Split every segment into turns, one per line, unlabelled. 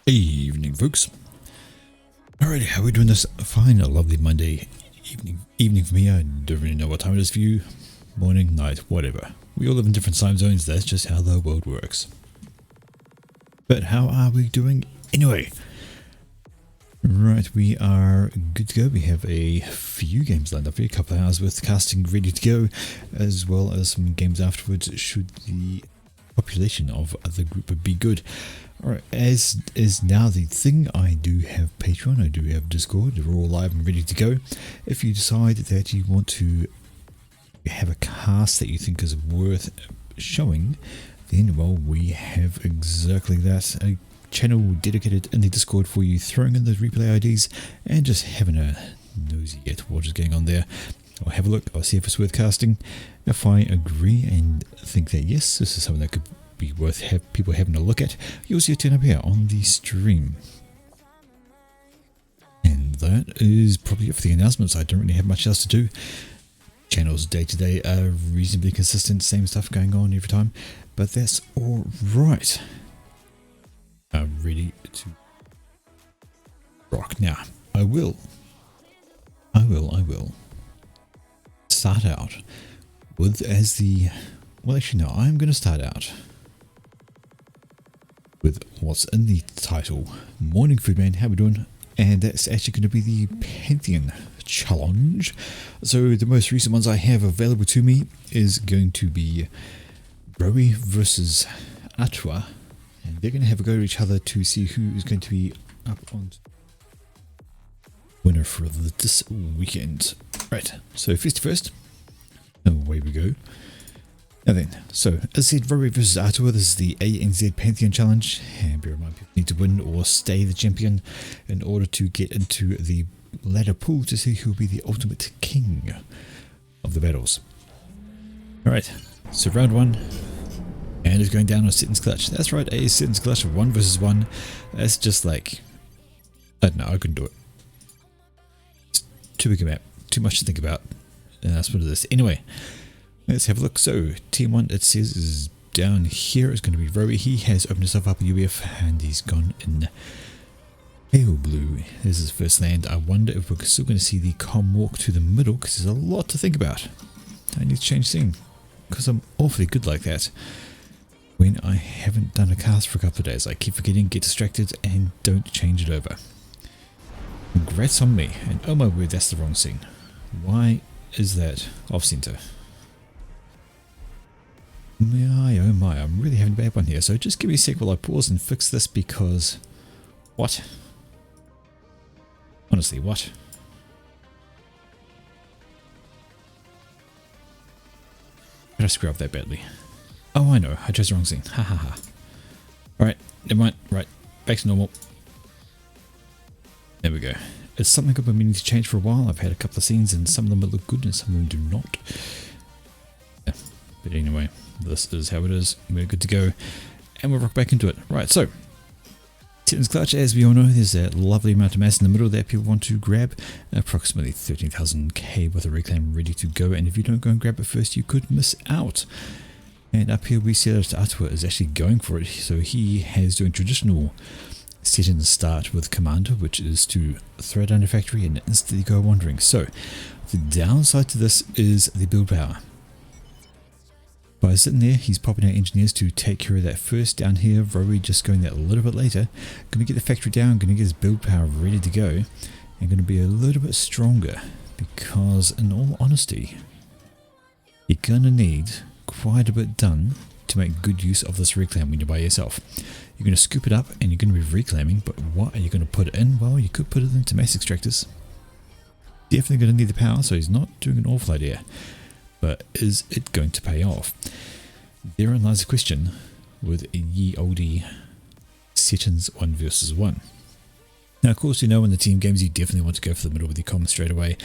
Evening, folks. Alrighty, how are we doing this fine, a lovely Monday evening for me? I don't really know what time it is for you. Morning, night, whatever. We all live in different time zones, that's just how the world works. But how are we doing anyway? Right, we are good to go. We have a few games lined up for you, a couple of hours worth of casting ready to go, as well as some games afterwards should the population of the group be good. Alright, as is now the thing, I do have Patreon, I do have Discord, they're all live and ready to go. If you decide that you want to have a cast that you think is worth showing, then well, we have exactly that. A channel dedicated in the Discord for you, throwing in those replay IDs and just having a nosy at what is going on there. I'll have a look, I'll see if it's worth casting. If I agree and think that yes, this is something that could be worth people having a look at, you'll see it turn up here on the stream. And that is probably it for the announcements. I don't really have much else to do. Channels day to day are reasonably consistent, same stuff going on every time, but that's all right. I'm ready to rock now. I will start out with actually no, I'm going to start out with what's in the title. Morning Food Man, how we doing? And that's actually going to be the Pantheon challenge. So the most recent ones I have available to me is going to be Rowie versus Atwa, and they're going to have a go at each other to see who is going to be up on winner for this weekend. Right, so first, away we go. Now then, so as I said, Rowie versus Atwa, this is the ANZ Pantheon challenge, and bear in mind people need to win or stay the champion in order to get into the ladder pool to see who will be the ultimate king of the battles. Alright, so round one, and it's going down on Sitton's Clutch. That's right, a Sitton's Clutch of 1 versus 1. That's just like, I don't know, I couldn't do it. It's too big a map, too much to think about, and that's what it is. Anyway, let's have a look. So team 1, it says, is down here. It's going to be Rowie. He has opened himself up a UF and he's gone in pale blue. This is his first land. I wonder if we're still going to see the com walk to the middle, because there's a lot to think about. I need to change scene because I'm awfully good like that when I haven't done a cast for a couple of days. I keep forgetting, get distracted, and don't change it over. Congrats on me. And oh my word, that's the wrong scene. Why is that off center? My oh my, I'm really having a bad one here, so just give me a sec while I pause and fix this, because what? Honestly, what? Did I screw up that badly? Oh, I know, I chose the wrong scene. Ha ha ha. Alright, never mind. Right, back to normal. There we go. It's something I've been meaning to change for a while. I've had a couple of scenes and some of them look good and some of them do not. Yeah. But anyway, this is how it is. We're good to go. And we'll rock back into it. Right, so Sitton's Clutch, as we all know, there's that lovely amount of mass in the middle that people want to grab. Approximately 13,000k worth of reclaim ready to go. And if you don't go and grab it first, you could miss out. And up here we see that Atwa is actually going for it. So he has doing traditional set and start with Commander, which is to throw down a factory and instantly go wandering. So the downside to this is the build power. By sitting there, he's popping out engineers to take care of that first. Down here, Rowie just going that a little bit later. Going to get the factory down, going to get his build power ready to go, and going to be a little bit stronger, because in all honesty, you're going to need quite a bit done to make good use of this reclaim when you're by yourself. You're going to scoop it up and you're going to be reclaiming, but what are you going to put it in? Well, you could put it into mass extractors. Definitely going to need the power, so he's not doing an awful lot here. But is it going to pay off? Therein lies the question with ye olde Sitton's 1 versus 1. Now, of course, you know in the team games you definitely want to go for the middle with your comms straight away,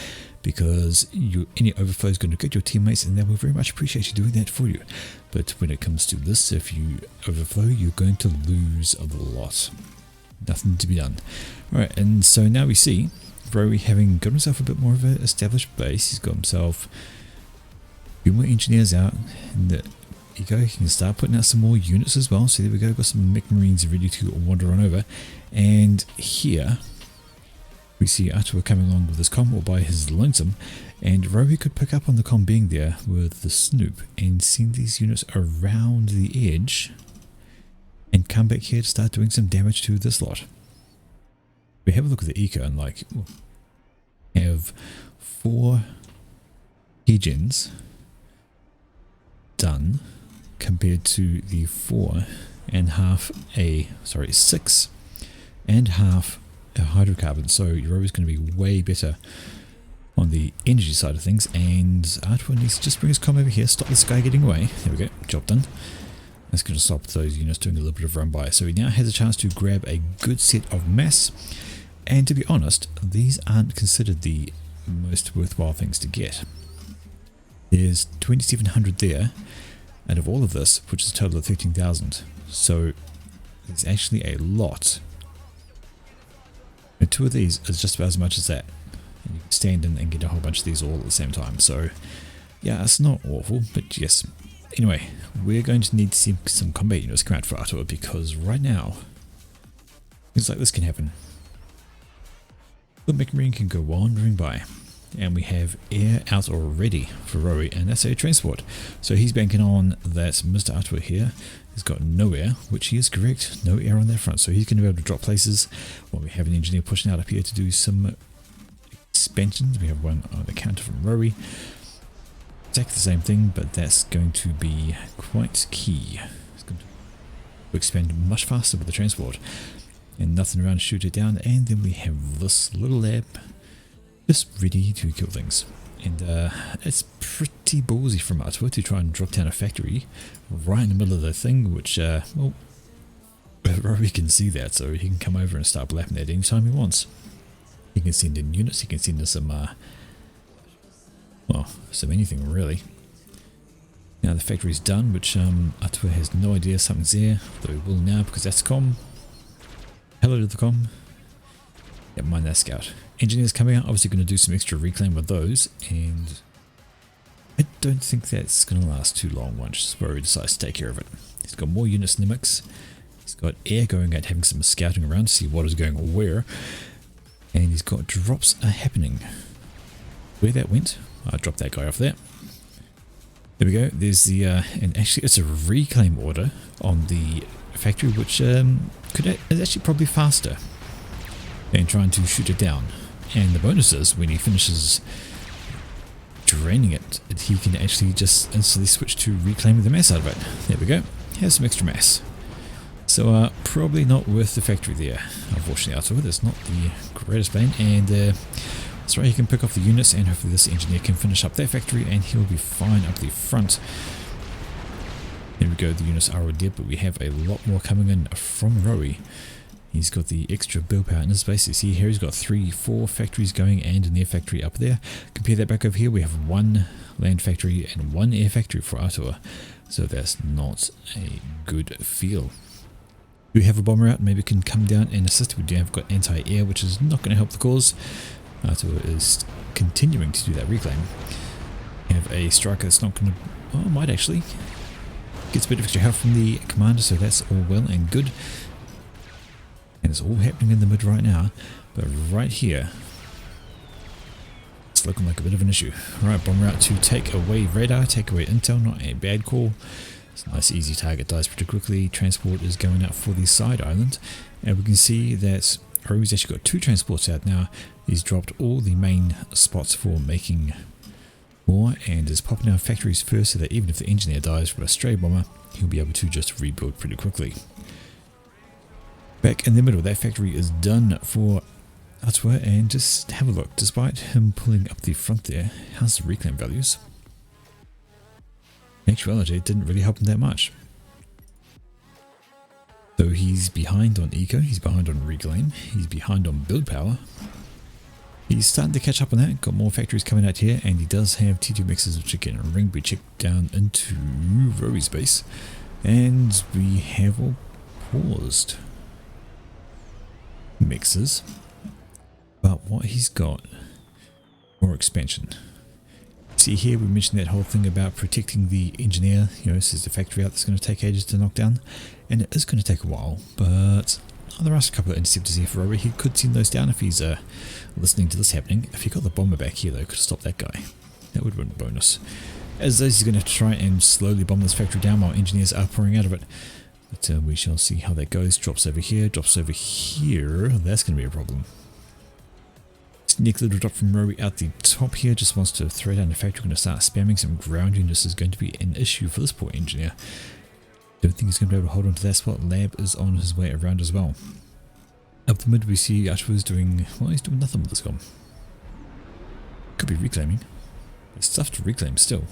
because any overflow is going to get your teammates and they will very much appreciate you doing that for you. But when it comes to this, if you overflow, you're going to lose a lot. Nothing to be done. Alright, and so now we see Rowie having got himself a bit more of an established base. He's got himself a few more engineers out, and Eco, he can start putting out some more units as well. So there we go, got some mech marines ready to wander on over. And here we see Atua coming along with his comm, all by his lonesome, and Rowie could pick up on the comm being there with the Snoop and send these units around the edge and come back here to start doing some damage to this lot. We have a look at the eco and like have 4 Hegens done compared to the 6 and half hydrocarbon. So you're always going to be way better on the energy side of things, and Artwa needs to just bring his comm over here, stop this guy getting away. There we go, job done. That's going to stop those units doing a little bit of run by. So he now has a chance to grab a good set of mass, and to be honest, these aren't considered the most worthwhile things to get. There's 2,700 there out of all of this, which is a total of 13,000. So there's actually a lot. And 2 of these is just about as much as that. And you can stand in and get a whole bunch of these all at the same time. So yeah, it's not awful, but yes. Anyway, we're going to need to see some combat units come out for Atua, because right now things like this can happen. The mech marine can go wandering by, and we have air out already for Rowie, and that's air transport. So he's banking on that Mr. Atua here has got no air, which he is correct, no air on their front. So he's going to be able to drop places while we have an engineer pushing out up here to do some expansions. We have one on the counter from Rowie. Exactly the same thing, but that's going to be quite key. It's going to expand much faster with the transport, and nothing around to shoot it down. And then we have this little lab just ready to kill things. And it's pretty ballsy from Atua to try and drop down a factory right in the middle of the thing, which, well, Rowie can see that, so he can come over and start blapping that anytime he wants. He can send in units, he can send in some, well, some anything really. Now the factory's done, which Atua has no idea something's there, though he will now because that's comm. Hello to the comm. Yeah, mind that scout. Engineers coming out, obviously going to do some extra reclaim with those, and I don't think that's going to last too long once Rowie decides to take care of it. He's got more units in the mix. He's got air going out, having some scouting around to see what is going where, and he's got drops are happening. Where that went, I dropped that guy off there. There we go. There's the and actually it's a reclaim order on the factory, which is actually probably faster than trying to shoot it down. And the bonus is when he finishes draining it, he can actually just instantly switch to reclaiming the mass out of it. There we go. Here's some extra mass. So probably not worth the factory there. Unfortunately, Atua, that's not the greatest bane. And sorry, he can pick off the units, and hopefully this engineer can finish up that factory, and he'll be fine up the front. There we go. The units are all dead, but we have a lot more coming in from Rowie. He's got the extra build power in his base. You see here he's got 4 factories going and an air factory up there. Compare that back over here, we have 1 land factory and 1 air factory for Atua. So that's not a good feel. We have a bomber out, maybe can come down and assist. We do have got anti-air, which is not going to help the cause. Atua is continuing to do that reclaim. We have a striker that's not going to, oh, might actually. Gets a bit of extra help from the commander, so that's all well and good. And it's all happening in the mid right now, but right here it's looking like a bit of an issue. Right, bomber out to take away radar, take away intel, not a bad call. It's a nice easy target, dies pretty quickly. Transport is going out for the side island, and we can see that Rowie's actually got 2 transports out now. He's dropped all the main spots for making more, and is popping out factories first, so that even if the engineer dies from a stray bomber, he'll be able to just rebuild pretty quickly. Back in the middle, that factory is done for Atua, and just have a look. Despite him pulling up the front there, how's the reclaim values? In actuality, it didn't really help him that much. So he's behind on eco, he's behind on reclaim, he's behind on build power. He's starting to catch up on that, got more factories coming out here, and he does have T2 mixers which are getting ring be checked down into Rowie's base. And we have all paused mixers, but what he's got, more expansion. See here, we mentioned that whole thing about protecting the engineer. You know, this is the factory out that's going to take ages to knock down, and it is going to take a while, but there are a couple of interceptors here for Rory. He could send those down if he's listening to this happening. If he got the bomber back here, though, could have stopped that guy. That would have been a bonus. As those, he's going to have to try and slowly bomb this factory down while engineers are pouring out of it. But we shall see how that goes. Drops over here, drops over here. That's going to be a problem. Sneak little drop from Rory out the top here. Just wants to throw down the factory. Going to start spamming some ground units. Is going to be an issue for this poor engineer. Don't think he's going to be able to hold on to that spot. Lab is on his way around as well. Up the mid we see Ashwa's doing, well, he's doing nothing with this gun. Could be reclaiming. There's stuff to reclaim still.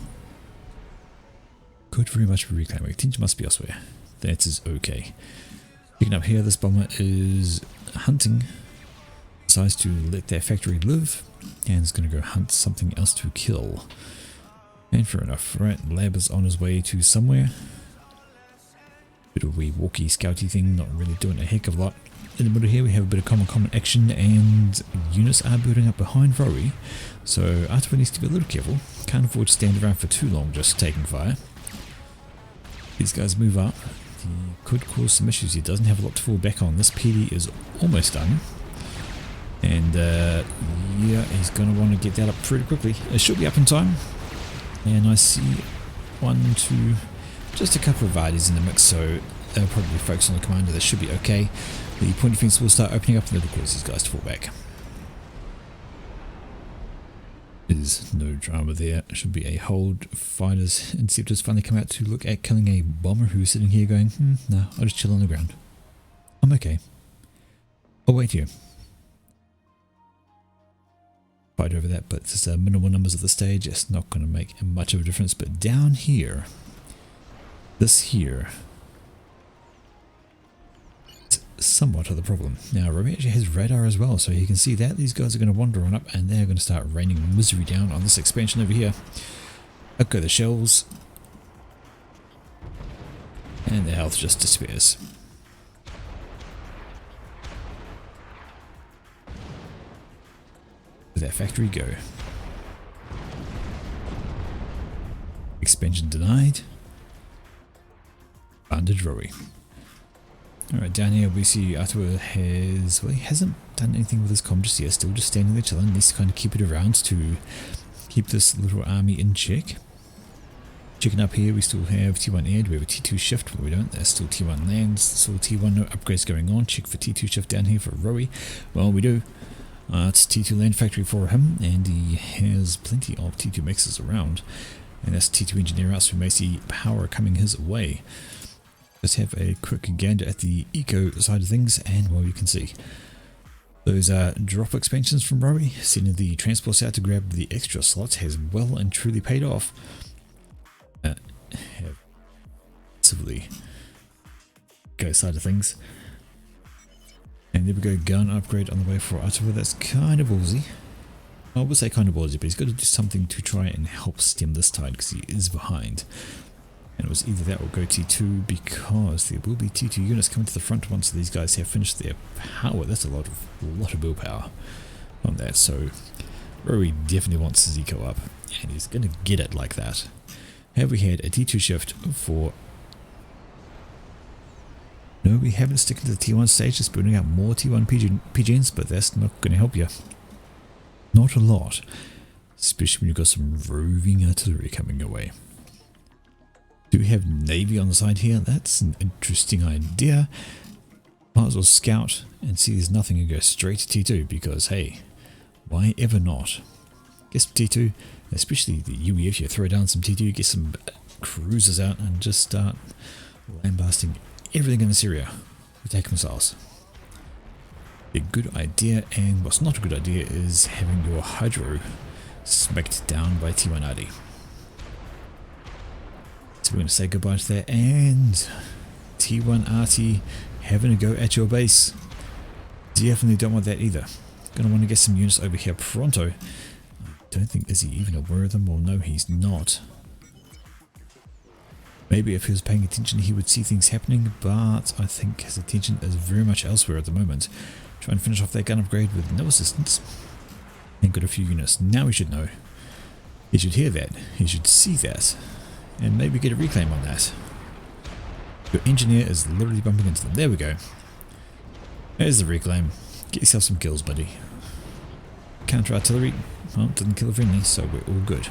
Could very much be reclaiming. Attention must be elsewhere. That is okay. Picking up here, this bomber is hunting. Decides to let that factory live. And is going to go hunt something else to kill. And fair enough. Right, Lab is on his way to somewhere. Bit of a wee walkie scouty thing, not really doing a heck of a lot. In the middle here we have a bit of common action, and units are building up behind Rory, so Artwa needs to be a little careful. Can't afford to stand around for too long just taking fire. These guys move up. He could cause some issues. He doesn't have a lot to fall back on. This PD is almost done, and yeah, he's going to want to get that up pretty quickly. It should be up in time, and I see 1, 2, just a couple of Vardis in the mix, so they'll probably focus on the commander. This should be okay. The point defense will start opening up, and it'll cause these guys to fall back. There's no drama there. It should be a hold. Fighters, interceptors finally come out to look at killing a bomber who's sitting here going, no, I'll just chill on the ground. I'm okay. I'll wait here. Fight over that, but it's minimal numbers at this stage. It's not going to make much of a difference. But down here, this here, somewhat of the problem. Now Rory actually has radar as well, so you can see that these guys are going to wander on up, and they're going to start raining misery down on this expansion over here. Up go the shells, and their health just disappears. Let that factory go. Expansion denied. Banded Rory. Alright, down here we see Artwa has, well, he hasn't done anything with his comm just yet, still just standing there chilling. Needs to kind of keep it around to keep this little army in check. Checking up here, we still have T1 air. Do we have a T2 shift? Well, we don't. There's still T1 lands, still T1 no upgrades going on. Check for T2 shift down here for Rory. Well, we do. It's T2 land factory for him, and he has plenty of T2 mixes around. And that's T2 engineer out, so we may see power coming his way. Let's have a quick gander at the eco side of things, and well, you can see those drop expansions from Rory, sending the transports out to grab the extra slots, has well and truly paid off. Have civilly go side of things, and there we go, gun upgrade on the way for Artwa. That's kind of ballsy. I would say kind of ballsy, but he's got to do something to try and help stem this tide because he is behind. And it was either that or go T2, because there will be T2 units coming to the front once these guys have finished their power. That's a lot of willpower on that. So Rory definitely wants his eco up, and he's going to get it like that. Have we had a T2 shift for... No, we haven't sticking to the T1 stage, just building out more T1 PGNs, but that's not going to help you. Not a lot, especially when you've got some roving artillery coming your way. Do we have Navy on the side here? That's an interesting idea. Might as well scout and see there's nothing and go straight to T2, because hey, why ever not? Guess T2, especially the UEF, you throw down some T2, get some cruisers out and just start lambasting everything in this area with attack missiles. A good idea, and what's not a good idea is having your hydro smacked down by T1 RD. So we're going to say goodbye to that, and T1 RT having a go at your base. Definitely don't want that either. Going to want to get some units over here pronto. I don't think, is he even aware of them? Well, no, he's not. Maybe if he was paying attention he would see things happening, but I think his attention is very much elsewhere at the moment. Trying to finish off that gun upgrade with no assistance. And got a few units. Now we should know. He should hear that. He should see that. And maybe get a reclaim on that. Your engineer is literally bumping into them. There we go. There's the reclaim. Get yourself some kills, buddy. Counter artillery. Well, didn't kill a friendly, so we're all good.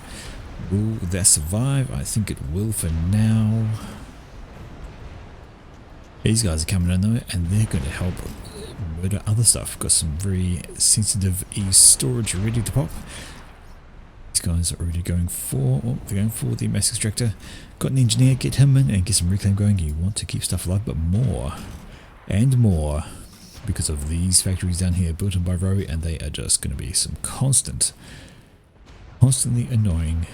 Will that survive? I think it will for now. These guys are coming in though, and they're going to help murder other stuff. Got some very sensitive storage ready to pop. These guys are already going for, they're going for the mass extractor. Got an engineer, get him in and get some reclaim going. You want to keep stuff alive, but more and more because of these factories down here built in by Roe, and they are just going to be some constantly annoying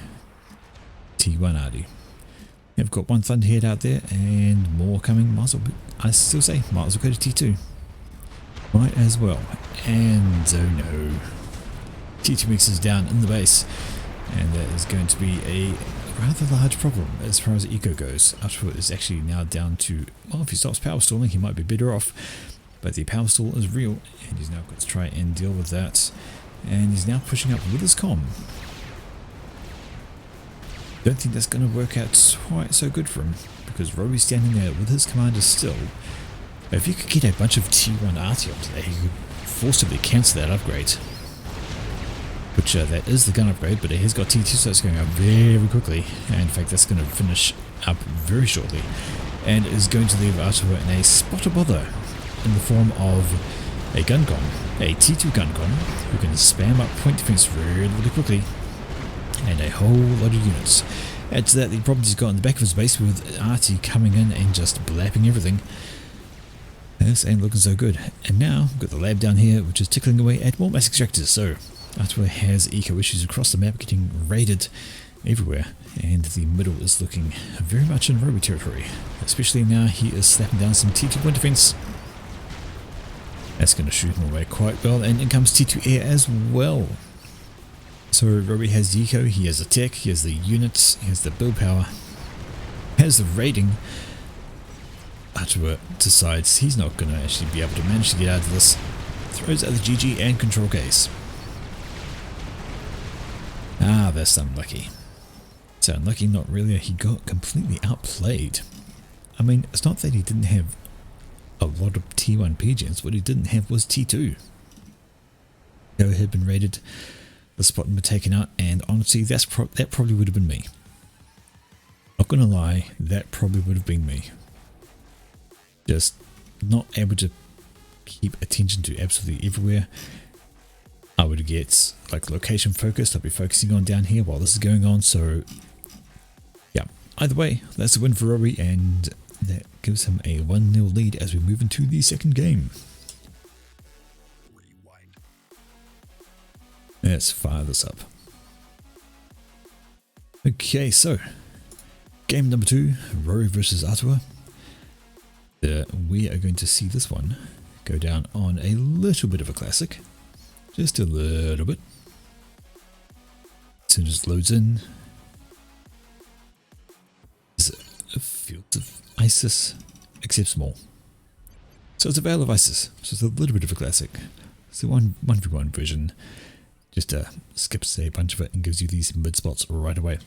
T1 RD. I've got one Thunderhead out there and more coming. Might as well, I still say, might as well go to T2. Might as well. And oh no. T2 mixes down in the base. And that is going to be a rather large problem as far as eco goes. Output is actually now down to, well, if he stops power stalling, he might be better off. But the power stall is real, and he's now got to try and deal with that. And he's now pushing up with his comm. Don't think that's going to work out quite so good for him, because Roby's standing there with his commander still. If you could get a bunch of T1 Artyom there, he could forcibly cancel that upgrade. Which that is the gun upgrade, but it has got T2, so it's going up very quickly. And in fact, that's going to finish up very shortly, and is going to leave Artua in a spot of bother in the form of a gun con, a T2 gun con, who can spam up point defense really, really quickly. And a whole lot of units. Add to that the problems he's got in the back of his base with Artie coming in and just blapping everything. This ain't looking so good. And now we've got the lab down here, which is tickling away at more mass extractors. So Artua has eco issues across the map, getting raided everywhere. And the middle is looking very much in Roby territory. Especially now he is slapping down some T2 point defense. That's going to shoot him away quite well. And in comes T2 air as well. So Roby has the eco, he has the tech, he has the units, he has the build power, has the rating. Artua decides he's not going to actually be able to manage to get out of this. Throws out the GG and control case. Ah, that's unlucky. It's unlucky, not really. He got completely outplayed. I mean, it's not that he didn't have a lot of T1 PGs, what he didn't have was T2. Go had been raided. The spot had been taken out, and honestly, that probably would have been me. Not gonna lie, that probably would have been me. Just not able to keep attention to absolutely everywhere. I would get like location focused. I'd be focusing on down here while this is going on. So yeah, either way, that's a win for Roby, and that gives him a 1-0 lead as we move into the second game. Let's fire this up. Okay, so game number 2, Rory versus Artua. We are going to see this one go down on a little bit of a classic. Just a little bit. So it just loads in. There's a field of ISIS, except small. So it's a Veil of ISIS, so it's a little bit of a classic. It's the 1v1 version. Just skips a bunch of it and gives you these mid spots right away.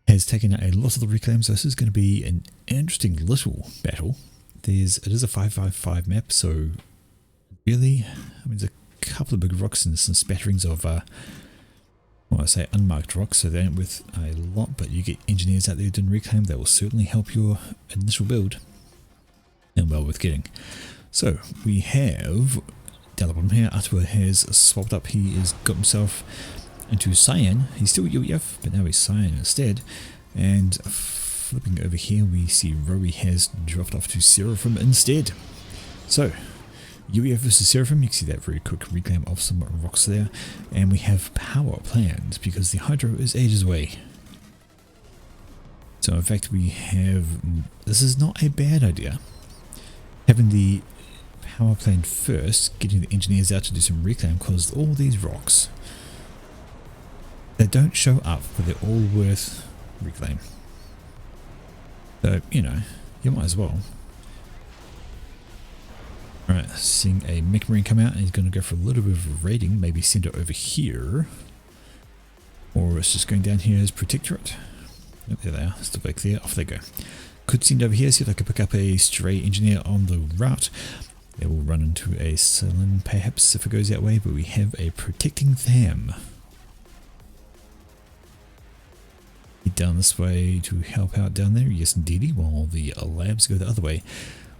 Has taken out a lot of the reclaims, so this is going to be an interesting little battle. It is a 5-5-5 map, so really, I mean, there's a couple of big rocks and some spatterings of, well, I say unmarked rocks, so they aren't worth a lot, but you get engineers out there doing reclaim that will certainly help your initial build, and well worth getting. So we have down the bottom here, Artua has swapped up. He has got himself into Cyan. He's still UEF, but now he's Cyan instead. And flipping over here, we see Roby has dropped off to Seraphim instead. So UEF versus Seraphim, you can see that very quick reclaim of some rocks there. And we have power planned because the Hydro is ages away. So in fact we have, this is not a bad idea, having the power planned first, getting the engineers out to do some reclaim, because all these rocks, they don't show up, but they're all worth reclaim. So, you know, you might as well. Alright, seeing a Mech Marine come out, and he's going to go for a little bit of a raiding, maybe send it over here. Or it's just going down here as Protectorate. Oh, there they are, still back there, off they go. Could send over here, see if I can pick up a stray engineer on the route. They will run into a Celine perhaps if it goes that way, but we have a protecting Tham. Head down this way to help out down there, yes indeedy, while the labs go the other way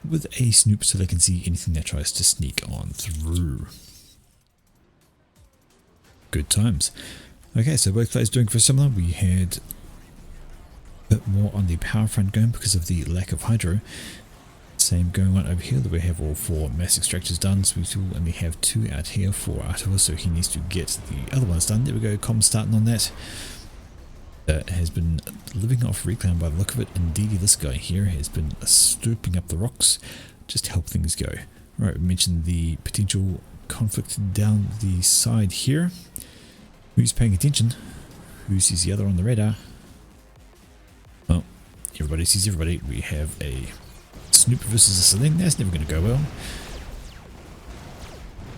with a snoop so they can see anything that tries to sneak on through. Good times. Okay, so both players doing for similar. We had a bit more on the power front going because of the lack of hydro. Same going on over here, that we have all 4 mass extractors done, so we still only have 2 out here for Artua, so he needs to get the other ones done. There we go, com starting on that. Has been living off reclaim by the look of it. Indeed, this guy here has been stooping up the rocks just to help things go. Right, we mentioned the potential conflict down the side here. Who's paying attention? Who sees the other on the radar? Well, everybody sees everybody. We have a Snoop versus a Celine. That's never going to go well.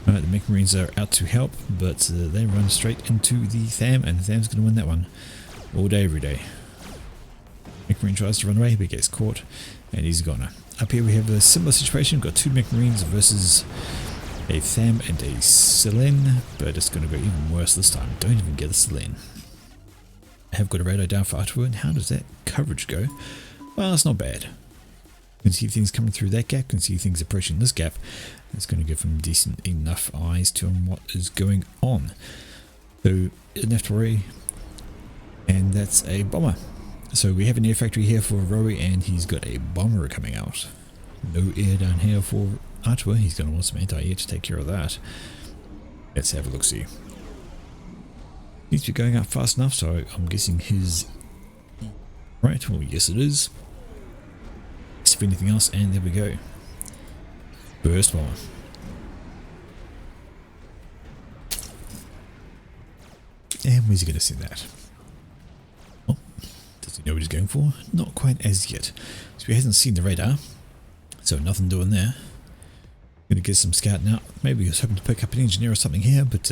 Alright, the Mech Marines are out to help, but they run straight into the Tham, and Tham's going to win that one. All day, every day. Mech Marine tries to run away, but gets caught, and he's a goner. Up here we have a similar situation. We've got 2 Mech Marines versus a Tham and a Celine, but it's going to go even worse this time. Don't even get a Celine. I have got a radar down for Artua, and how does that coverage go? Well, it's not bad. You can see things coming through that gap, you can see things approaching this gap. It's going to give them decent enough eyes to what is going on. So, didn't have to worry. And that's a bomber. So we have an air factory here for Rowie, and he's got a bomber coming out. No air down here for Artua. He's going to want some anti-air to take care of that. Let's have a look-see. Seems to be going up fast enough, so I'm guessing his... Right, well yes it is. If anything else, and there we go. Burst bomber. And where's he going to send that? Does he know what he's going for? Not quite as yet. So he hasn't seen the radar, so nothing doing there. Gonna get some scouting out. Maybe he was hoping to pick up an engineer or something here, but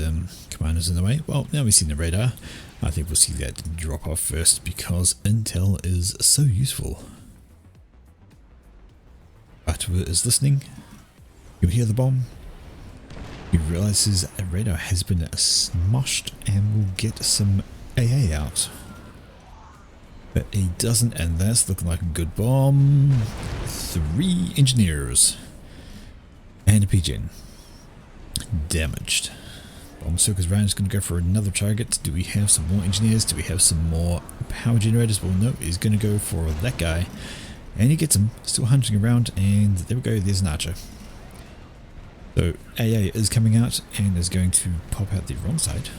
commander's in the way. Well, now we've seen the radar. I think we'll see that drop off first because intel is so useful. Artua is listening. You hear the bomb. He realizes a radar has been smushed and will get some AA out. But he doesn't, and that's looking like a good bomb. 3 engineers. And a pigeon. Damaged. Bomb circles around, is going to go for another target. Do we have some more engineers? Do we have some more power generators? Well, no, he's going to go for that guy. And he gets him. Still hunting around, and there we go, there's an archer. So AA is coming out and is going to pop out the wrong side.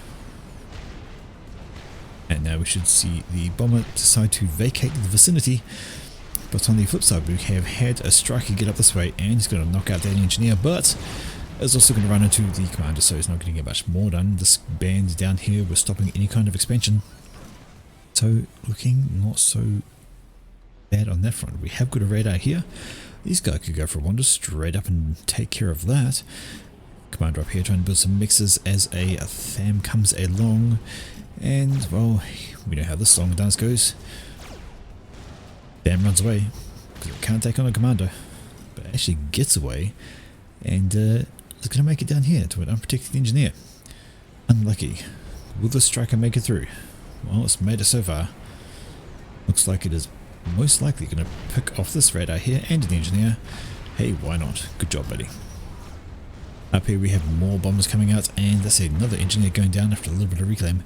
And now we should see the bomber decide to vacate the vicinity. But on the flip side, we have had a striker get up this way, and he's going to knock out that engineer, but is also going to run into the commander, so he's not going to get much more done. This band down here was stopping any kind of expansion. So looking not so bad on that front. We have got a radar here. These guys could go for a wander straight up and take care of that. Commander up here trying to build some mixes as a Tham comes along. And, well, we know how this long dance goes. Tham runs away, because it can't take on a commander. But it actually gets away, and is going to make it down here to an unprotected engineer. Unlucky. Will the striker make it through? Well, it's made it so far. Looks like it is most likely going to pick off this radar here and an engineer. Hey, why not? Good job, buddy. Up here we have more bombers coming out, and that's another engineer going down after a little bit of reclaim.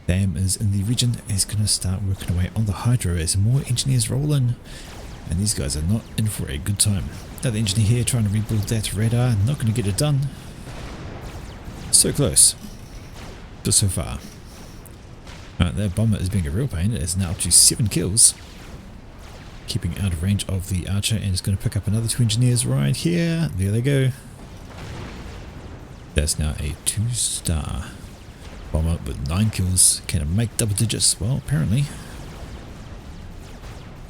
Tham is in the region, is going to start working away on the hydro as more engineers roll in, and these guys are not in for a good time. Another engineer here trying to rebuild that radar, not going to get it done. So close, just so far. Alright, that bomber is being a real pain. It is now up to 7 kills, keeping out of range of the archer, and it's going to pick up another 2 engineers right here. There they go. That's now a 2-star. Bomber with 9 kills. Can it make double digits? Well, apparently.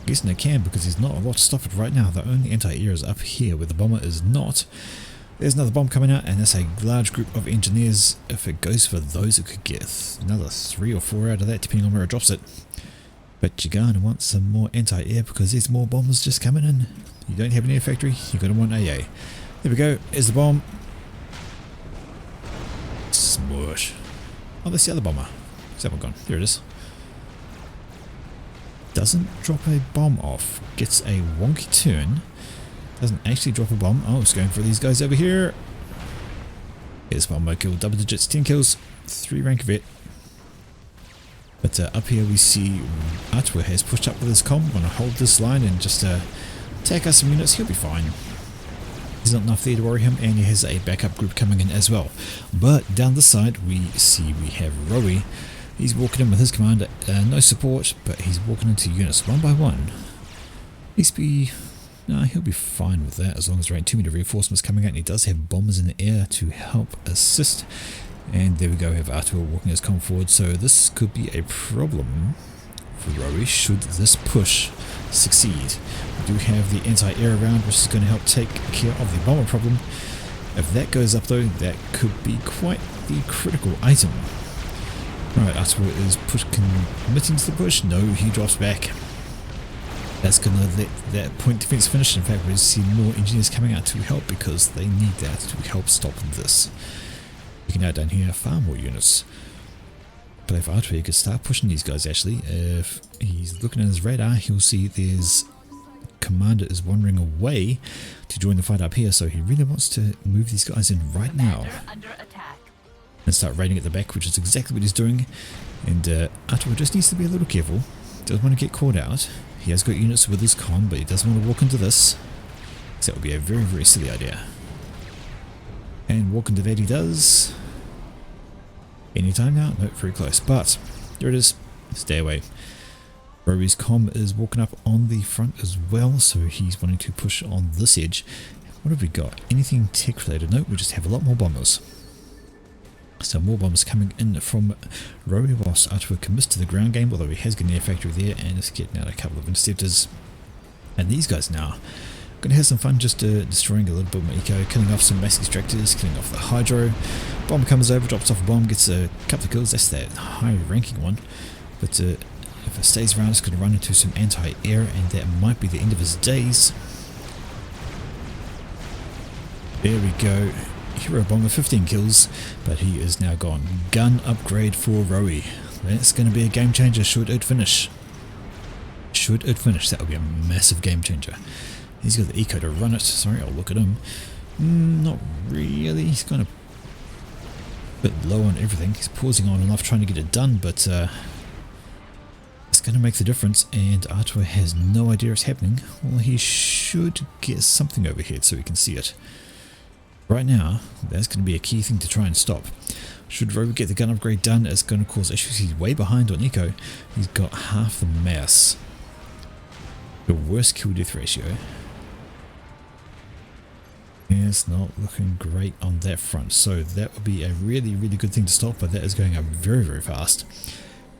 I'm guessing it can, because there's not a lot to stop it right now. The only anti-air is up here where the bomber is not. There's another bomb coming out, and that's a large group of engineers. If it goes for those, it could get another 3 or 4 out of that, depending on where it drops it. But you're going to want some more anti-air because there's more bombers just coming in. You don't have an air factory, you're going to want AA. There we go, there's the bomb. Smush. Oh, that's the other bomber. Where's that one gone? There it is. Doesn't drop a bomb off. Gets a wonky turn. Doesn't actually drop a bomb. Oh, it's going for these guys over here. Here's one more kill. Double digits, 10 kills, 3 rank vet. But up here we see Atwa has pushed up with his comm. Want to hold this line and just attack us some units. He'll be fine. There's not enough there to worry him, and he has a backup group coming in as well. But down the side we see we have Rowie. He's walking in with his commander. No support, but he's walking into units one by one. He'll be fine with that as long as there ain't too many reinforcements coming out, and he does have bombers in the air to help assist. And there we go, have Artur walking his comm forward, so this could be a problem for Rowie should this push succeed. We do have the anti-air around, which is going to help take care of the bomber problem. If that goes up though, that could be quite the critical item. Right, Artur is committing to the push. No, he drops back. That's going to let that point defense finish. In fact, we'll see more engineers coming out to help because they need that to help stop this. You can add down here far more units. But if Artur could start pushing these guys actually, if he's looking at his radar, he'll see there's commander is wandering away to join the fight up here, so he really wants to move these guys in right now. And start raiding at the back, which is exactly what he's doing. And Artur just needs to be a little careful. Doesn't want to get caught out. He has got units with his con, but he doesn't want to walk into this. So that would be a very, very silly idea. And walk into that he does. Anytime now? No, very close. But there it is. Stay away. Rowie's comm is walking up on the front as well, so he's wanting to push on this edge. What have we got? Anything tech related? No, we just have a lot more bombers. So more bombers coming in from Rowie whilst Artur commits to the ground game, although he has got an air factory there and is getting out a couple of interceptors. And these guys now going to have some fun just destroying a little bit more eco, killing off some mass extractors, killing off the hydro. Bomb comes over, drops off a bomb, gets a couple of kills. That's that high ranking one. But if it stays around, it's going to run into some anti-air, and that might be the end of his days. There we go. Hero bomber, 15 kills, but he is now gone. Gun upgrade for Rowie. That's going to be a game changer should it finish. Should it finish, that would be a massive game changer. He's got the eco to run it. Sorry, I'll look at him. Not really. He's kind of a bit low on everything. He's pausing on and off trying to get it done, but it's going to make the difference, and Artur has no idea it's happening. Well, he should get something overhead so he can see it. Right now, that's going to be a key thing to try and stop. Should Rowie get the gun upgrade done, it's going to cause issues. He's way behind on eco. He's got half the mass. The worst kill death ratio. It's not looking great on that front. So that would be a really, really good thing to stop, but that is going up very, very fast.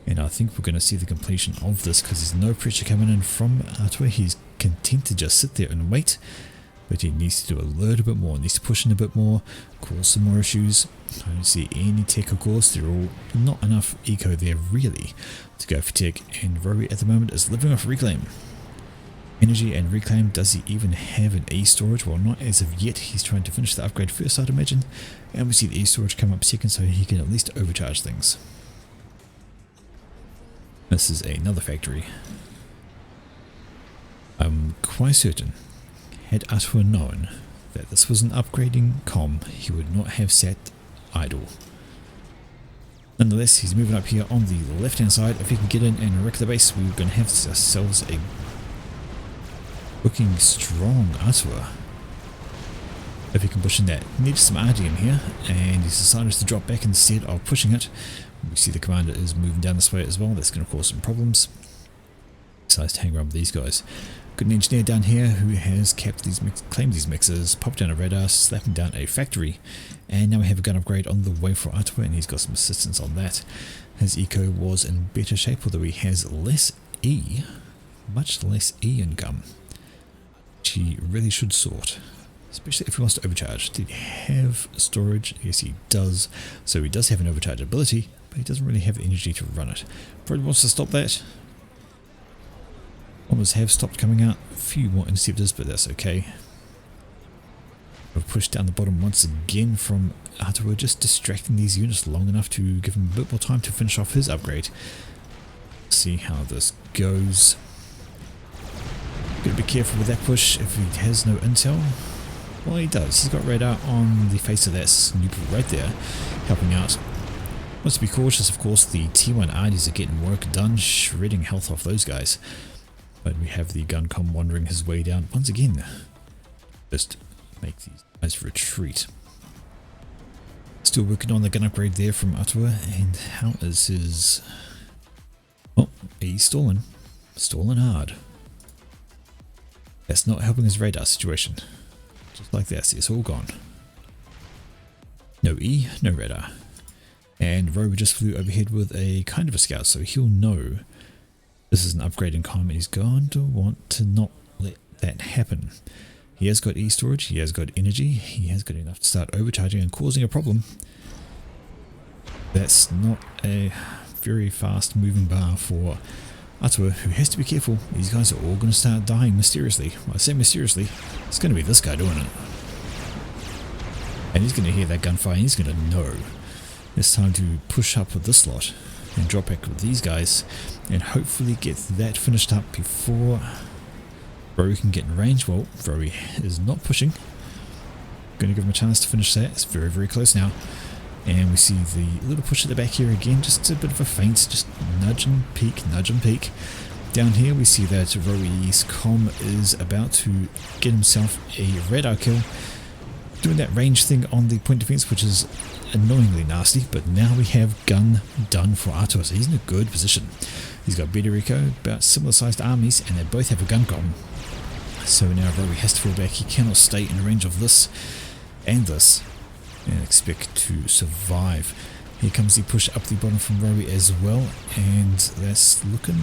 And I think we're going to see the completion of this because there's no pressure coming in from Artur. He's content to just sit there and wait. But he needs to do a little bit more, needs to push in a bit more, cause some more issues. I don't see any tech, of course. They're all not enough eco there really to go for tech, and Rowie at the moment is living off reclaim. Energy and reclaim. Does he even have an e-storage? Well, not as of yet. He's trying to finish the upgrade first, I'd imagine, and we see the e-storage come up second, so he can at least overcharge things. This is another factory. I'm quite certain, had Artur known that this was an upgrading comm, he would not have sat idle. Nonetheless, he's moving up here on the left hand side. If he can get in and wreck the base, we're going to have ourselves a looking strong Artur. If he can push in that. Needs some RD in here, and he's decided to drop back instead of pushing it. We see the commander is moving down this way as well. That's going to cause some problems. Decides to hang around with these guys. Got an engineer down here who has claimed these mixers, popped down a radar, slapping down a factory, and now we have a gun upgrade on the way for Artur, and he's got some assistance on that. His eco was in better shape, although he has less E, much less E income, which he really should sort. especially if he wants to overcharge. Did he have storage? Yes, he does. So he does have an overcharge ability, but he doesn't really have the energy to run it. Probably wants to stop that. Bombers have stopped coming out. A few more interceptors, but that's okay. We'll push down the bottom once again from Atua, just distracting these units long enough to give him a bit more time to finish off his upgrade. See how this goes. Gotta be careful with that push if he has no intel. Well, he does. He's got radar on the face of that snoop right there, helping out. Wants to be cautious, of course. The T1 Ardies are getting work done, shredding health off those guys. But we have the Guncom wandering his way down once again. Just make these guys retreat. Still working on the gun upgrade there from Atua. And how is his... Oh, he's stolen. Stolen hard. That's not helping his radar situation. Just like that, it's all gone. No E, no radar. And Rover just flew overhead with a kind of a scout, so he'll know this is an upgrade in comm. He's going to want to not let that happen. He has got E storage, he has got energy, he has got enough to start overcharging and causing a problem. That's not a very fast moving bar for Atua, who has to be careful. These guys are all going to start dying mysteriously. When I say mysteriously, it's going to be this guy doing it. And he's going to hear that gunfire and he's going to know it's time to push up with this lot and drop back with these guys and hopefully get that finished up before Rory can get in range. Well, Rory is not pushing. Going to give him a chance to finish that. It's very, very close now. And we see the little push at the back here again, just a bit of a feint, just nudge and peek, nudge and peek. Down here we see that Rory's comm is about to get himself a radar kill, doing that range thing on the point defense, which is annoyingly nasty, but now we have gun done for Atua, so he's in a good position. He's got Bederico, about similar sized armies, and they both have a gun comm. So now Rory has to fall back. He cannot stay in range of this and this and expect to survive. Here comes the push up the bottom from Rory as well, and that's looking...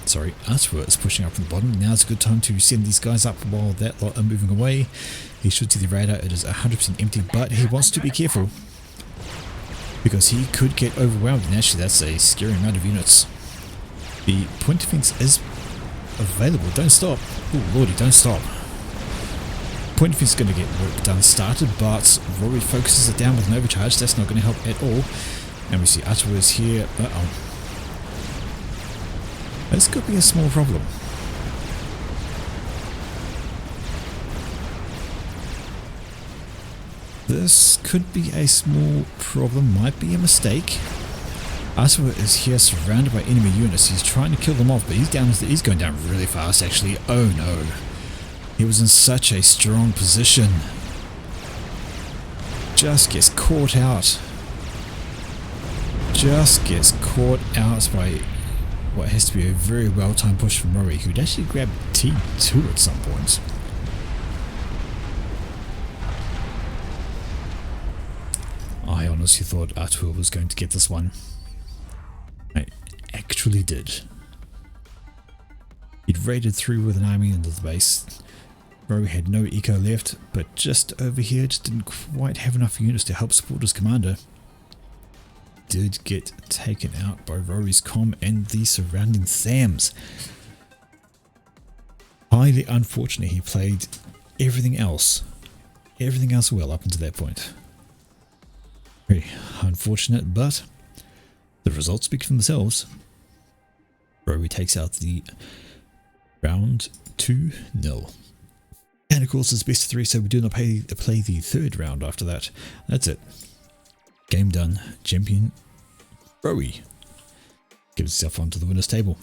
Sorry, Atua is pushing up from the bottom. Now's a good time to send these guys up while that lot are moving away. He should see the radar. It is 100% empty, but he wants to be careful because he could get overwhelmed, and actually that's a scary amount of units. The point defense is available. Don't stop. Oh lordy, don't stop. Point defense is going to get work done started, but Rory focuses it down with an overcharge. That's not going to help at all. And we see Atua is here. This could be a small problem. This could be a small problem, might be a mistake. Atua is here surrounded by enemy units. He's trying to kill them off, but he's going down really fast actually. Oh no. He was in such a strong position. Just gets caught out. Just gets caught out by what has to be a very well-timed push from Rory, who'd actually grabbed T2 at some point. I honestly thought Atua was going to get this one. I actually did. He'd raided through with an army into the base. Rory had no eco left, but just over here just didn't quite have enough units to help support his commander. Did get taken out by Rory's comm and the surrounding SAMs. Highly unfortunate. He played everything else well up until that point. Very unfortunate, but the results speak for themselves. Rory takes out the round 2-0. And of course it's best of 3, so we do not play the third round after that. That's it. Game done. Champion Rory gives himself onto the winner's table.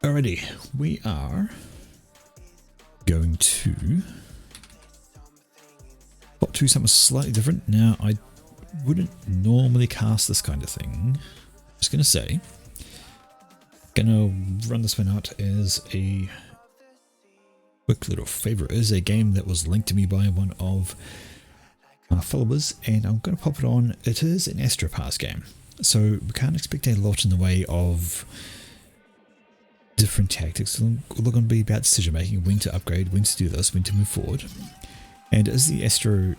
Alrighty, we are going to pop to something slightly different. Now, I wouldn't normally cast this kind of thing. Just gonna say, gonna run this one out as a quick little favor. It is a game that was linked to me by one of our followers, and I'm going to pop it on. It is an Astropass game, so we can't expect a lot in the way of different tactics. It's all going to be about decision making, when to upgrade, when to do this, when to move forward. And is the Astro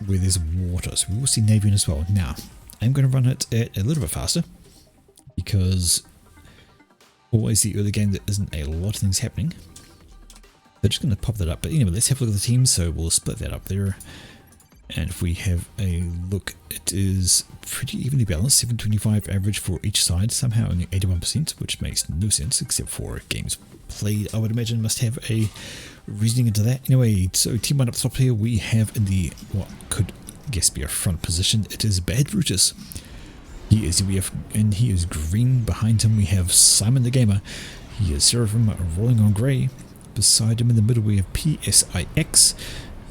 where there's water, so we will see Navy in as well. Now, I'm going to run it at a little bit faster, because always the early game there isn't a lot of things happening. So just going to pop that up, but anyway, let's have a look at the team. So we'll split that up there, and if we have a look, it is pretty evenly balanced, 725 average for each side, somehow only 81%, which makes no sense except for games played. I would imagine must have a reasoning into that. Anyway, so team 1 up top here, we have in the, what could I guess be a front position, it is Bad Brutus. He is UEF and he is green. Behind him we have Simon the Gamer. He is Seraphim rolling on grey. Beside him in the middle we have PSIX.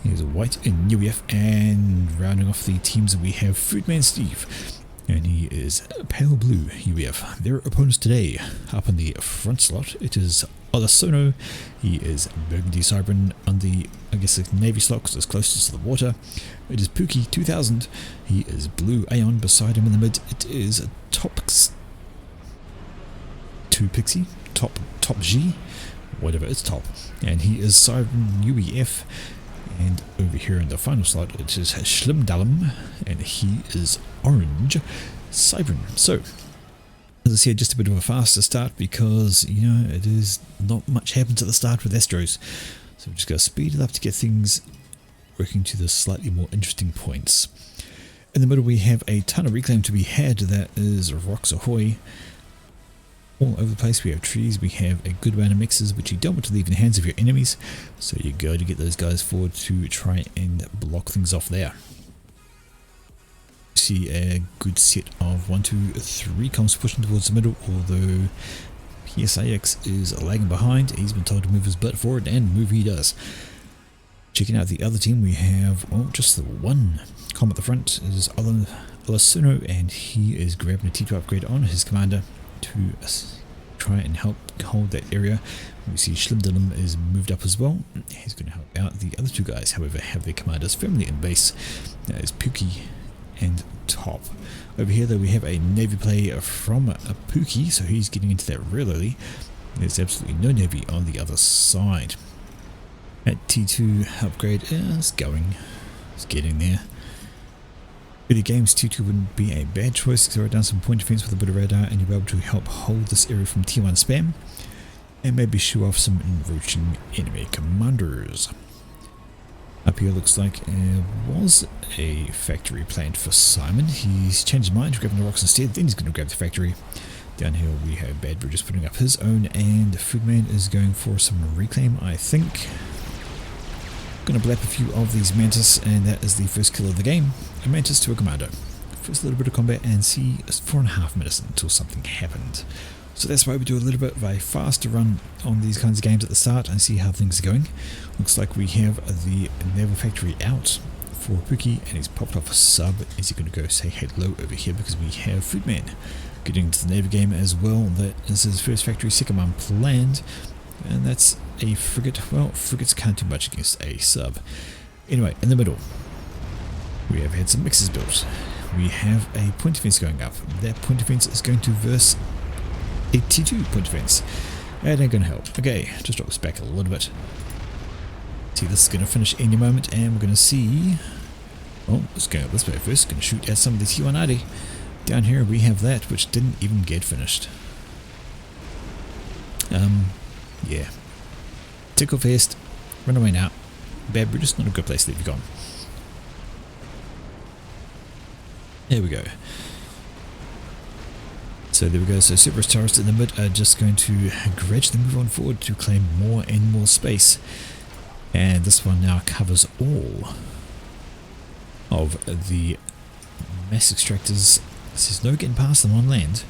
He is white in UEF, and rounding off the teams we have Foodman Steve, and he is pale blue UEF. Their opponents today, up in the front slot, it is Olasono. He is Burgundy Cybran on the, I guess, the Navy slot because it's closest to the water. It is Pookie 2000. He is blue Aeon. Beside him in the mid, it is Top 2 Pixie, Top G, whatever, it's Top, and he is Cybran UEF. And over here in the final slot, it is Schlimdallum, and he is Orange Cybran. So, as I said, just a bit of a faster start because, you know, it is not much happens at the start with Astros. So we're just going to speed it up to get things working to the slightly more interesting points. In the middle we have a ton of reclaim to be had. That is Rocks Ahoy. All over the place we have trees, we have a good amount of mixes which you don't want to leave in the hands of your enemies, so you go to get those guys forward to try and block things off there. See a good set of 1, 2, 3 comms pushing towards the middle, although PSIX is lagging behind. He's been told to move his butt forward, and move he does. Checking out the other team, we have just the one comm at the front. It is Olasuno, and he is grabbing a T2 upgrade on his commander to try and help hold that area. We see Schlimdallum is moved up as well. He's going to help out. The other two guys, however, have their commanders firmly in base. That is Pookie and Top. Over here, though, we have a Navy play from Pookie, so he's getting into that real early. There's absolutely no Navy on the other side. That T2 upgrade is going. It's getting there. Early games, T2 wouldn't be a bad choice. Throw down some point defense with a bit of radar, and you'll be able to help hold this area from T1 spam, and maybe show off some encroaching enemy commanders. Up here looks like there was a factory planned for Simon. He's changed his mind, grabbing the rocks instead, then he's going to grab the factory. Down here we have Bad Brutus putting up his own, and Foodman is going for some reclaim, I think. Going to blap a few of these Mantis, and that is the first kill of the game. A Mantis to a Commander. First little bit of combat, and see 4.5 minutes until something happened. So that's why we do a little bit of a faster run on these kinds of games at the start and see how things are going. Looks like we have the Naval Factory out for Pookie, and he's popped off a sub. Is he going to go say hello over here because we have Foodman getting into the Navy game as well. That is his first factory, second one planned. And that's a frigate. Well, frigates can't do much against a sub. Anyway, in the middle, we have had some mixes built. We have a point defense going up. That point defense is going to verse a T2 point defense. That ain't going to help. Okay, just drop this back a little bit. See, this is going to finish any moment, and we're going to see... Well, let's go this way first. Going to shoot at some of the T190. Down here we have that, which didn't even get finished. Yeah. Tickle fest. Run away now. Bad Brutus, not a good place to leave you gone. There we go. So there we go. So Cerberus terrorists in the mid are just going to gradually move on forward to claim more and more space. And this one now covers all of the mass extractors. There's no getting past them on land.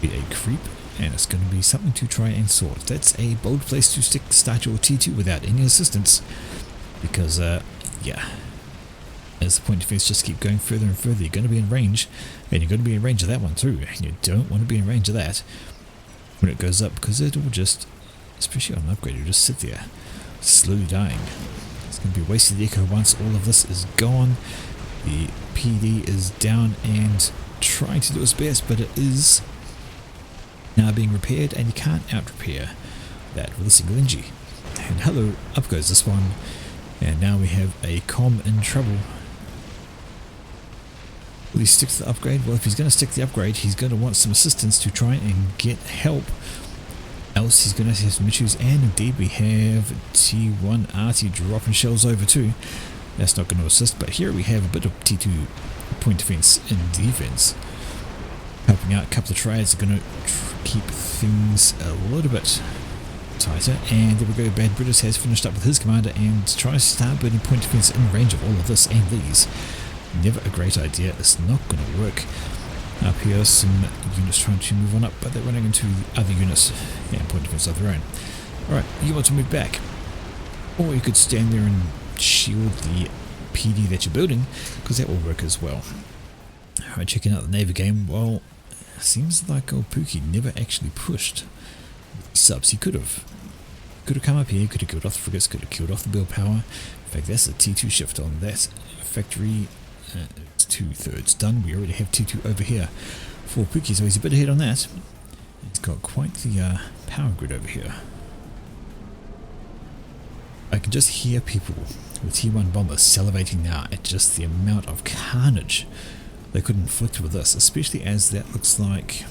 Be a creep. And it's going to be something to try and sort. That's a bold place to start your T2 without any assistance. Because, yeah. As the point defense just keep going further and further, you're going to be in range. And you're going to be in range of that one too. And you don't want to be in range of that when it goes up. Because it will just, especially on an upgrade, it'll just sit there. Slowly dying. It's going to be wasted echo once all of this is gone. The PD is down and trying to do its best, but it is... now being repaired, and you can't out repair that with a single NG. And hello, up goes this one. And now we have a comm in trouble. Will he stick to the upgrade? Well, if he's going to stick to the upgrade, he's going to want some assistance to try and get help. Else he's going to have some issues. And indeed we have T1 Arty dropping shells over too. That's not going to assist, but here we have a bit of T2 point defense and defense. Helping out a couple of triads are going to keep things a little bit tighter. And there we go, Bad British has finished up with his commander and tries to start building point defense in range of all of this and these. Never a great idea, it's not going to work. Up here some units trying to move on up, but they're running into other units and point defense of their own. Alright, you want to move back, or you could stand there and shield the PD that you're building, because that will work as well. Alright, checking out the Navy game. Well, seems like old Pookie never actually pushed subs. He could have come up here, could have killed off the frigates, could have killed off the build power. In fact, that's a T2 shift on that factory. It's 2/3 done. We already have T2 over here for Pookie, so he's a bit ahead on that. He's got quite the power grid over here. I can just hear people with T1 bombers salivating now at just the amount of carnage they could inflict with this, especially as that looks like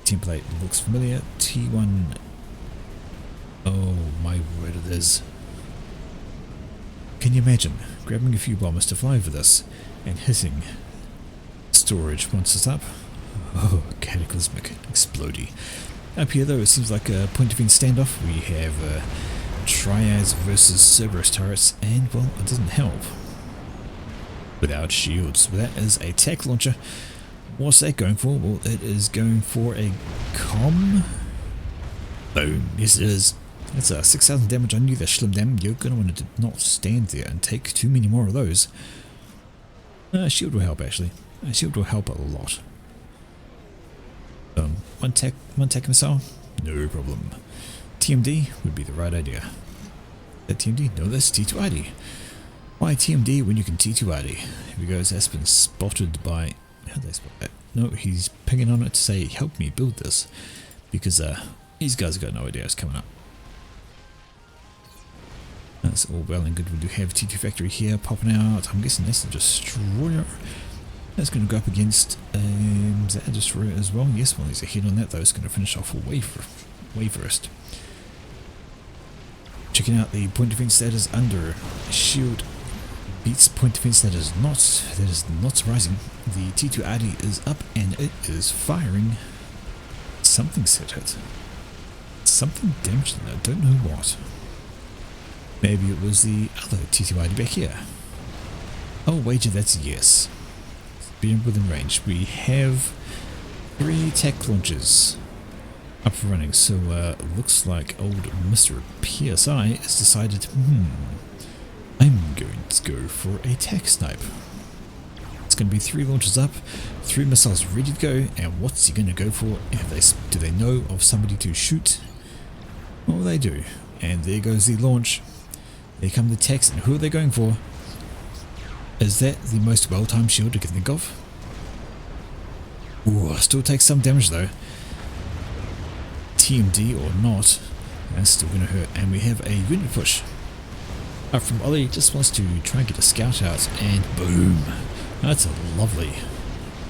template looks familiar. T1, oh my word, it is. Can you imagine grabbing a few bombers to fly over this and hitting storage once it's up? Oh, cataclysmic explodey. Up here though, it seems like a point defense standoff. We have triads versus Cerberus turrets, and well, it doesn't help without shields. That is a tech launcher. What's that going for? Well, it is going for a comm. Boom. Yes, it is. That's 6,000 damage on you, that Schlim Dam. You're going to want to not stand there and take too many more of those. Shield will help, actually. Shield will help a lot. One tech missile? No problem. TMD would be the right idea. That TMD? No, that's T2ID. Why TMD when you can T2ID? Here we go, that's been spotted by... How did they spot that? No, he's pinging on it to say, help me build this. Because these guys have got no idea it's coming up. That's all well and good. We do have T2 factory here popping out. I'm guessing that's the destroyer. That's going to go up against is that a destroyer as well? Yes, well he's ahead on that though. It's going to finish off way first. Checking out the point defense that is under shield beats point defense that is not surprising. The T2 ADI is up and it is firing. Something said it. Something damaged it. I don't know what. Maybe it was the other T2 ADI back here. I'll wager that's a yes. Being within range. We have 3 tech launches up and running, so it looks like old Mr. PSI has decided, I'm going to go for a tech snipe. It's going to be 3 launches up, 3 missiles ready to go, and what's he going to go for? Do they know of somebody to shoot? Well, they do. And there goes the launch. There come the techs, and who are they going for? Is that the most well-timed shield you can think of? Ooh, still takes some damage though. TMD or not, that's still going to hurt. And we have a unit push up from Ollie. Just wants to try and get a scout out, and boom, that's a lovely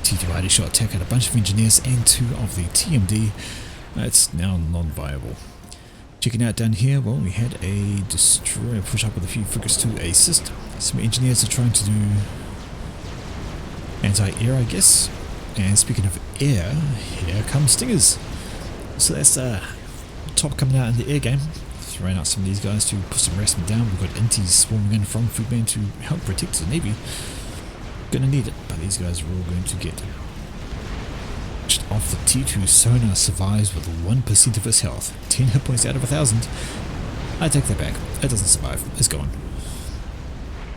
T2 ID shot attack at a bunch of engineers and 2 of the TMD. That's now non-viable. Checking out down here, well, we had a destroyer push up with a few frigates to assist. Some engineers are trying to do anti-air, I guess. And speaking of air, here comes Stingers. So that's top coming out in the air game. Throwing out some of these guys to put some harassment down. We've got Inties swarming in from Foodman to help protect the Navy. Gonna need it, but these guys are all going to get off. The T2 sonar survives with 1% of its health. 10 hit points out of 1,000. I take that back. It doesn't survive. It's gone.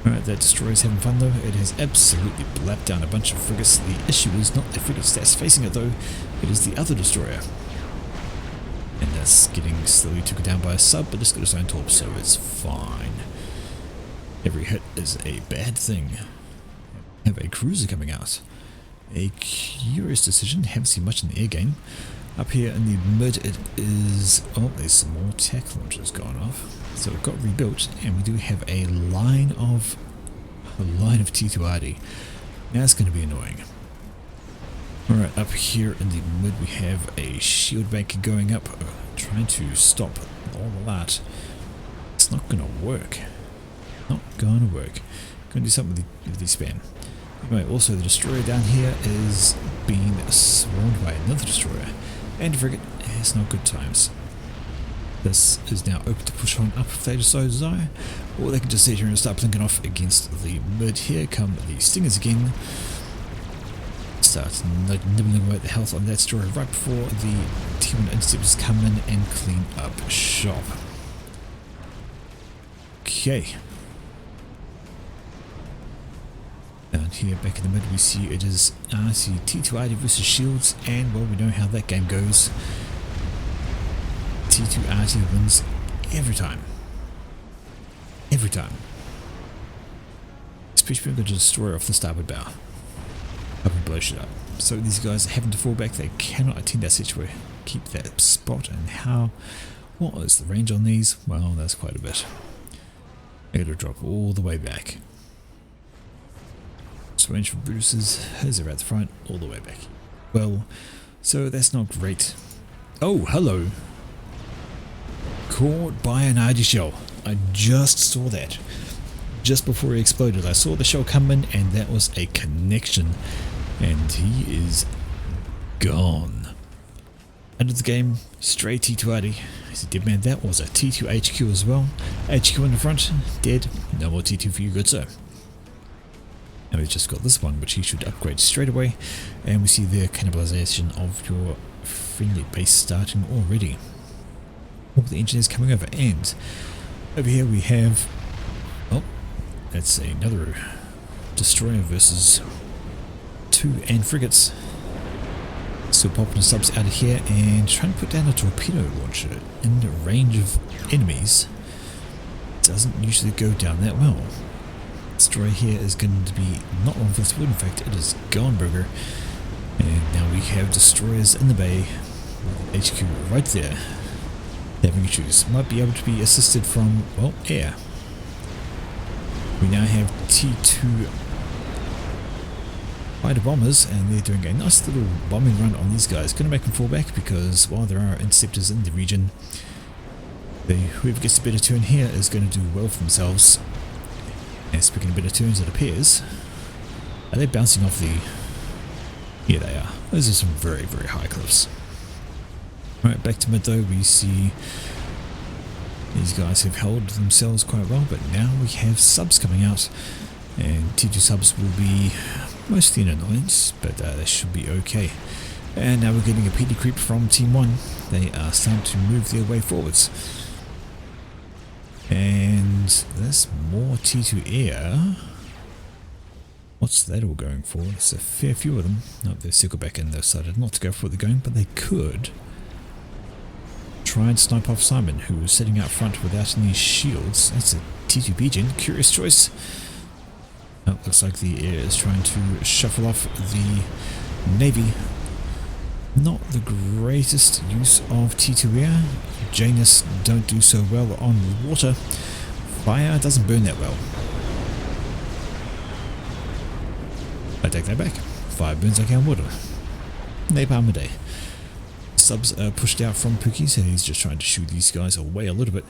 Alright, that destroyer's having fun though. It has absolutely blapped down a bunch of frigates. The issue is not the frigates that's facing it though. It is the other destroyer. And that's getting slowly taken down by a sub, but it's got its own torp, so it's fine. Every hit is a bad thing. Have a cruiser coming out. A curious decision, haven't seen much in the air game. Up here in the mid it is, oh, there's some more tack launchers going off. So it got rebuilt and we do have a line of T2RD. Now it's going to be annoying. Alright, up here in the mid we have a shield bank going up, trying to stop all of that. It's not going to work. Not going to work. Going to do something with the span. Anyway, also the destroyer down here is being swarmed by another destroyer. And frigate, it's not good times. This is now open to push on up if they so desire, or they can just sit here and start blinking off against the mid. Here come the stingers again. Start nibbling away at the health on that destroyer right before the T1 interceptors come in and clean up shop. Okay. Down here back in the mid we see it is RC T2RD versus Shields, and well, we know how that game goes. T2RT wins every time. Every time. Especially when we got to destroy off the starboard bow. Up and blow shit up. So these guys are having to fall back, they cannot attend that situation, keep that spot, and what is the range on these? Well, that's quite a bit. They're going to drop all the way back. So range for Bruce's, hers are at the front, all the way back. Well, so that's not great. Oh, hello. Caught by an ID shell. I just saw that. Just before he exploded, I saw the shell come in, and that was a connection. And he is gone. End of the game, straight T2RD. He's a dead man. That was a T2 HQ as well. HQ in the front, dead. No more T2 for you, good sir. And we've just got this one, which he should upgrade straight away. And we see the cannibalization of your friendly base starting already. All the engineers coming over, and over here we have, oh, that's another destroyer versus 2 and frigates. Still popping the subs out of here and trying to put down a torpedo launcher in the range of enemies. Doesn't usually go down that well. Destroyer here is going to be not long for this wood. In fact, it is gone, burger. And now we have destroyers in the bay with HQ right there. Having issues. Might be able to be assisted from, well, air. We now have T2 fighter bombers, and they're doing a nice little bombing run on these guys. Going to make them fall back because while there are interceptors in the region, whoever gets a better turn here is going to do well for themselves. And speaking of better turns, it appears, are they bouncing off the... Here they are. Those are some very, very high cliffs. Right, back to mid though, we see these guys have held themselves quite well, but now we have subs coming out, and T2 subs will be mostly an annoyance, but they should be okay. And now we're getting a PD creep from Team 1. They are starting to move their way forwards. And there's more T2 air. What's that all going for? There's a fair few of them. No, they've circled back in. They've decided not to go for what they're going, but they could try and snipe off Simon, who was sitting out front without any shields. That's a T2 pigeon. Curious choice. Oh, looks like the air is trying to shuffle off the Navy. Not the greatest use of T2 air. Janus don't do so well on water. Fire doesn't burn that well. I take that back. Fire burns like on water. Napalm a day. Subs are pushed out from Pookie, so he's just trying to shoo these guys away a little bit.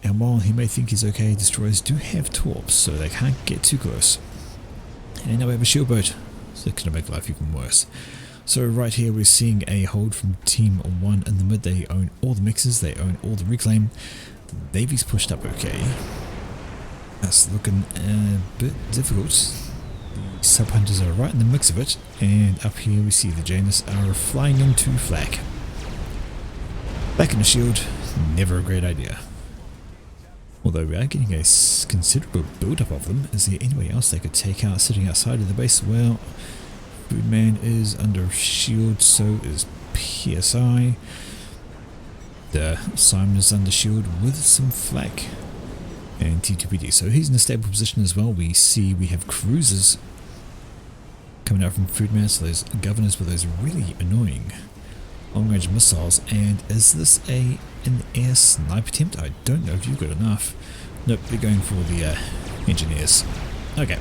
And while he may think he's okay, destroyers do have torps, so they can't get too close. And now we have a shield boat, so it's going to make life even worse. So right here we're seeing a hold from Team 1 in the mid. They own all the mixers, they own all the reclaim. The Navy's pushed up okay. That's looking a bit difficult. The sub hunters are right in the mix of it, and up here we see the Janus are flying into flak. Back in the shield, never a great idea. Although we are getting a considerable build-up of them. Is there anybody else they could take out sitting outside of the base? Well, Foodman is under shield, so is PSI. The Simon is under shield with some flak. And T2PD, so he's in a stable position as well. We see we have cruisers coming out from Foodman, so those governors with those really annoying long-range missiles. And is this an air sniper attempt? I don't know if you've got enough. Nope, they're going for the engineers. Okay.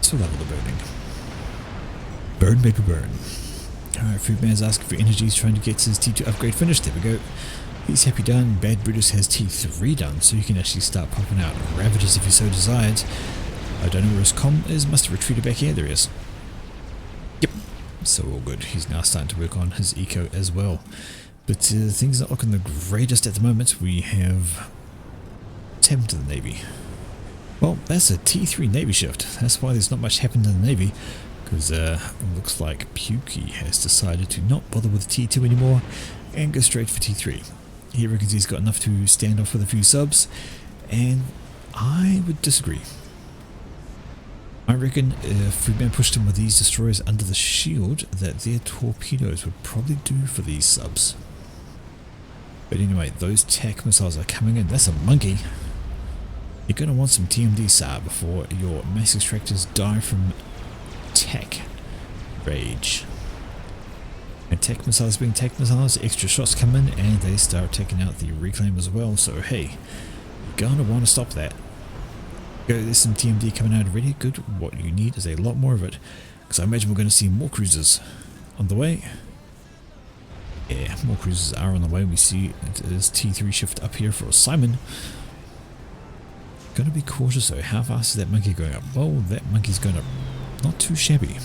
So level the burning. Burn, baby, burn. Alright, Foodman's asking for energy. He's trying to get his T2 upgrade finished. There we go. He's happy done. Bad Brutus has T3 done, so he can actually start popping out Ravages if he so desired. I don't know where his comm is. Must have retreated back here. There he is. Yep. So all good. He's now starting to work on his eco as well. But things are not looking the greatest at the moment. We have... What's happened to the Navy? Well, that's a T3 Navy shift. That's why there's not much happened in the Navy. Because it looks like Pukey has decided to not bother with T2 anymore and go straight for T3. He reckons he's got enough to stand off with a few subs, and I would disagree. I reckon if Foodman pushed him with these destroyers under the shield, that their torpedoes would probably do for these subs. But anyway, those TAC missiles are coming in. That's a monkey. You're going to want some TMD, sir, before your mass extractors die from TAC rage. And TAC missiles being TAC missiles, extra shots come in and they start taking out the reclaim as well. So hey, you're going to want to stop that. Go, there's some TMD coming out already. Good. What you need is a lot more of it, because I imagine we're going to see more cruisers on the way. Yeah, more cruisers are on the way. We see it is T3 shift up here for Simon. Gotta be cautious though. How fast is that monkey going up? Well, that monkey's going up not too shabby.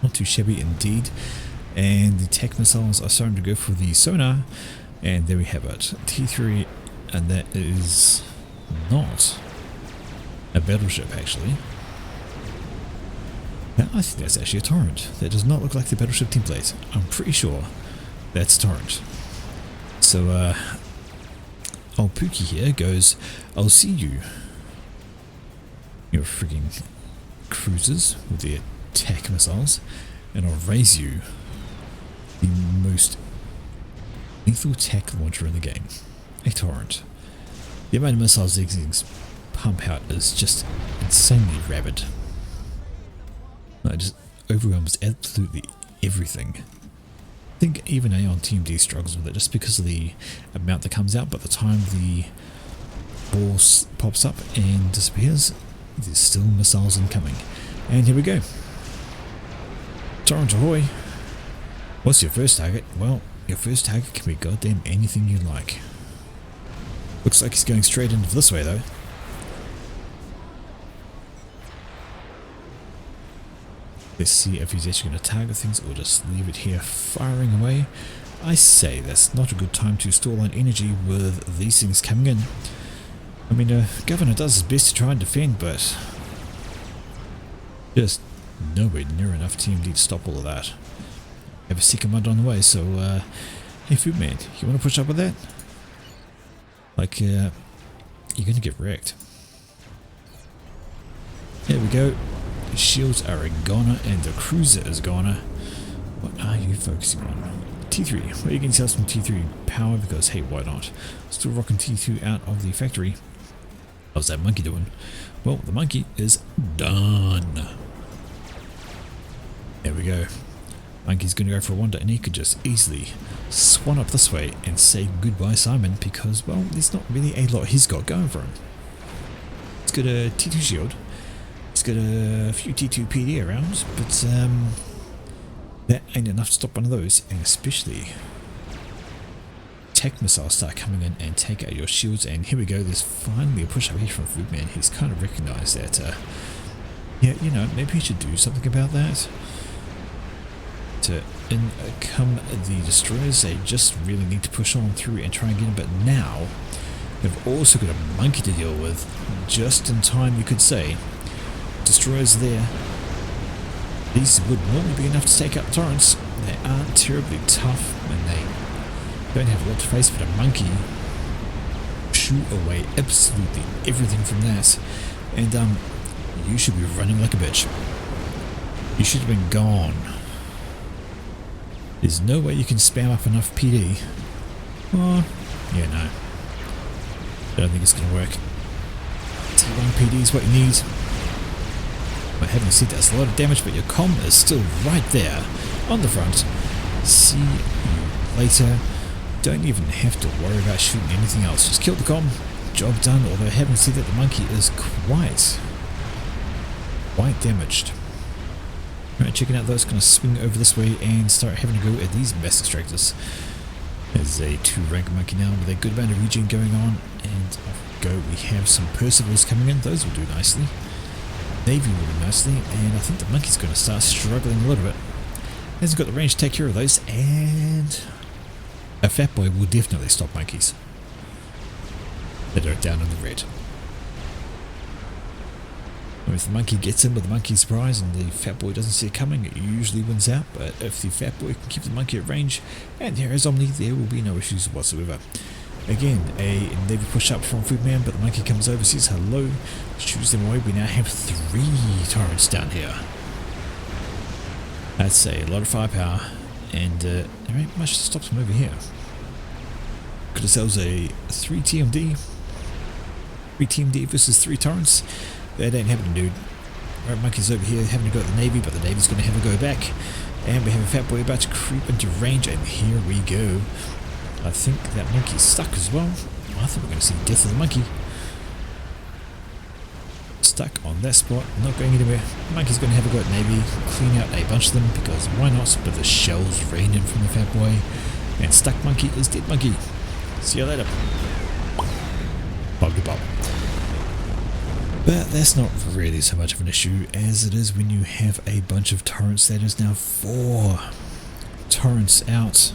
Not too shabby indeed. And the TAC missiles are starting to go for the sonar. And there we have it. T3, and that is not a battleship actually. Now, I think that's actually a torrent. That does not look like the battleship template. I'm pretty sure that's torrent. So, old Pookie here goes, I'll see you. Your frigging cruisers with their TAC missiles, and I'll raise you the most lethal TAC launcher in the game. A torrent. The amount of missiles these things pump out is just insanely rabid. It just overwhelms absolutely everything. I think even Aeon TMD struggles with it just because of the amount that comes out, but the time the ball pops up and disappears, there's still missiles incoming. And here we go. Torrent ahoy! What's your first target? Well, your first target can be goddamn anything you like. Looks like he's going straight into this way though. Let's see if he's actually going to target things or just leave it here firing away. I say that's not a good time to store on energy with these things coming in. I mean, Governor does his best to try and defend, but just nowhere near enough TMD to stop all of that. Have a second one on the way, so hey Foodman, you want to push up with that? Like, you're going to get wrecked. There we go. The shields are a goner and the cruiser is a goner. What are you focusing on? T3. Well, you can sell some T3 power because, hey, why not? Still rocking T2 out of the factory. How's that monkey doing? Well, the monkey is done. There we go. Monkey's going to go for a wander, and he could just easily swan up this way and say goodbye Simon because, well, there's not really a lot he's got going for him. He's got a T2 shield. He's got a few T2 PD around, but that ain't enough to stop one of those, and especially TAC missiles start coming in and take out your shields. And here we go, there's finally a push up here from Foodman. He's kind of recognised that, yeah, you know, maybe he should do something about that. In come the destroyers, they just really need to push on through and try and get him, but now they've also got a monkey to deal with, just in time you could say. Destroyers there. These would normally be enough to take out torrents. They aren't terribly tough and they don't have a lot to face, but a monkey shoot away absolutely everything from that. And you should be running like a bitch. You should have been gone. There's no way you can spam up enough PD. Oh, yeah, no. I don't think it's going to work. T1 PD is what you need. I haven't said that's a lot of damage, but your comm is still right there on the front. See you later. Don't even have to worry about shooting anything else. Just kill the comm. Job done. Although I haven't said that the monkey is quite damaged. Alright, checking out those, going to swing over this way and start having to go at these mass extractors. There's a 2-rank monkey now with a good amount of regen going on, and off we go. We have some Percivals coming in. Those will do nicely. Navy will do nicely, and I think the monkey's going to start struggling a little bit. Hasn't got the range to take care of those, and a fat boy will definitely stop monkeys that are down in the red. If the monkey gets in with the monkey surprise and the fat boy doesn't see it coming, it usually wins out. But if the fat boy can keep the monkey at range and there is Omni, there will be no issues whatsoever. Again, a navy push up from Foodman, but the monkey comes over, says hello, shoots them away. We now have 3 turrets down here. That's a lot of firepower, and there ain't much to stop them over here. Got ourselves a 3 TMD. 3 TMD versus 3 turrets. That ain't happening, dude. Right, monkey's over here having to go at the navy, but the navy's going to have a go back. And we have a fat boy about to creep into range, and here we go. I think that monkey's stuck as well. I think we're going to see death of the monkey. Stuck on that spot, not going anywhere. Monkey's going to have a go at navy, clean out a bunch of them, because why not? But the shells rain in from the fat boy. And stuck monkey is dead monkey. See you later. Bob to bob. But that's not really so much of an issue as it is when you have a bunch of turrets. That is now 4 turrets out,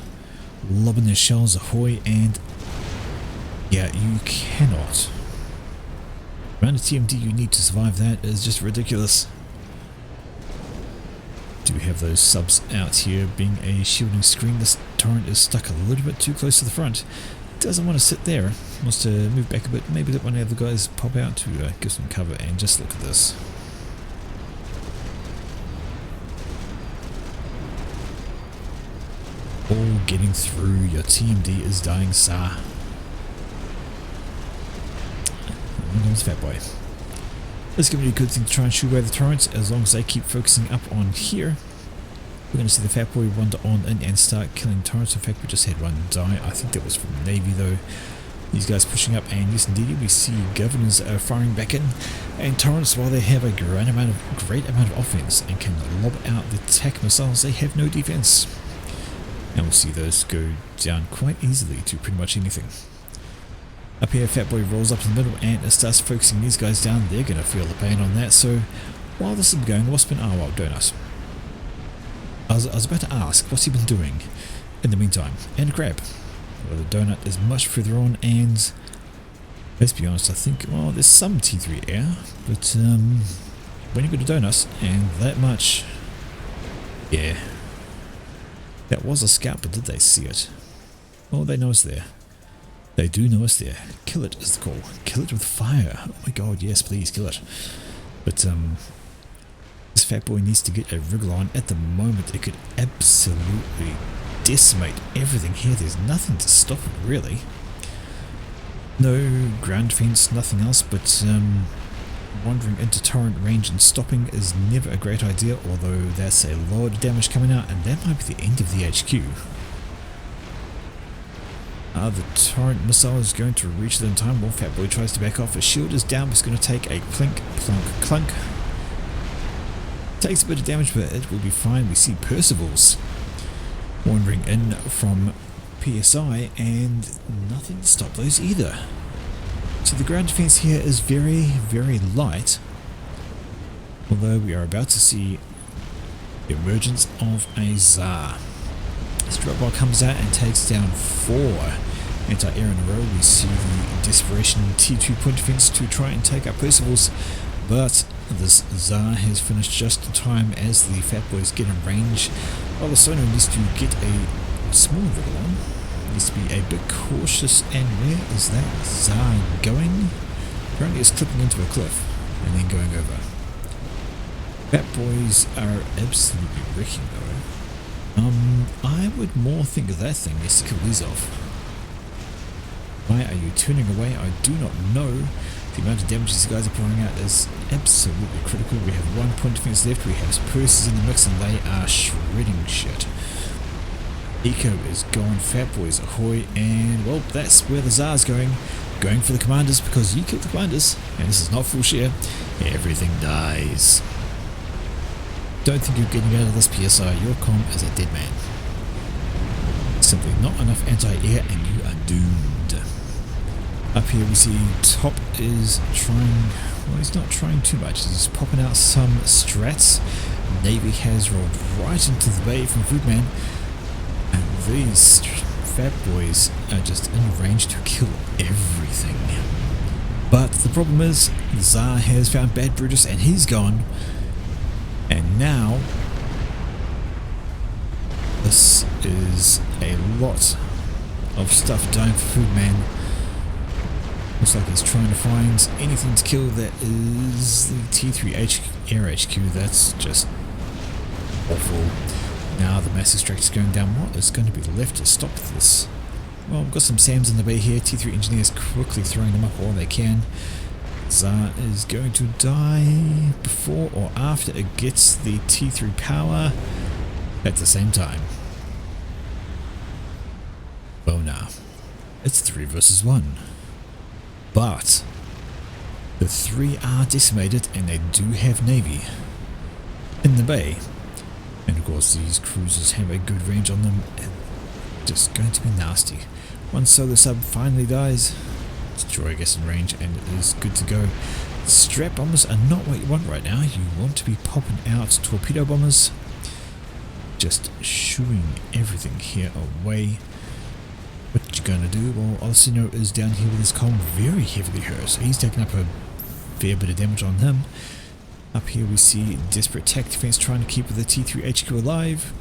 lobbing their shells ahoy, and yeah, you cannot. The amount of TMD you need to survive that is just ridiculous. Do have those subs out here being a shielding screen. This turret is stuck a little bit too close to the front. Doesn't want to sit there, wants to move back a bit. Maybe let one of the guys pop out to give some cover, and just look at this. All getting through. Your TMD is dying, sir. And comes Fat Boy. This is going to be a good thing to try and shoot away the turrets, as long as they keep focusing up on here. We're going to see the Fat Boy wander on in and start killing turrets. In fact, we just had one die. I think that was from the Navy though. These guys pushing up, and yes indeed we see governors firing back in. And turrets, while they have a great amount of offense and can lob out the attack missiles, they have no defense. And we'll see those go down quite easily to pretty much anything. Up here, Fat Boy rolls up in the middle and it starts focusing these guys down. They're going to feel the pain on that. So while this is going, what's been... Oh well, donut. I was about to ask, what's he been doing in the meantime? And grab. Well, the donut is much further on, and let's be honest, I think, well, there's some T3 air, but when you go to donuts and that much, yeah. That was a scout, but did they see it? Oh, they know it's there. They do know it's there. Kill it is the call. Kill it with fire. Oh my god, yes, please kill it. But this Fat Boy needs to get a wriggle on. At the moment, it could absolutely decimate everything here. There's nothing to stop it, really. No ground defense, nothing else, but wandering into torrent range and stopping is never a great idea, although that's a lot of damage coming out, and that might be the end of the HQ. The torrent missile is going to reach them in time. Well, Fat Boy tries to back off. His shield is down, but it's going to take a plink, plunk, clunk. Takes a bit of damage, but it will be fine. We see Percivals wandering in from PSI, and nothing to stop those either. So the ground defense here is very, very light, although we are about to see the emergence of a Tsar. This drop bar comes out and takes down 4 anti-air in a row. We see the desperation T2 point defense to try and take out Percivals, but this Tsar has finished just in time as the Fat Boys get in range. While the Sono needs to get a small wriggle on, needs to be a bit cautious. And where is that Tsar going? Apparently it's clipping into a cliff and then going over. Fat Boys are absolutely wrecking though. I would more think that thing needs to kill these off. Why are you turning away? I do not know. The amount of damage these guys are pouring out is absolutely critical. We have 1 point defense left, we have purses in the mix and they are shredding shit. Eco is gone, Fat Boys ahoy, and well, that's where the Tsar's going for the commanders, because you killed the commanders, and this is not full share, everything dies. Don't think you're getting out of this PSI, your comm is a dead man. Simply not enough anti-air and you are doomed. Up here we see Top is trying, well he's not trying too much, he's popping out some strats. Navy has rolled right into the bay from Foodman, and these Fat Boys are just in range to kill everything. But the problem is, Tsar has found Bad Brutus and he's gone. And now, this is a lot of stuff dying for Foodman. Looks like he's trying to find anything to kill that is the T3 Air HQ. That's just awful. Now the mass extract is going down. What is going to be left to stop this? Well, we've got some SAMs in the bay here. T3 engineers quickly throwing them up all they can. Tsar is going to die before or after it gets the T3 power at the same time. Well now, it's 3 versus 1. But the 3 are decimated and they do have Navy in the bay. And of course these cruisers have a good range on them, and just going to be nasty. One solar sub finally dies, destroyer gets in range and it is good to go. Strap bombers are not what you want right now. You want to be popping out torpedo bombers, just shooing everything here away. What you gonna do? Well, Orsino is down here with his comm very heavily hurt, so he's taking up a fair bit of damage on him. Up here we see desperate attack defense trying to keep the T3 HQ alive.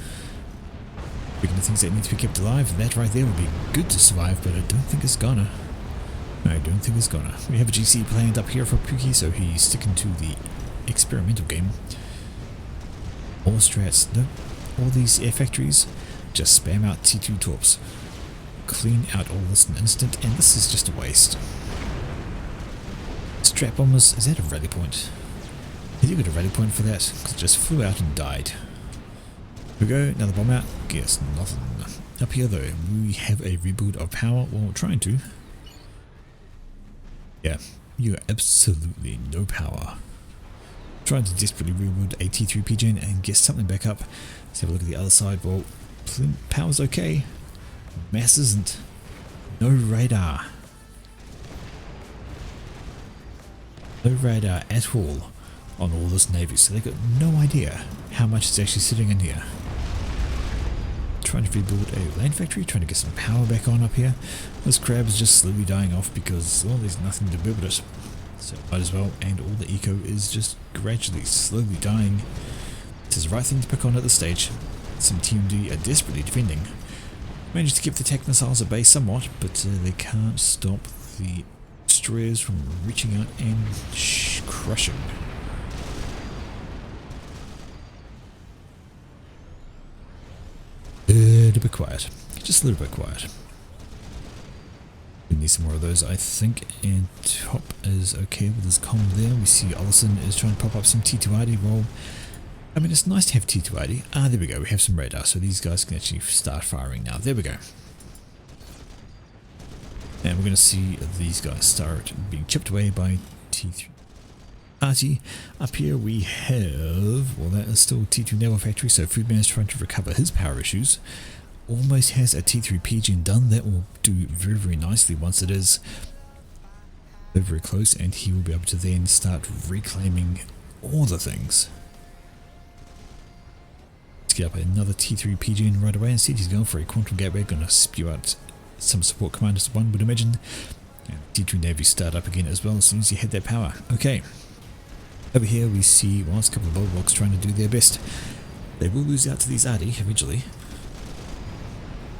Speaking of things that need to be kept alive, that right there would be good to survive, but I don't think it's gonna. I don't think it's gonna. We have a GC planned up here for Pookie, so he's sticking to the experimental game. All strats, no, all these air factories, just spam out T2 torps. Clean out all this in an instant, and this is just a waste. Strap bombers, is that a rally point? Did you get a rally point for that? Because it just flew out and died. Here we go, another bomb out. Guess nothing. Up here though, we have a rebuild of power. Well, trying to. Yeah, you are absolutely no power. Trying to desperately rebuild a T3 PGN and get something back up. Let's have a look at the other side. Well, power's okay. Mass isn't. No radar. No radar at all on all this Navy, so they've got no idea how much is actually sitting in here. Trying to rebuild a land factory, trying to get some power back on up here. This crab is just slowly dying off because, well, there's nothing to build it. So might as well, and all the eco is just gradually, slowly dying. This is the right thing to pick on at this stage. Some TMD are desperately defending. Managed to keep the tech missiles at bay somewhat, but they can't stop the destroyers from reaching out and crushing. A little bit quiet, just a little bit quiet. We need some more of those, I think, and Top is okay with his comm there. We see Ollison is trying to pop up some T2RD. Well, I mean, it's nice to have T2RD. Ah, there we go, we have some radar, so these guys can actually start firing now. There we go. And we're going to see these guys start being chipped away by T3. RT. Up here we have, well, that is still T2 Naval Factory, so Foodman is trying to recover his power issues. Almost has a T3 PGN done. That will do very, very nicely once it is very close, and he will be able to then start reclaiming all the things. Let's get up another T3 PGN right away and see if he's going for a quantum gateway. Going to spew out some support commanders, one would imagine. And T2 Navy start up again as well as soon as he had that power. Okay. Over here we see, well, it's a couple of bulwarks trying to do their best. They will lose out to these ARDI eventually.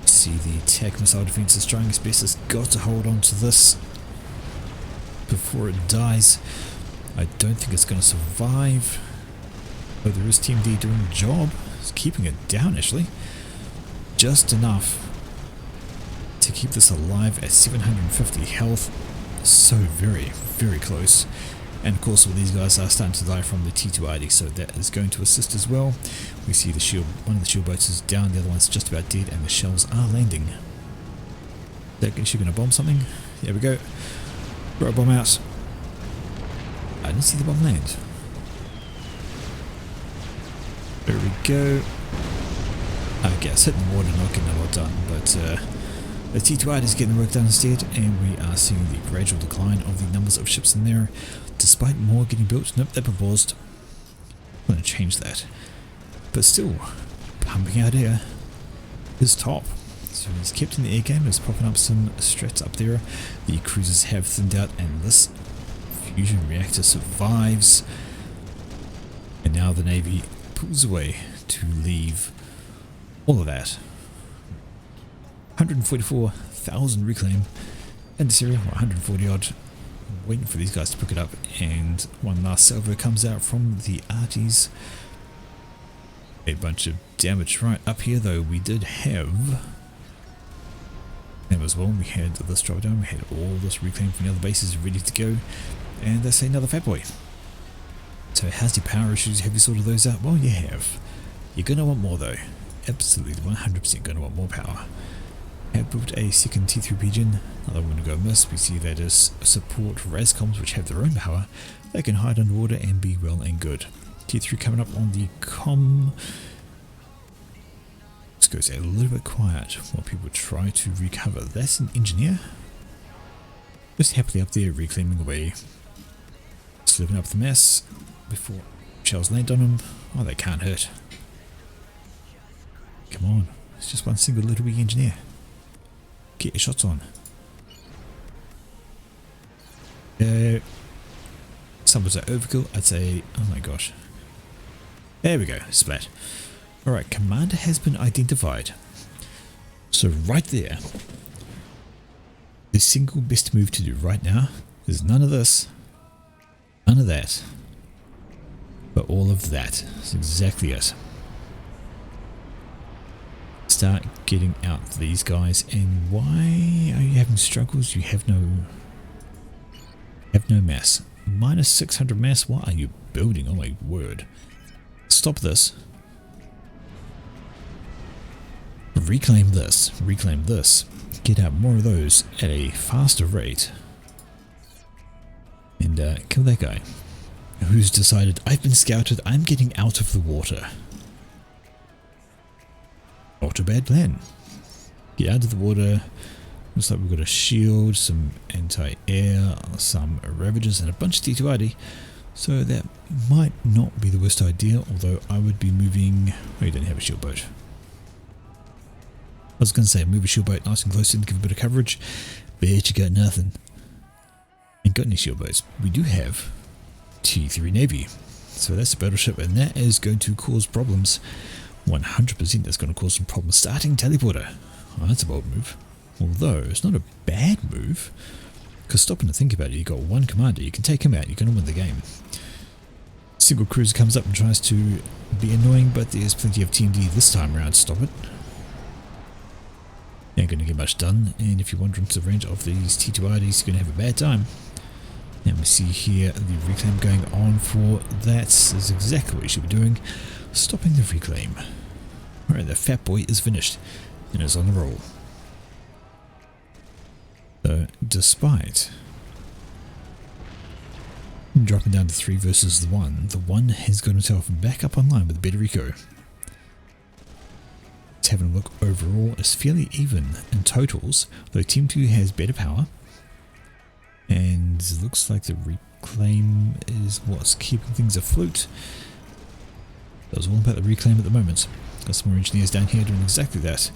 See the attack missile defense is trying its best. It's got to hold on to this before it dies. I don't think it's going to survive. Oh, there is Team D doing the job. It's keeping it down actually. Just enough to keep this alive at 750 health. so very, very close. And of course all these guys are starting to die from the T2ID, so that is going to assist as well. We see the shield, one of the shield boats is down, the other one's just about dead, and the shells are landing. Is she going to bomb something? There we go. Throw a bomb out. I didn't see the bomb land. There we go. Okay, it's hitting the water, not getting a lot done, but the T2ID is getting the work done instead, and we are seeing the gradual decline of the numbers of ships in there, despite more getting built. Nope, that paused. I'm going to change that. But still, pumping out air is top. So he's kept in the air game, he's popping up some strats up there. The cruisers have thinned out, and this fusion reactor survives. And now the Navy pulls away to leave all of that. 144,000 reclaim in this area, 140 odd, waiting for these guys to pick it up, and one last salvo comes out from the arties. A bunch of damage right up here though. We did have them as well. We had this drop down, we had all this reclaim from the other bases ready to go, and that's another fat boy. So how's your power issues? Have you sorted those out? Well, you have. You're going to want more though. Absolutely 100% going to want more power. Have built a second T3 pigeon, another one to go miss. We see that is support Rascoms, which have their own power. They can hide underwater and be well and good. T3 coming up on the com. This goes a little bit quiet while people try to recover. That's an engineer. Just happily up there reclaiming away. Slipping up the mess before shells land on him. Oh, they can't hurt. Come on, it's just one single little wee engineer. Get your shots on. Some was at overkill, I'd say. Oh my gosh. There we go, splat. Alright, commander has been identified. So right there, the single best move to do right now is none of this, none of that, but all of that. That's exactly it. Start getting out these guys. And why are you having struggles? You have no mass. Minus 600 mass. What are you building? Oh my word. Stop this. Reclaim this. Reclaim this. Get out more of those at a faster rate. And kill that guy who's decided, I've been scouted, I'm getting out of the water. Not a bad plan. Get out of the water. Looks like we've got a shield, some anti-air, some Ravagers, and a bunch of T2ID. So that might not be the worst idea, although I would be moving... Oh, you don't have a shield boat. I was going to say move a shield boat nice and close and give a bit of coverage, but you got nothing. Ain't got any shield boats. We do have T3 Navy. So that's a battleship, and that is going to cause problems. 100% that's going to cause some problems starting teleporter. Oh, that's a bold move. Although, it's not a bad move. Because stopping to think about it, you've got one commander, you can take him out, you're going to win the game. Single cruiser comes up and tries to be annoying, but there's plenty of TMD this time around to stop it. Ain't going to get much done, and if you wander into the range of these T2IDs, you're going to have a bad time. And we see here the reclaim going on for that. Is exactly what you should be doing. Stopping the reclaim. Alright, the fat boy is finished and is on the roll. So, despite dropping down to 3 versus the 1 has got himself back up online with better eco. Let's have a look overall. It's fairly even in totals, though Team 2 has better power. And it looks like the reclaim is what's keeping things afloat. That was all about the reclaim at the moment. Got some more engineers down here doing exactly that.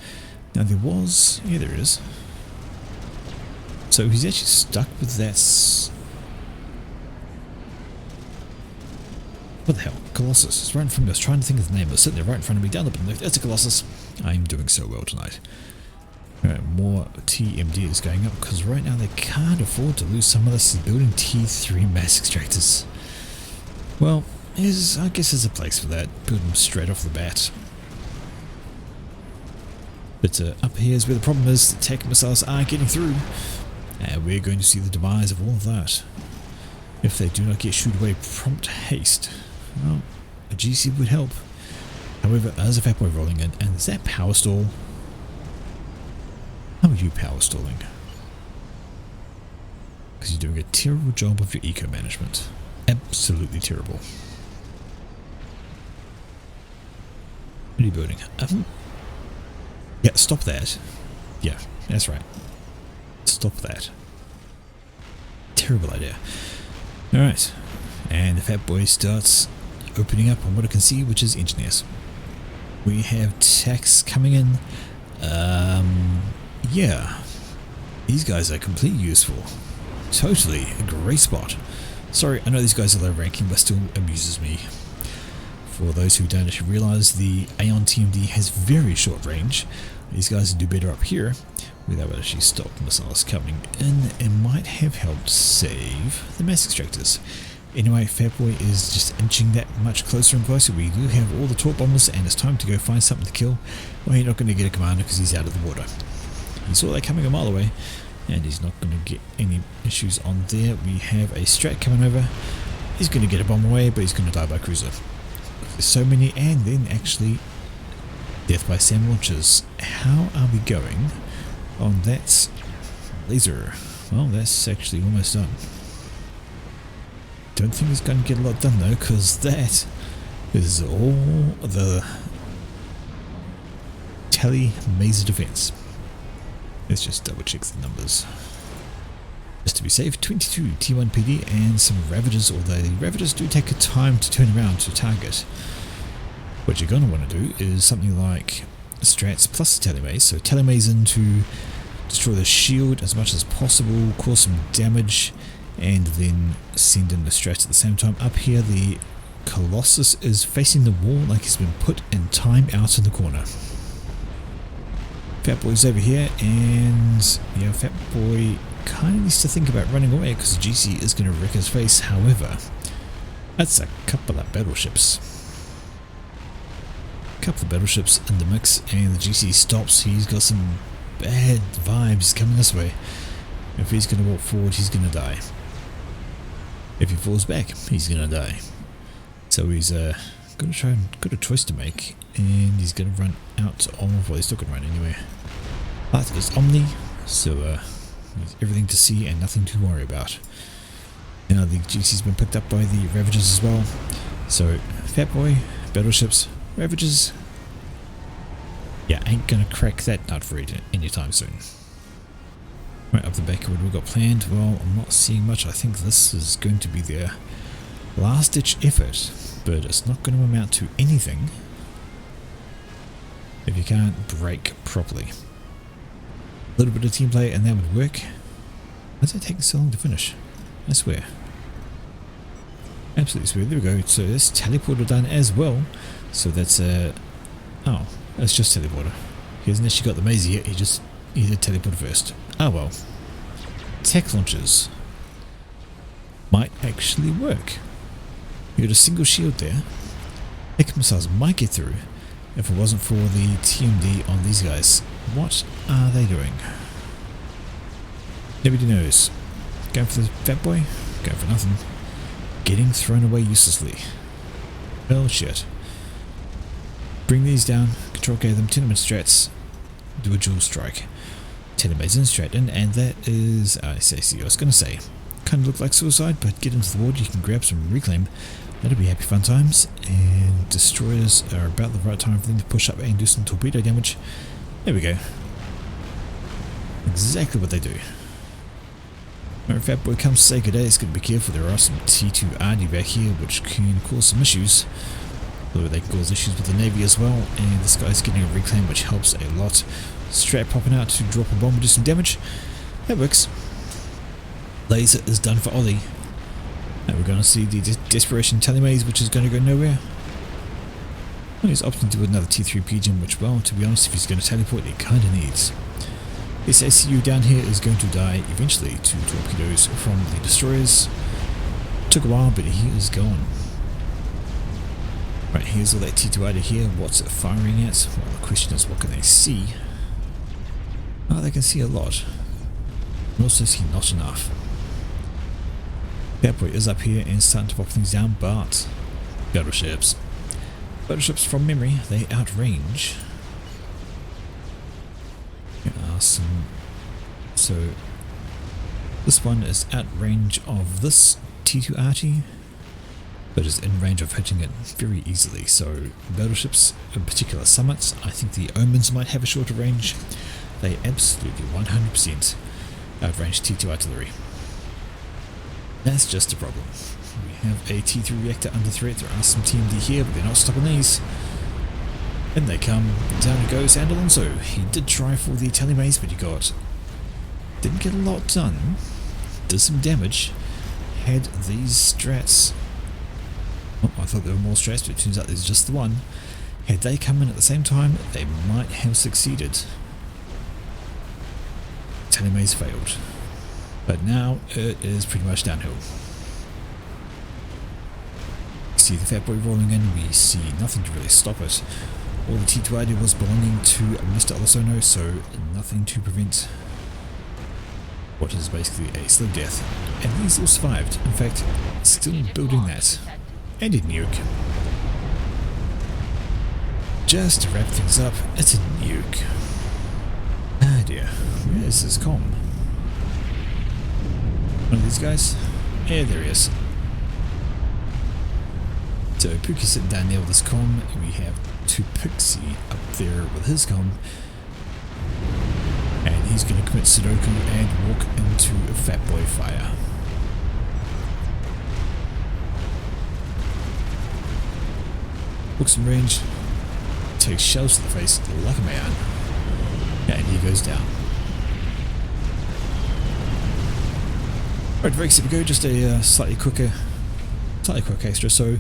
Now there was... yeah, there is. So he's actually stuck with that... what the hell? Colossus. It's right in front of me. I was trying to think of the name. It was sitting there right in front of me. Down the bottom left. That's a Colossus. I'm doing so well tonight. Alright, more TMD is going up because right now they can't afford to lose some of this building T3 mass extractors. Well, I guess there's a place for that. Build them straight off the bat. But up here is where the problem is. The attack missiles aren't getting through. And we're going to see the demise of all of that. If they do not get shooed away prompt haste, well, a GC would help. However, there's a Fat Boy rolling in, and is that power stall? How are you power stalling? Because you're doing a terrible job of your eco management. Absolutely terrible. What are you building? Yeah, stop that. Yeah, that's right. Stop that. Terrible idea. Alright, and the Fat Boy starts opening up on what I can see, which is engineers. We have techs coming in. Yeah, these guys are completely useful. Totally a great spot. Sorry, I know these guys are low ranking, but still amuses me. For those who don't actually realise, the Aeon TMD has very short range. These guys do better up here, where they would actually stop missiles coming in and might have helped save the mass extractors. Anyway, Fat Boy is just inching that much closer and closer. We do have all the torp bombers, and it's time to go find something to kill. Well, you're not going to get a commander because he's out of the water. He saw that coming a mile away, and he's not going to get any issues on there. We have a strat coming over. He's going to get a bomb away, but he's going to die by cruiser. There's so many, and then actually death by SAM launches. How are we going on that laser? Well, that's actually almost done. Don't think it's going to get a lot done though, because that is all the tele mazer defense. Let's just double check the numbers. Just to be safe, 22 T1 PD and some Ravagers, although the Ravagers do take a time to turn around to target. What you're going to want to do is something like strats plus telemaze. So telemaze in to destroy the shield as much as possible, cause some damage, and then send in the strats at the same time. Up here the Colossus is facing the wall like he's been put in time out in the corner. Fat Boy's over here, and yeah, Fat Boy kind of needs to think about running away because the GC is going to wreck his face. However, that's a couple of battleships. Couple of battleships in the mix, and the GC stops. He's got some bad vibes coming this way. If he's going to walk forward, he's going to die. If he falls back, he's going to die. So he's got a choice to make, and he's going to run out of, well, he's still going to run anyway. But it's Omni, so there's everything to see and nothing to worry about. Now the GC's been picked up by the Ravagers as well. So Fat Boy, battleships, Ravagers, yeah, ain't going to crack that nut for it anytime soon. Right up the back, what we've got planned? Well, I'm not seeing much. I think this is going to be their last ditch effort, but it's not going to amount to anything if you can't break properly. A little bit of team play and that would work. Why is it taking so long to finish? I swear. Absolutely swear. There we go. So this teleporter done as well. So that's oh, that's just teleporter. He hasn't actually got the maze yet. He did teleport first. Oh well. Tech launchers might actually work. You got a single shield there. Tech missiles might get through if it wasn't for the TMD on these guys. What are they doing? Nobody knows. Going for the Fat Boy? Going for nothing. Getting thrown away uselessly. Well, shit. Bring these down, control K them, tenement strats, do a dual strike. Telemaze in, strat in, and that is, I was going to say, kind of look like suicide, but get into the ward, you can grab some reclaim. That'll be happy fun times, and destroyers are about the right time for them to push up and do some torpedo damage. There we go. Exactly what they do. When Fat Boy comes to say good day, it's going to be careful. There are some T2RD back here which can cause some issues. Although they can cause issues with the Navy as well, and this guy's getting a reclaim which helps a lot. Strat popping out to drop a bomb and do some damage. That works. Laser is done for Ollie. Now we're going to see the Desperation Telemaze, which is going to go nowhere. Well, he's opting to do another T3 Pigeon, which, well, to be honest, if he's going to teleport, he kind of needs. This ACU down here is going to die eventually to torpedoes from the destroyers. Took a while, but he is gone. Right, here's all that T2 out of here. What's it firing at? Well, the question is, what can they see? Oh, they can see a lot. And also see not enough. That boy is up here and starting to pop things down, but battleships. Battleships from memory, they outrange. There are some. So this one is out range of this T2RT, but is in range of hitting it very easily. So battleships, in particular summits, I think the Omens might have a shorter range. They absolutely 100% outrange T2 artillery. That's just a problem. We have a T3 reactor under threat. There are some TMD here, but they're not stopping these. In they come, down it goes, and Alonso. He did try for the telemaze, but didn't get a lot done. Did some damage. Had these strats. Oh, I thought there were more strats, but it turns out there's just the one. Had they come in at the same time, they might have succeeded. Telemaze failed. But now it is pretty much downhill. We see the Fat Boy rolling in, we see nothing to really stop it. All the T2ID was belonging to Mr. Olasono, so nothing to prevent what is basically a slow death. And these all survived. In fact, still building that. And a nuke. Just to wrap things up, it's a nuke. Ah dear, where is this comm? One of these guys? Yeah, there he is. So Pookie's sitting down there with his comm. We have Pixie up there with his comm. And he's going to commit Sudoku and walk into a Fat Boy fire. Looks in range, takes shells to the face like a man, and he goes down. Right, very simple go, just a slightly quick extra. So,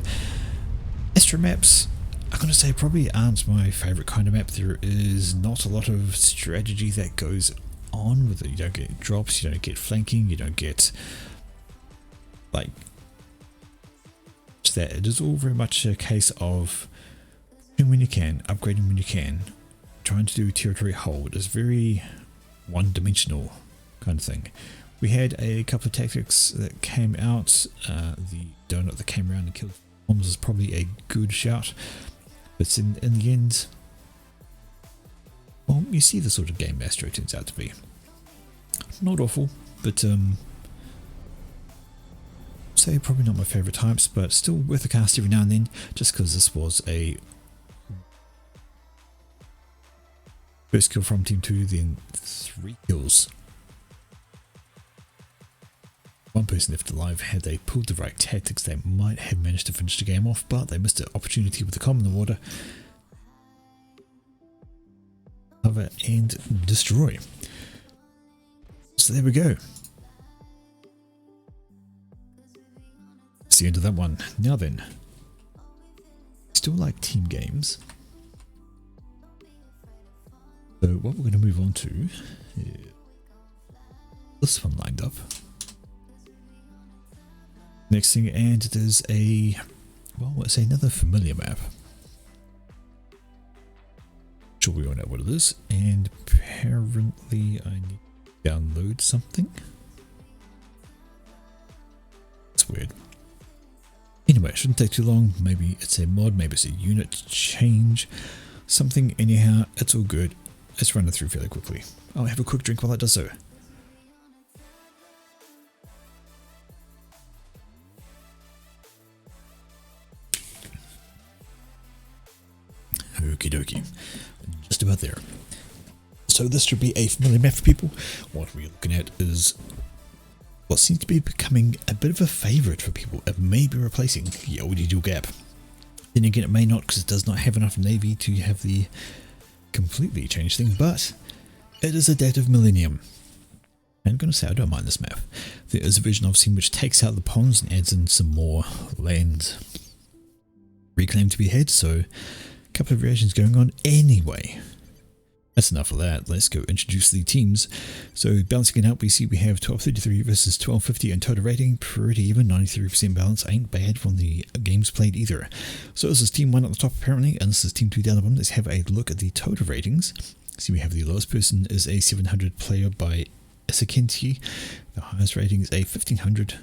extra maps, I'm going to say probably aren't my favourite kind of map. There is not a lot of strategy that goes on with it. You don't get drops, you don't get flanking, you don't get like that. It is all very much a case of when you can, upgrading when you can, trying to do territory hold. Is very one-dimensional kind of thing. We had a couple of tactics that came out. The donut that came around and killed bombs is probably a good shout, but in the end, well, you see the sort of game Astro turns out to be. Not awful, but say probably not my favourite types, but still worth a cast every now and then, just because this was a first kill from Team 2, then 3 kills. One person left alive. Had they pulled the right tactics, they might have managed to finish the game off, but they missed an opportunity with the comm in the water. Cover and destroy. So there we go. That's the end of that one. Now then, still like team games. So what we're going to move on to is this one lined up. Next thing, and it is it's another familiar map. Sure, we all know what it is, and apparently I need to download something. It's weird. Anyway, it shouldn't take too long. Maybe it's a mod, maybe it's a unit change, something. Anyhow, it's all good. Let's run it through fairly quickly. I'll have a quick drink while it does so. Okie dokie. Just about there. So this should be a familiar map for people. What we're looking at is what seems to be becoming a bit of a favourite for people. It may be replacing the old Dual Gap. Then again, it may not, because it does not have enough navy to have the completely changed thing, but it is Adaptive Millennium. I'm going to say I don't mind this map. There is a version I've seen which takes out the ponds and adds in some more land reclaim to be had, so a couple of variations going on. Anyway, that's enough of that. Let's go introduce the teams. So balancing it out, we see we have 1233 versus 1250 in total rating. Pretty even, 93% balance. Ain't bad from the games played either. So this is team 1 at the top apparently, and this is team 2 down the bottom. Let's have a look at the total ratings. See, we have the lowest person is a 700 player by Isakinti. The highest rating is a 1500.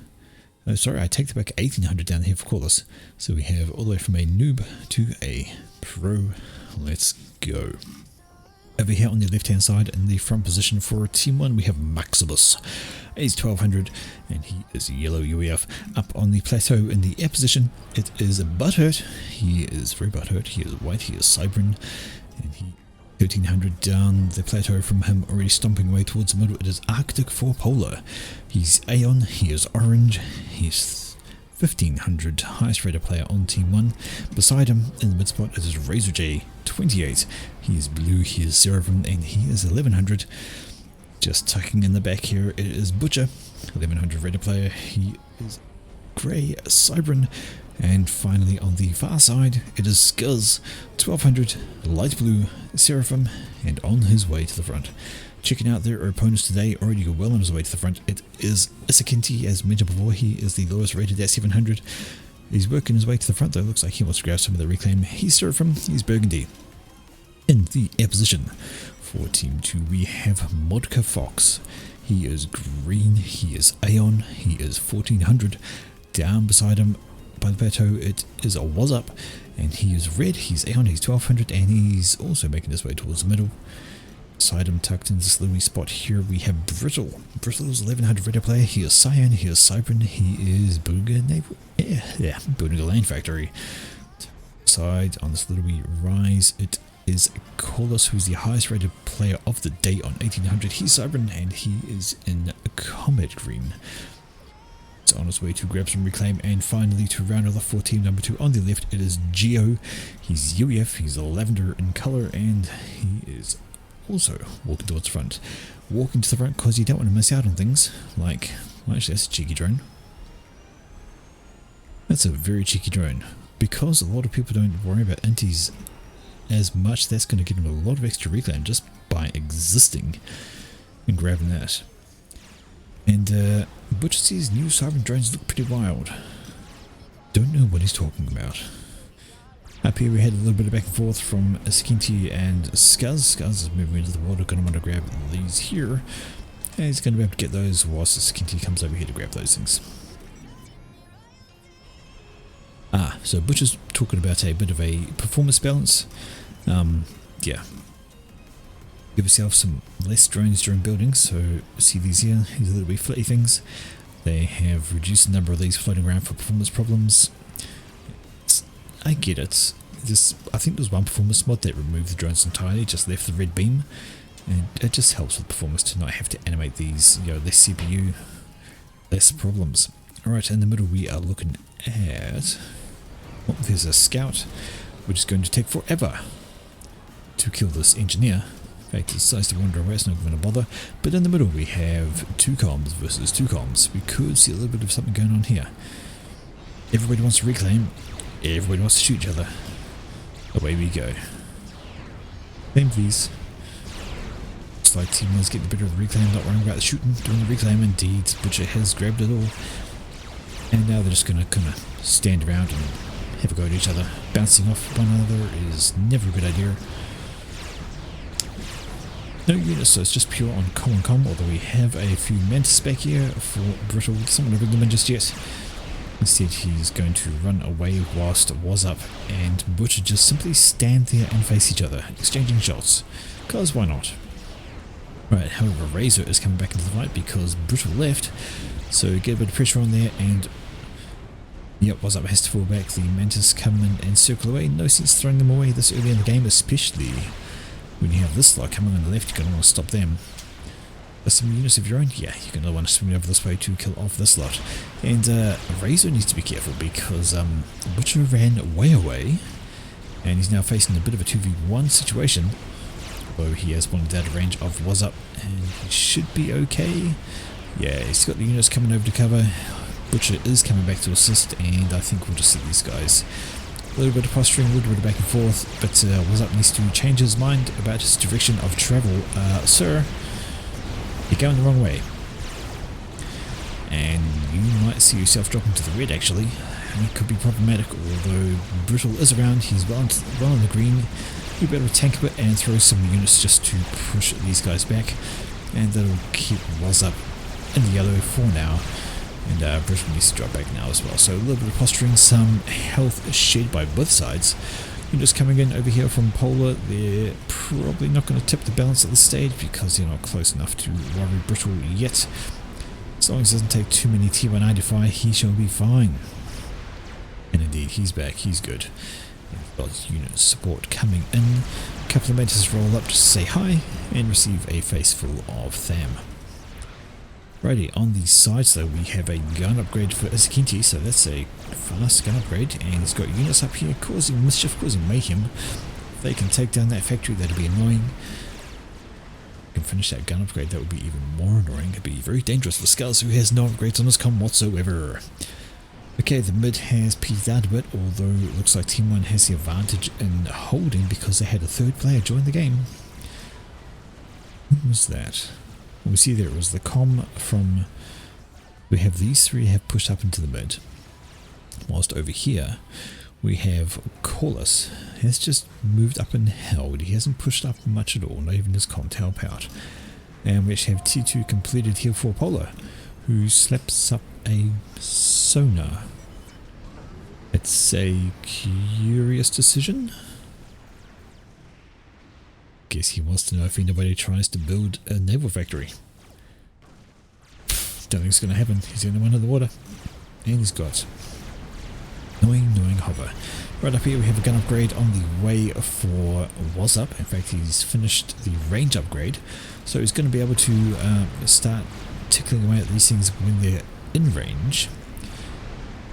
Oh, sorry, I take the back 1800 down here for callers. So we have all the way from a noob to a pro. Let's go. Over here on the left hand side in the front position for Team 1 we have Maximus. He's 1200 and he is yellow UEF. Up on the plateau in the air position it is Butthurt. He is very butthurt. He is white, he is Cybran, and he 1300 down the plateau from him, already stomping away towards the middle. It is Arctic 4 Polar. He's Aeon, he is orange, he's 1500, highest rated player on Team 1. Beside him in the mid spot it is Razor J 28. He is blue, he is Seraphim, and he is 1100. Just tucking in the back here it is Butcher, 1100 rated player. He is grey Cybran. And finally on the far side it is Skuzz, 1200, light blue Seraphim, and on his way to the front. Checking out their opponents today, already well on his way to the front, it is Isakinti, as mentioned before. He is the lowest rated at 700. He's working his way to the front though, looks like he wants to grab some of the reclaim. He's Seraphim, he's Burgundy. In the air position for Team 2 we have Modka Fox. He is green, he is Aeon, he is 1400. Down beside him by the plateau it is a Was Up, and he is red, he's Aeon, he's 1200, and he's also making his way towards the middle. Beside him, tucked in this little spot here, we have Brittle. Brittle is 1100 rated player. He is Cyan, he is Cybran, he is building a land factory. Side on this little wee rise, it is Kolos, who's the highest rated player of the day on 1800. He's Cybran, and he is in Comet Green. It's on his way to grab some reclaim. And finally, to round off for team number 2 on the left, it is Geo. He's UEF, he's a lavender in colour, and he is also walking towards the front. Walking to the front because you don't want to miss out on things like, well, actually that's a cheeky drone. That's a very cheeky drone. Because a lot of people don't worry about inties as much, that's going to give them a lot of extra reclaim just by existing and grabbing that. And Butcher says new Cybran drones look pretty wild. Don't know what he's talking about. Up here we had a little bit of back and forth from Skinty and Skuzz. Skuzz is moving into the water, going to want to grab these here. And he's going to be able to get those whilst Skinty comes over here to grab those things. So Butcher's talking about a bit of a performance balance. Yeah. Give yourself some less drones during building. So see these here, these little bit flitty things. They have reduced the number of these floating around for performance problems. I get it. I think there's one performance mod that removed the drones entirely, just left the red beam, and it just helps with performance to not have to animate these, less CPU, less problems. Alright, in the middle we are looking at, well, there's a scout, which is going to take forever to kill this engineer. In fact, it decides to wander away, it's not going to bother. But in the middle we have 2 comms versus 2 comms. We could see a little bit of something going on here. Everybody wants to reclaim. Everybody wants to shoot each other. Away we go. Claim these. Looks like Team 1's getting a bit of the reclaim, not worrying about the shooting, doing the reclaim. Indeed, Butcher has grabbed it all. And now they're just going to kind of stand around and have a go at each other. Bouncing off one another is never a good idea. No units, so it's just pure on com, although we have a few Mantis back here for Brittle. Someone to bring them in just yet. Instead he's going to run away whilst it was up, and Butcher just simply stand there and face each other, exchanging shots, cause why not? Right, however Razor is coming back into the fight because Brittle left, so get a bit of pressure on there, and yep, was up has to fall back. The Mantis come in and circle away. No sense throwing them away this early in the game, especially when you have this lot coming on the left. You're going to want to stop them. There's some units of your own, yeah, you're going to want to swing over this way to kill off this lot. And Razor needs to be careful because Butcher ran way away, and he's now facing a bit of a 2v1 situation. Although he has one out of range of Was Up, and he should be okay. Yeah, he's got the units coming over to cover. Butcher is coming back to assist, and I think we'll just see these guys. A little bit of posturing, a little bit of back and forth, but Was Up needs to change his mind about his direction of travel. Sir, you're going the wrong way. And you might see yourself dropping to the red actually, and it could be problematic. Although Brittle is around, he's well on the green. You better tank a bit and throw some units just to push these guys back. and that'll keep Was up in the yellow for now. And Britain needs to drop back now as well. So a little bit of posturing, some health shed by both sides. You're just coming in over here from Polar. They're probably not going to tip the balance at this stage because they're not close enough to worry Brittle yet. As long as it doesn't take too many T1 identify, he shall be fine. And indeed, he's back. He's good. We've got unit support coming in. A couple of Mantis roll up just to say hi and receive a face full of Tham. Righty, on the sides though we have a gun upgrade for Izakinti, so that's a fast gun upgrade, and he's got units up here causing mischief, causing mayhem. If they can take down that factory, that'd be annoying. If they can finish that gun upgrade, that would be even more annoying. It'd be very dangerous for Scales, who has no upgrades on his comm whatsoever. Okay, the mid has peaked out a bit, although it looks like Team 1 has the advantage in holding because they had a third player join the game. Who was that? We see there it was the comm from, we have these three have pushed up into the mid, whilst over here we have Corliss has just moved up and held. He hasn't pushed up much at all, not even his comm to help out. And we actually have T2 completed here for Polar, who slaps up a sonar. It's a curious decision. Guess he wants to know if anybody tries to build a naval factory. Don't think it's going to happen. He's the only one in the water. And he's got knowing hover. Right up here we have a gun upgrade on the way for Was up. In fact, he's finished the range upgrade. So he's going to be able to start tickling away at these things when they're in range.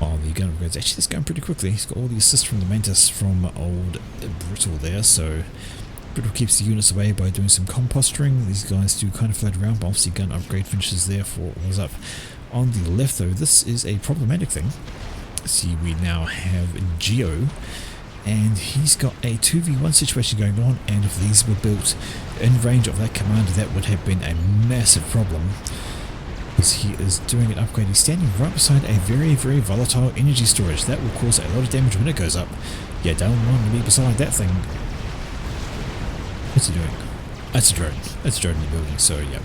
While the gun upgrade's actually just going pretty quickly. He's got all the assists from the Mantis from old Brittle there, so Brittle keeps the units away by doing some comm posturing. These guys do kind of float around, but obviously gun upgrade finishes there for Was up. On the left though, this is a problematic thing. See, we now have Geo, and he's got a 2v1 situation going on, and if these were built in range of that commander, that would have been a massive problem. Because he is doing an upgrade. He's standing right beside a very volatile energy storage. That will cause a lot of damage when it goes up. You don't want to be beside that thing. What's he doing? That's a drone. That's a drone in the building, so yeah.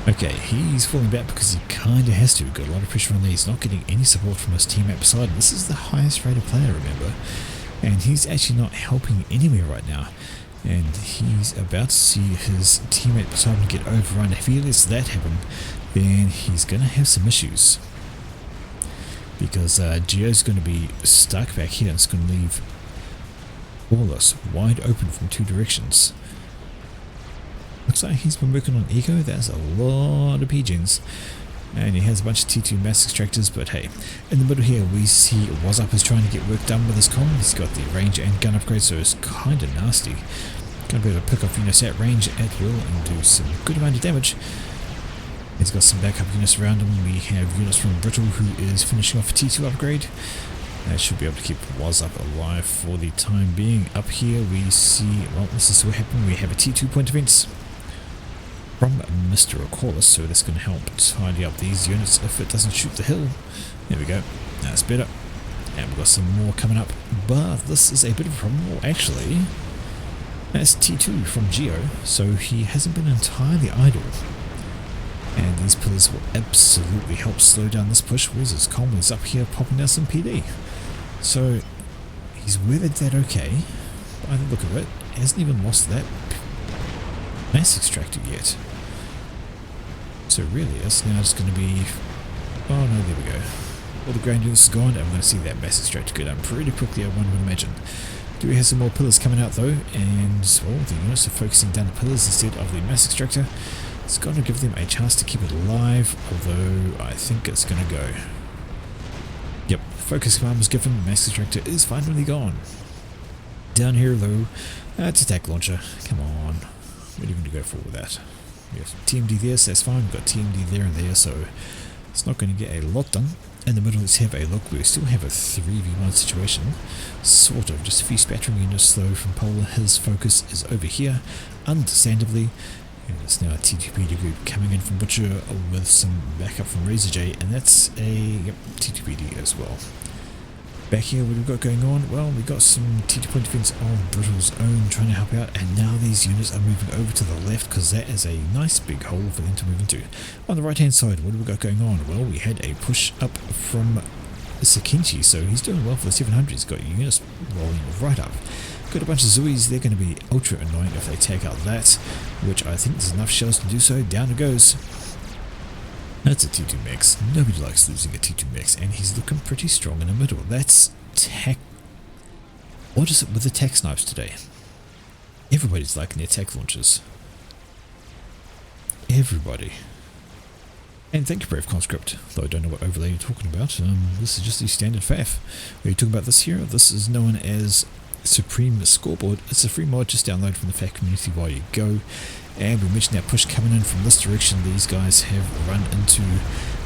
Okay, he's falling back because he kind of has to. Got a lot of pressure on there. He's not getting any support from his teammate beside him. This is the highest rated player, remember? And he's actually not helping anywhere right now. And he's about to see his teammate beside him get overrun. If he lets that happen, then he's going to have some issues. Because Geo's going to be stuck back here and it's going to leave Wallace wide open from two directions. Looks like he's been working on Eco. That's a lot of pigeons. And he has a bunch of T2 mass extractors, but hey. In the middle here we see Was up is trying to get work done with his comm. He's got the range and gun upgrade, so it's kind of nasty. Going to be able to pick off units at range at will and do some good amount of damage. He's got some backup units around him. We have units from Brittle, who is finishing off a T2 upgrade. That should be able to keep Was up alive for the time being. Up here we see, well, this is what happened. We have a T2 point of events from Mr. Corliss, so that's going to help tidy up these units if it doesn't shoot the hill. There we go. That's better. And we've got some more coming up. But this is a bit of a problem. Well, actually, that's T2 from Geo, so he hasn't been entirely idle. And these pillars will absolutely help slow down this push. Where's his comm? He's up here popping down some PD. So he's weathered that okay. By the look of it, he hasn't even lost that mass extractor yet. So really it's now just going to be, oh no, there we go. All the ground units is gone, and we're going to see that mass extractor go down pretty quickly, one would imagine. Do we have some more pillars coming out though? And well, the units are focusing down the pillars instead of the mass extractor. It's going to give them a chance to keep it alive, although I think it's going to go. Yep, focus command was given, mass extractor is finally gone. Down here though, it's attack launcher. Come on, what are you going to go for with that? We have TMD there, so that's fine. We've got TMD there and there, so it's not going to get a lot done. In the middle, let's have a look. We still have a 3v1 situation, sort of. Just a few spattering units though from Polar. His focus is over here, understandably. And it's now a T2PD group coming in from Butcher with some backup from Razor J, and that's a T2PD as well. Back here, what we've got going on? Well, we've got some T2 point defense on Brittle's own trying to help out, and now these units are moving over to the left because that is a nice big hole for them to move into. On the right hand side, what have we got going on? Well, we had a push up from Sakinchi, so he's doing well for the 700. He's got units rolling right up. Got a bunch of Zuis, they're going to be ultra annoying if they take out that, which I think there's enough shells to do so. Down it goes. That's a T2 mix. Nobody likes losing a T2 mix, and he's looking pretty strong in the middle. That's tech. What is it with the tech snipes today? Everybody's liking their tech launches. Everybody. And thank you, Brave Conscript, though I don't know what overlay you're talking about. This is just the standard FAF. Are you talking about this here? This is known as Supreme Scoreboard. It's a free mod, just download from the FAF community while you go. And we mentioned that push coming in from this direction. These guys have run into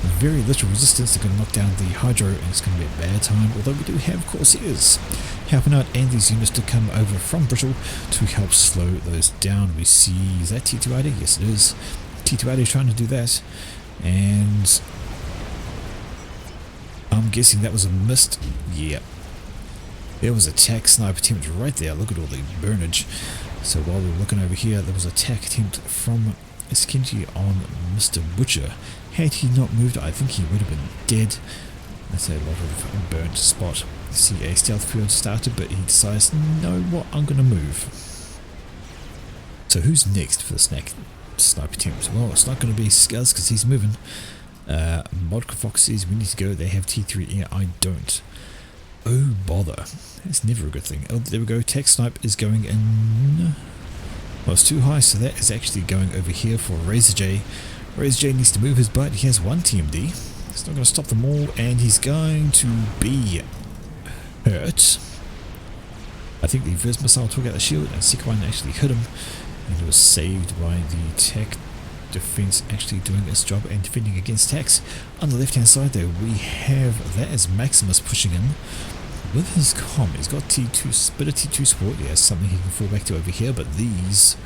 very little resistance. They're going to knock down the Hydro, and it's going to be a bad time. Although we do have Corsairs helping out, and these units to come over from Brittle to help slow those down. We see, is that T2 ID? Yes, it is. T2 ID trying to do that. And I'm guessing that was a missed. Yep. There was a attack sniper attempt right there. Look at all the burnage. So while we were looking over here, there was an attack attempt from Skinji on Mr. Butcher. Had he not moved, I think he would have been dead. That's a lot of burnt spot. See a stealth field started, but he decides, no, what, I'm going to move. So who's next for the sniper attempt? Well, it's not going to be Scuzz because he's moving. Modka Fox says we need to go. They have T3 here. I don't. Oh, bother. That's never a good thing. Oh, there we go. Tech Snipe is going in. Well, it's too high, so that is actually going over here for Razor J. Razor J needs to move his butt. He has one TMD. It's not going to stop them all, and he's going to be hurt. I think the first missile took out the shield, and the second one actually hit him, and it was saved by the tech defense actually doing its job and defending against attacks. On the left hand side there we have, that is Maximus pushing in with his comm. He's got T2, bit of T2 support. He has something he can fall back to over here, but these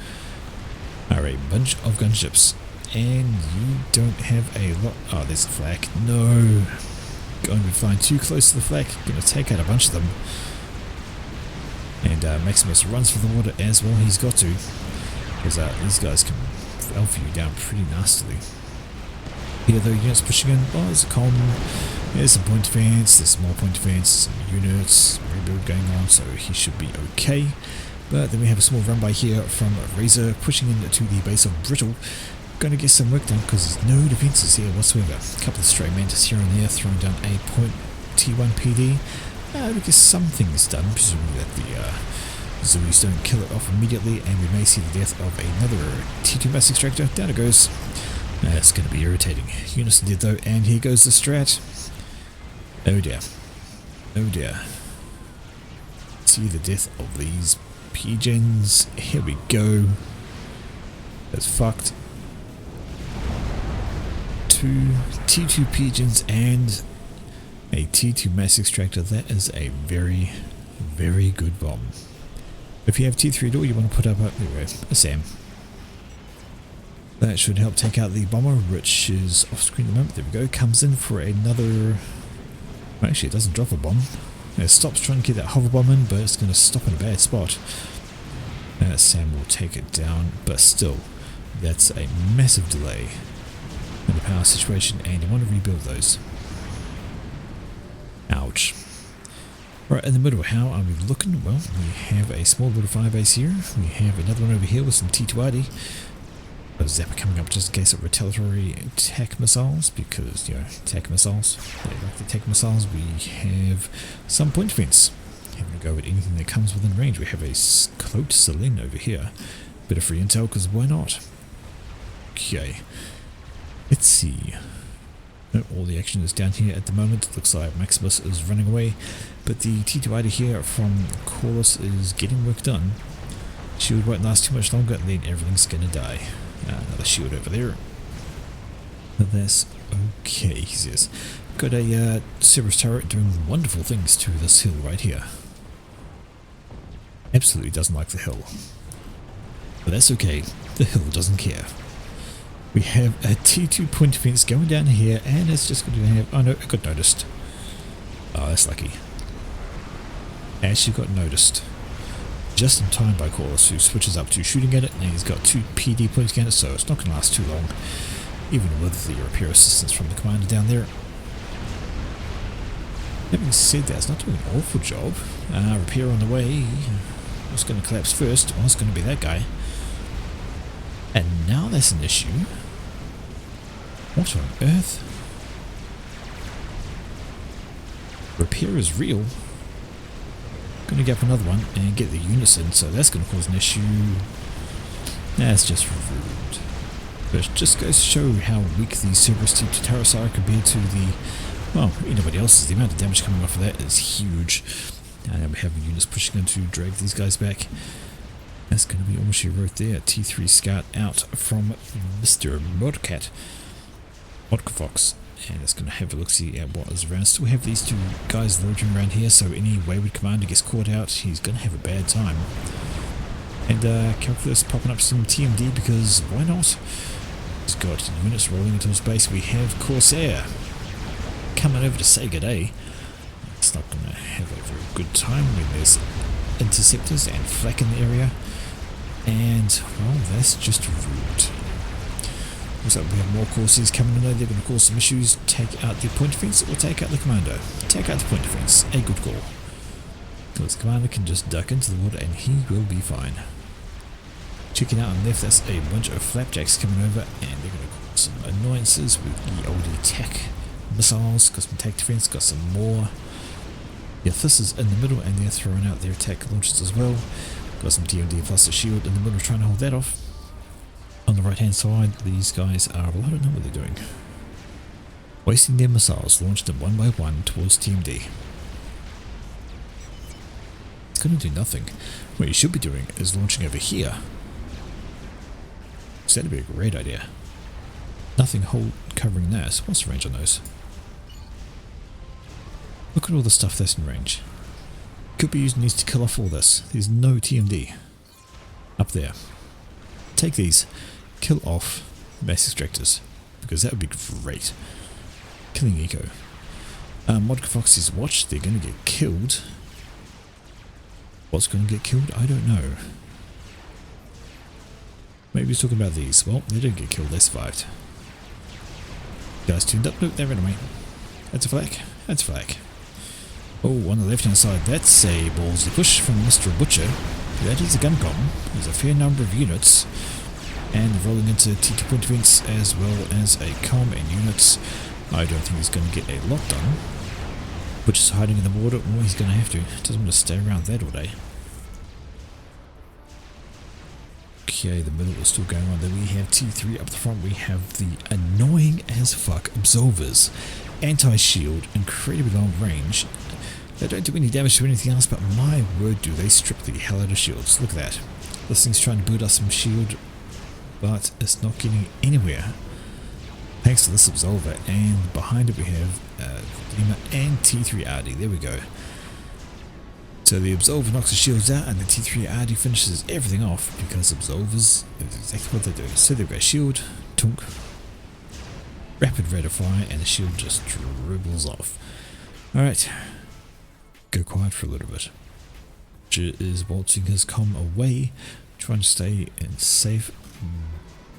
are a bunch of gunships, and you don't have a lot. Oh, there's the flak. No, going to be flying too close to the flak, going to take out a bunch of them. And Maximus runs for the water as well. He's got to, because these guys can alpha you down pretty nastily. Here though, units pushing in. Oh, there's a comm. There's some point defense. There's some more point defense. Some units. Rebuild going on, so he should be okay. But then we have a small run by here from Razor pushing into the base of Brittle. Going to get some work done because there's no defenses here whatsoever. A couple of stray mantis here and there throwing down a point T1 PD. We get some things done, presuming that the Zuis don't kill it off immediately, and we may see the death of another T2 mass extractor. Down it goes. That's going to be irritating. Unison did though, and here goes the strat. Oh dear. Oh dear. See the death of these pigeons. Here we go. That's fucked. 2 T2 pigeons and a T2 mass extractor. That is a very, very good bomb. If you have T3 at all, you want to put up a SAM. That should help take out the bomber, which is off screen at the moment. There we go. Comes in for another. Well, actually, it doesn't drop a bomb. It stops trying to get that hover bomb in, but it's going to stop in a bad spot. SAM will take it down, but still, that's a massive delay in the power situation, and you want to rebuild those. Ouch. Right in the middle, how are we looking? Well, we have a small little firebase here. We have another one over here with some T2RD. A Zapper coming up just in case of retaliatory attack missiles, because, you know, attack missiles. They like the attack missiles. We have some point defense. Having to go with anything that comes within range. We have a cloaked Selene over here. Bit of free intel, because why not? Okay. Let's see. All the action is down here at the moment. Looks like Maximus is running away, but the T2 ID here from Corus is getting work done. Shield won't last too much longer, and then everything's gonna die. Another shield over there. But that's okay, he says. Got a Cerberus turret doing wonderful things to this hill right here. Absolutely doesn't like the hill. But that's okay, the hill doesn't care. We have a T2 point defense going down here, and it's just going to have. Oh no, it got noticed. Oh, that's lucky. Actually got noticed. Just in time by Corliss, who switches up to shooting at it, and he's got 2 PD pointing at it, so it's not going to last too long, even with the repair assistance from the commander down there. Having said that, it's not doing an awful job. Repair on the way. What's going to collapse first? Well, it's going to be that guy. And now that's an issue. What on earth? Repair is real. Going to get another one and get the units in, so that's going to cause an issue. That's just rude. But it just goes to show how weak the Cerberus T2 turrets are compared to the, well, anybody else's. The amount of damage coming off of that is huge. And we have units pushing in to drag these guys back. That's going to be almost your road there. T3 Scout out from Mr. Modcat. Modcafox. And it's going to have a look-see at what is around. Still have these 2 guys loitering around here, so any wayward commander gets caught out, he's going to have a bad time. And Calculus popping up some TMD because why not? He's got units rolling into his base. We have Corsair coming over to say good day. It's not going to have a very good time when there's interceptors and flak in the area. And, well, that's just rude. Looks like we have more Corsairs coming in there. They're going to cause some issues. Take out the point defense or take out the commando. Take out the point defense. A good call. Because the commander can just duck into the water and he will be fine. Checking out on the left, that's a bunch of flapjacks coming over and they're going to cause some annoyances with the old attack missiles. Got some attack defense, got some more. Yeah, this is in the middle and they're throwing out their attack launchers as well. Got some TMD plus a shield in the middle trying to hold that off. On the right hand side, these guys are, well, I don't know what they're doing. Wasting their missiles, launched them one by one towards TMD. It's going to do nothing. What you should be doing is launching over here. So that'd be a great idea. Nothing covering that. What's the range on those? Look at all the stuff that's in range. Could be using these to kill off all this. There's no TMD up there. Take these, kill off mass extractors, because that would be great. Killing Eco. Modcafox's watch, they're going to get killed. What's going to get killed? I don't know. Maybe he's talking about these. Well, they didn't get killed, they survived. Guys tuned up. Nope, they ran away. That's a flak. That's a flak. Oh, on the left hand side, that's a ballsy push from Mr. Butcher. That is a gun com. There's a fair number of units. And rolling into T2 point defense as well as a com and units. I don't think he's going to get a lot done. Butcher's hiding in the water. Oh, he's going to have to. Doesn't want to stay around that all day. Okay, the middle is still going on. Then we have T3 up the front. We have the annoying as fuck Absolvers. Anti-shield, incredibly long range. They don't do any damage to anything else, but my word, do they strip the hell out of shields. Look at that. This thing's trying to build us some shield, but it's not getting anywhere. Thanks to this Absolver, and behind it we have Dima and T3 RD. There we go. So the Absolver knocks the shields out, and the T3 RD finishes everything off, because Absolvers is exactly what they do. So they've got shield, tunk, rapid rate of fire, and the shield just dribbles off. Alright. Go quiet for a little bit. Butcher is waltzing his comm away, trying to stay in safe.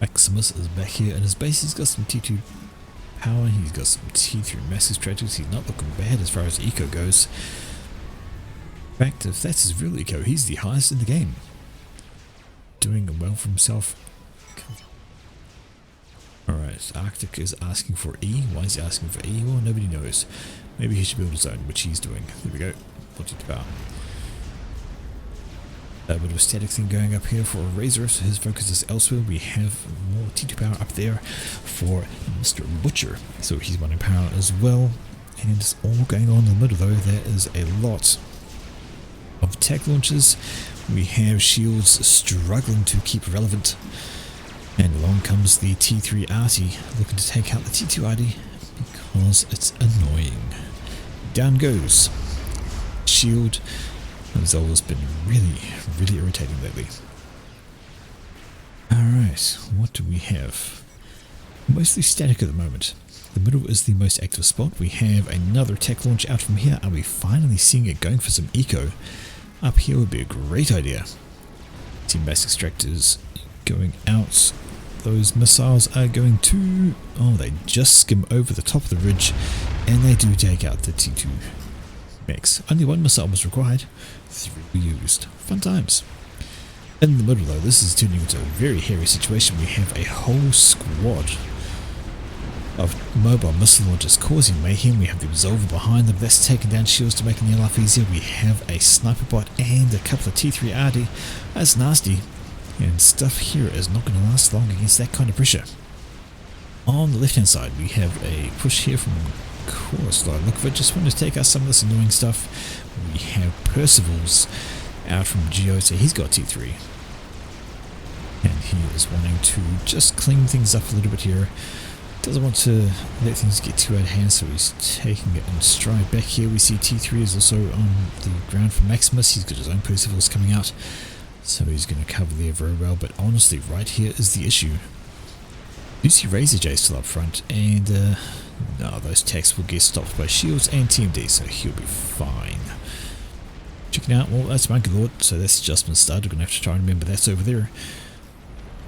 Maximus is back here in his base. He's got some T2 power, he's got some T3 massive strategies. He's not looking bad as far as eco goes. In fact, if that's his real eco, he's the highest in the game. Doing well for himself. Alright, Arctic is asking for E. Why is he asking for E? Well, nobody knows. Maybe he should build his own, which he's doing. There we go. T2 power. A bit of a static thing going up here for Razor, so his focus is elsewhere. We have more T2 power up there for Mr. Butcher, so he's running power as well. And it's all going on in the middle though. There is a lot of attack launches. We have shields struggling to keep relevant. And along comes the T3 Arty looking to take out the T2 Arty because it's annoying. Down goes. Shield. Zola's been really irritating lately. Alright, what do we have? Mostly static at the moment. The middle is the most active spot. We have another tech launch out from here. Are we finally seeing it going for some eco? Up here would be a great idea. Team base extractors going out. Those missiles are going to... oh, they just skim over the top of the ridge, and they do take out the T2 mechs. Only one missile was required. 3 were used. Fun times. In the middle though, this is turning into a very hairy situation. We have a whole squad of mobile missile launchers causing mayhem. We have the Absolver behind them. That's taking down shields to make their life easier. We have a sniper bot and a couple of T3 RD. That's nasty. And stuff here is not going to last long against that kind of pressure. On the left hand side we have a push here from Chorus. Look for it, just wanted to take out some of this annoying stuff. We have Percival's out from Geo, so he's got T3. And he is wanting to just clean things up a little bit here. Doesn't want to let things get too out of hand, so he's taking it in stride. Back here we see T3 is also on the ground for Maximus. He's got his own Percivals coming out, so he's going to cover there very well. But honestly, right here is the issue. You see Razor J still up front, and no, those techs will get stopped by shields and TMD, so he'll be fine. Checking out, well, that's Monkey Lord, so that's just been started. We're going to have to try and remember that's over there.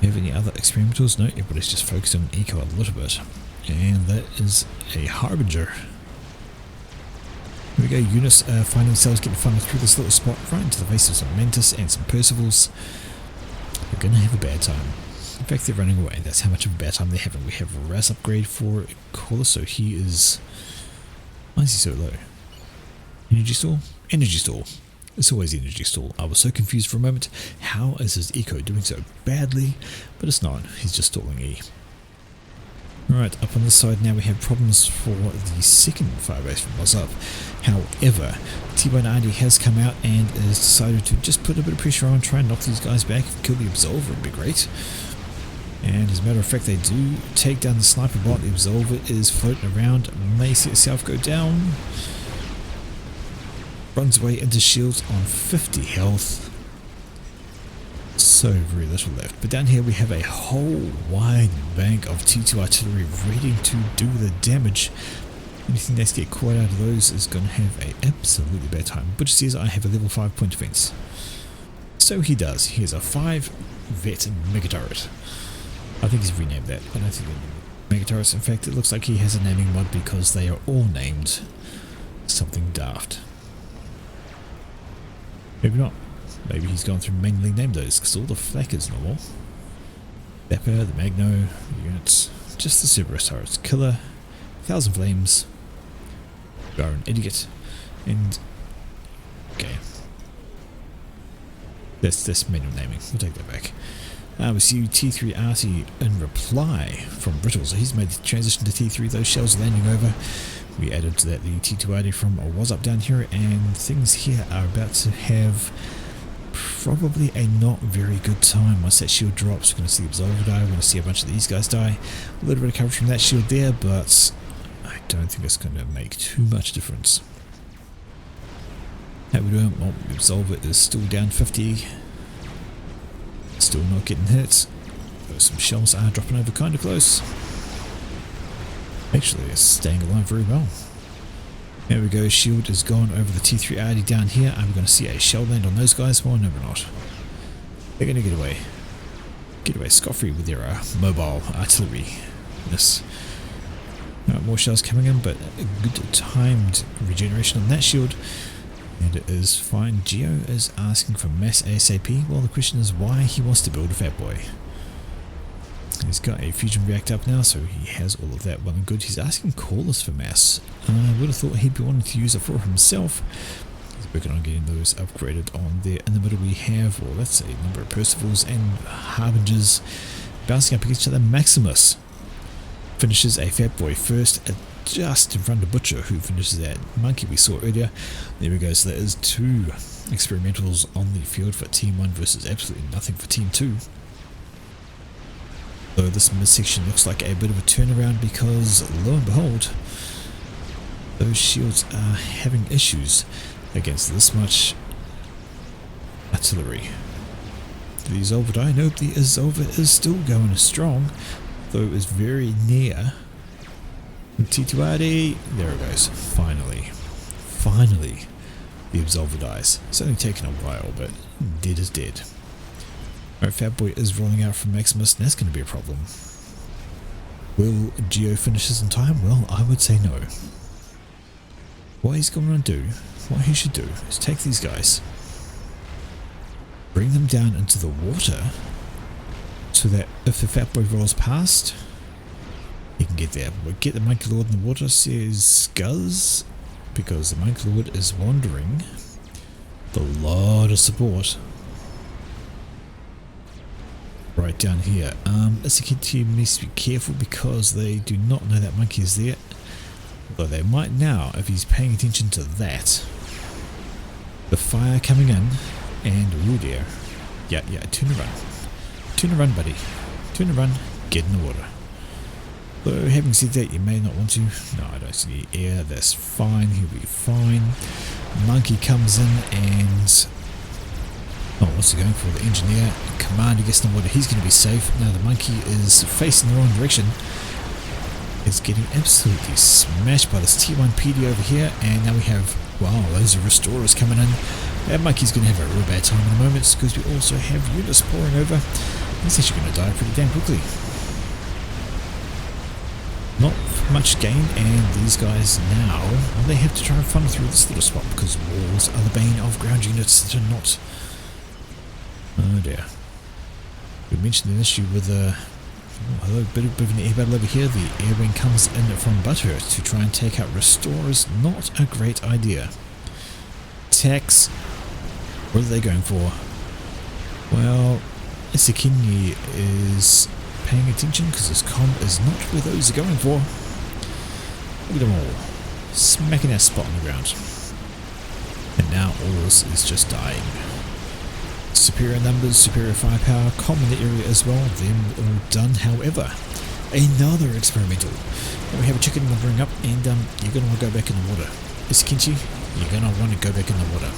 Have any other experimentals? No, everybody's just focused on eco a little bit. And that is a Harbinger. Here we go, Eunice finding themselves getting funneled through this little spot right into the face of some Mantis and some Percivals. They're going to have a bad time. In fact, they're running away. That's how much of a bad time they're having. We have a RAS upgrade for Caller, so he is... why is he so low? Energy stall? Energy stall. It's always energy stall. I was so confused for a moment. How is his eco doing so badly? But it's not. He's just stalling E. Alright, up on this side now we have problems for the second firebase from What's Up. However, T1RD has come out and has decided to just put a bit of pressure on, try and knock these guys back. Kill the Absolver would be great. And as a matter of fact, they do take down the sniper bot. The Absolver is floating around, may see itself go down. Runs away into shields on 50 health. So very little left. But down here we have a whole wide bank of T2 artillery ready to do the damage. Anything that's get caught out of those is going to have an absolutely bad time. Butcher says I have a level 5 point defense. So he does. He has a 5 vet mega turret. I think he's renamed that. I don't think they're mega turrets. In fact, it looks like he has a naming mod because they are all named something daft. Maybe not. Maybe he's gone through and manually named those, because all the flak is normal. Bepper, the Magno, the units, just the Cerberus turrets. Killer, 1000 Flames, Baron Idiot, and... okay. That's manual naming, we'll take that back. We see T3RT in reply from Brittle, so he's made the transition to T3, those shells landing over. We added to that the T2RT from Was Up down here, and things here are about to have probably a not very good time. Once that shield drops, we're going to see the Absolver die, we're going to see a bunch of these guys die. A little bit of coverage from that shield there, but I don't think it's going to make too much difference. How we doing? Well, the Absolver is still down 50. Still not getting hit. Some shells are dropping over kind of close. Actually, it's staying alive very well. There we go, shield is gone over the T3RD down here. I'm going to see a shell land on those guys. Well, no, we're not. They're going to get away. Get away scot-free with their mobile artillery. Yes. More shells coming in, but a good timed regeneration on that shield. And it is fine. Geo is asking for mass ASAP. Well, the question is why he wants to build a Fat Boy. He's got a fusion reactor up now, so he has all of that well and good. He's asking Callers for mass. I would have thought he'd be wanting to use it for himself. He's working on getting those upgraded on there. In the middle we have, well, let's say, a number of Percivals and Harbingers bouncing up against each other. Maximus finishes a Fat Boy first, just in front of Butcher, who finishes that Monkey we saw earlier. There we go, so there is 2 experimentals on the field for Team 1 versus absolutely nothing for Team 2. So this midsection looks like a bit of a turnaround because, lo and behold, those shields are having issues against this much artillery. Did the Absolver die? Nope, the Absolver is still going strong, though it is very near Tituati. There it goes. Finally. Finally. The Absolver dies. It's only taken a while, but dead is dead. Alright, Fat Boy is rolling out from Maximus, and that's going to be a problem. Will Geo finish this in time? Well, I would say no. What he's going to do, what he should do, is take these guys, bring them down into the water, so that if the Fat Boy rolls past, he can get there. We'll get the Monkey Lord in the water, says Guz, because the Monkey Lord is wandering. A lot of support. Right down here. As a kid team needs to be careful because they do not know that monkey is there. Although they might now if he's paying attention to that. The fire coming in and ooh dear. Yeah, turn around. Turn around, buddy. Turn around, get in the water. Though having said that, you may not want to. No, I don't see any air, that's fine, he'll be fine. Monkey comes in and oh, what's he going for? The engineer. Commander gets in the water. He's going to be safe. Now the monkey is facing the wrong direction. It's getting absolutely smashed by this T1 PD over here. And now we have, wow, loads of restorers coming in. That monkey's going to have a real bad time in a moment because we also have units pouring over. He's actually going to die pretty damn quickly. Not much gain, and these guys now, well, they have to try and funnel through this little spot because walls are the bane of ground units that are not. Oh dear. We mentioned an issue with a bit of an air battle over here. The air wing comes in from Butthurt to try and take out restorers. Not a great idea. Attacks. What are they going for? Well, Isekini is paying attention because his comm is not where those are going for. Look at them all. Smacking that spot on the ground. And now all this is just dying. Superior numbers, superior firepower, common in the area as well, them all done. However, another experimental. Now we have a chicken wandering up and you're going to want to go back in the water. Isekinchi, you're going to want to go back in the water.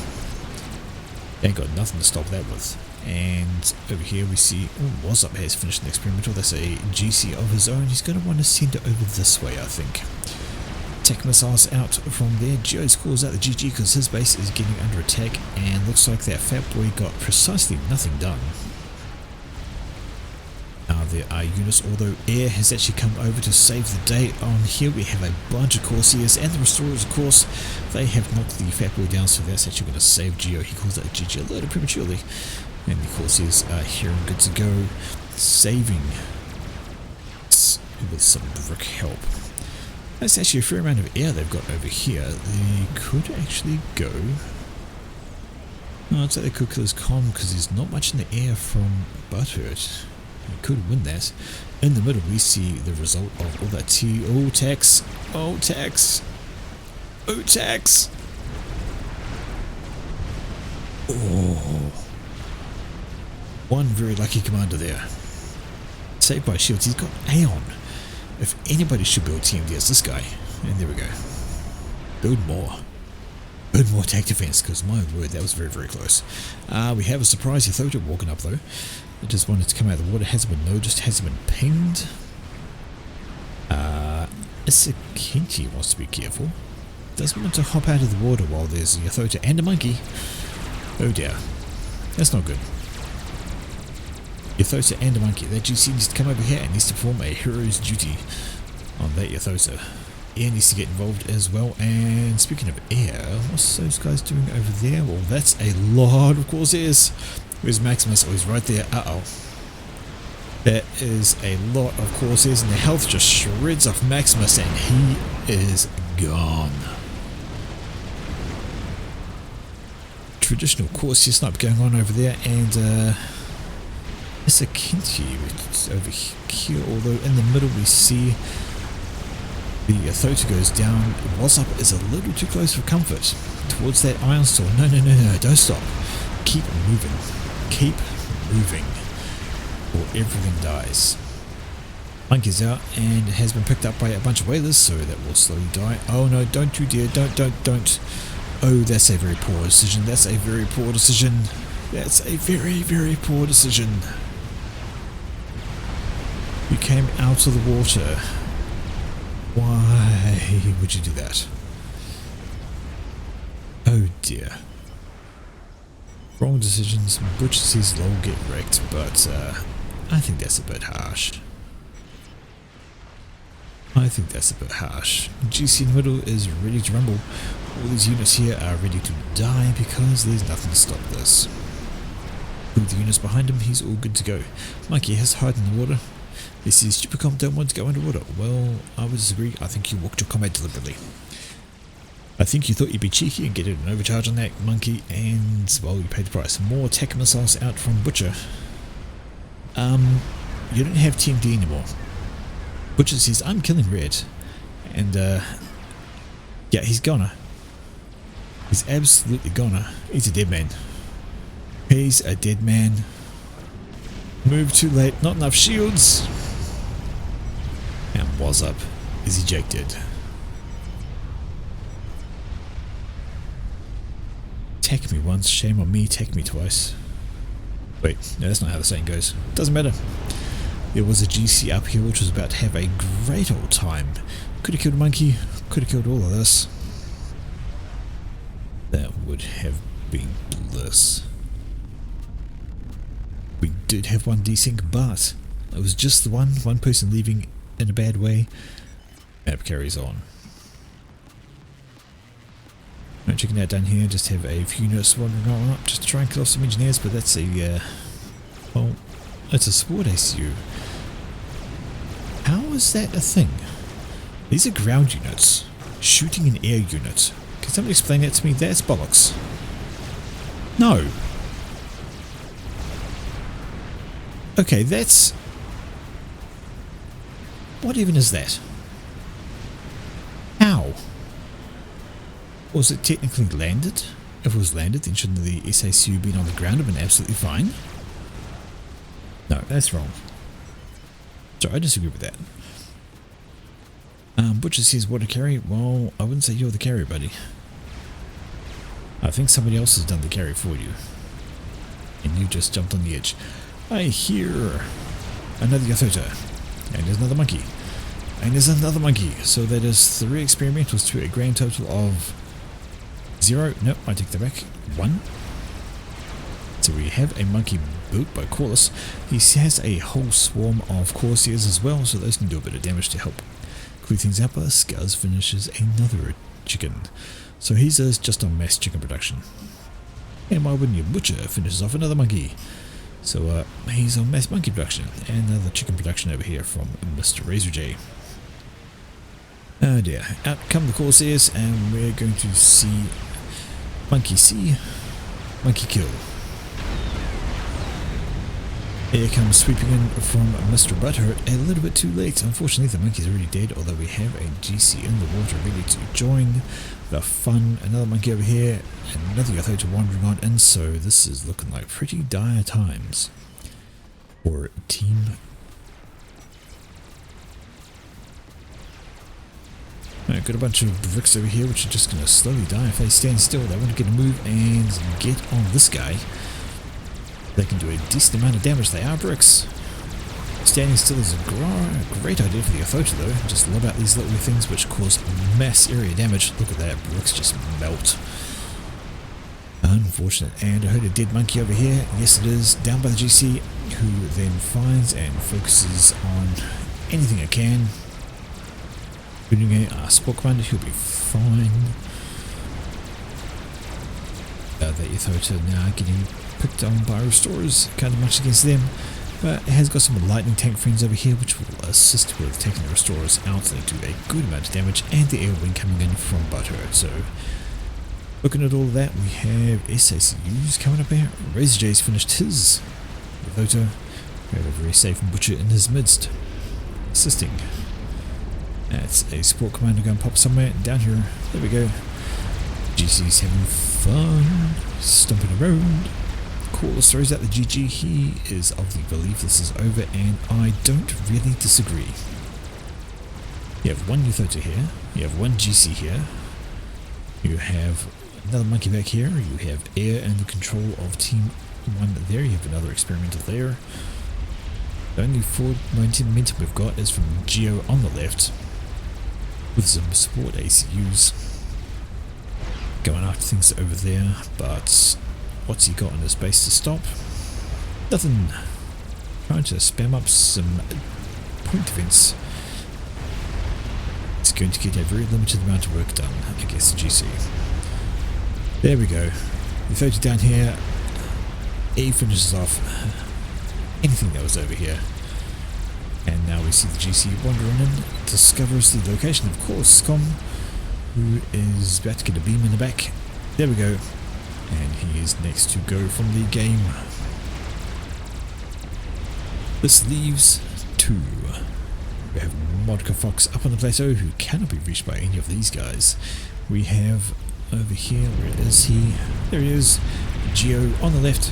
They ain't got nothing to stop that with. And over here we see, oh, Wazzup has finished an experimental. That's a GC of his own. He's going to want to send it over this way, I think. Attack missiles out from there. Geo's calls out the GG because his base is getting under attack, and looks like that Fat Boy got precisely nothing done. Now there are units, although air has actually come over to save the day. On here we have a bunch of Corsairs and the Restorers, of course. They have knocked the Fat Boy down, so that's actually going to save Geo. He calls that a GG a little prematurely. And the Corsairs are here and good to go, saving with some brick help. That's actually a fair amount of air they've got over here. They could actually go. No, I'd say they could kill his comm because there's not much in the air from Butthurt. They could win that. In the middle, we see the result of all that T. Oh, tax! Oh, tax! Oh, tax! Oh. One very lucky commander there. Saved by shields. He's got Aeon. If anybody should build TMD, it's this guy. And there we go. Build more. Build more attack defense, because my word, that was very, very close. We have a surprise Ythota walking up though. It just wanted to come out of the water. Hasn't been noticed, hasn't been pinged. Isekinchi wants to be careful. Doesn't want to hop out of the water while there's a Ythota and a monkey. Oh dear. That's not good. Ythota and a monkey. That GC needs to come over here and needs to perform a hero's duty on that Ythota. Air needs to get involved as well. And speaking of air, what's those guys doing over there? Well, that's a lot of Corsairs. Where's Maximus? Oh, he's right there. Uh-oh. That is a lot of Corsairs, and the health just shreds off Maximus, and he is gone. Traditional Corsair snipe going on over there, and Isekinchi over here, although in the middle we see the Ythota goes down. Wazzup is a little too close for comfort towards that iron store. No, don't stop. Keep moving. Keep moving, or everything dies. Monkey's out, and it has been picked up by a bunch of whalers, so that will slowly die. Oh no, don't you dare, don't. Oh, that's a very poor decision. That's a very poor decision. That's a very, very poor decision. You came out of the water. Why? Why would you do that? Oh dear. Wrong decisions. Butcher says lol get wrecked, but I think that's a bit harsh. GC in the middle is ready to rumble. All these units here are ready to die because there's nothing to stop this. With the units behind him, he's all good to go. Mikey has hide in the water. He says stupid comp don't want to go underwater. Well, I would disagree. I think you walked your combat deliberately. I think you thought you'd be cheeky and get an overcharge on that monkey, and well, you paid the price. More attack missiles out from Butcher. You don't have TMD anymore. Butcher says I'm killing red, and yeah, he's goner. He's absolutely goner. He's a dead man. He's a dead man. Move too late. Not enough shields. And was up is ejected. Attack me once, shame on me, attack me twice. Wait, no, that's not how the saying goes. Doesn't matter. There was a GC up here which was about to have a great old time. Could have killed a monkey, could have killed all of this. That would have been bliss. We did have one desync, but it was just the one person leaving in a bad way. Map carries on. Right, checking that down here, just have a few units wandering on up just to try and kill off some engineers, but that's a, well, it's a support ACU. How is that a thing? These are ground units, shooting an air unit. Can somebody explain that to me? That's bollocks. No. Okay, that's... what even is that? How? Was it technically landed? If it was landed, then shouldn't the SACU been on the ground have been absolutely fine? No, that's wrong. Sorry, I disagree with that. Butcher says water carry. Well, I wouldn't say you're the carrier, buddy. I think somebody else has done the carry for you. And you just jumped on the edge. I hear another Yathota. And there's another monkey. And there's another monkey. So that is 3 experimentals to a grand total of 0. Nope, I take that back. 1. So we have a monkey built by Corliss. He has a whole swarm of Corsairs as well, so those can do a bit of damage to help clear things up. Scuzz finishes another chicken. So he's just on mass chicken production. And why wouldn't your Butcher finishes off another monkey? So he's on mass monkey production. And another chicken production over here from Mr. Razor J. Oh dear. Out come the Corsairs, and we're going to see monkey see, monkey kill. Here comes sweeping in from Mr. Butthurt a little bit too late. Unfortunately, the monkey's already dead, although we have a GC in the water ready to join the fun. Another monkey over here, another Yathota wandering on in, so this is looking like pretty dire times for Team. Right, got a bunch of bricks over here which are just going to slowly die if they stand still. They want to get a move and get on this guy. They can do a decent amount of damage. They are bricks. Standing still is a great idea for the Yathota though. Just lob out these little things which cause mass area damage. Look at that, bricks just melt. Unfortunate. And I heard a dead monkey over here. Yes it is, down by the GC, who then finds and focuses on anything it can. Including a sport commander, he'll be fine. The Yathota now getting picked on by restorers, kind of much against them, but it has got some lightning tank friends over here which will assist with taking the restorers out. They do a good amount of damage, and the air wing coming in from Butthurt. So looking at all of that, we have SACUs coming up here. Razor J's finished his Yathota. We have a very safe Butcher in his midst, assisting. That's a support commander going to pop somewhere down here. There we go. GC's having fun, stomping around. Corliss throws out the GG. He is of the belief this is over, and I don't really disagree. You have one Yathota here. You have one GC here. You have another monkey back here. You have air and the control of Team 1 there. You have another experimental there. The only forward momentum we've got is from Geo on the left. with some support ACUs going after things over there, but what's he got in his base to stop? Nothing. Trying to spam up some point defense. It's going to get a very limited amount of work done against the GC. There we go. We throw it down here. He finishes off anything that was over here. And now we see the GC wandering in, discovers the location of course, who is about to get a beam in the back. There we go. And he is next to go from the game. This leaves two. We have Modka Fox up on the plateau, who cannot be reached by any of these guys. We have over here, where is he? There he is. Geo on the left.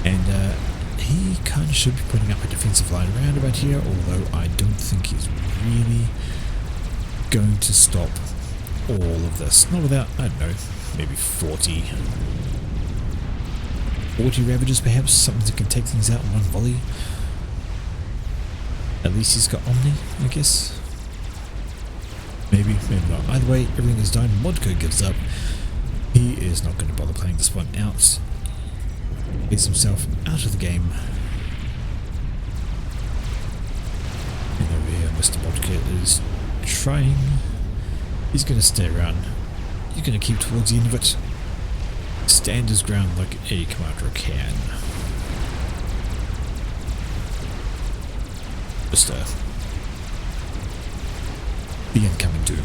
And he kind of should be putting up a defensive line around about here, although I don't think he's really going to stop all of this. Not without, I don't know, maybe 40 Ravages perhaps, something that can take things out in one volley. At least he's got Omni, I guess. Maybe, maybe not. Either way, everything is done. Modco gives up. He is not going to bother playing this one out. Gets himself out of the game. And over here, Mr. Modka is trying. He's going to stay around. He's going to keep towards the end of it. Stand his ground like a commander can. Just the incoming doom.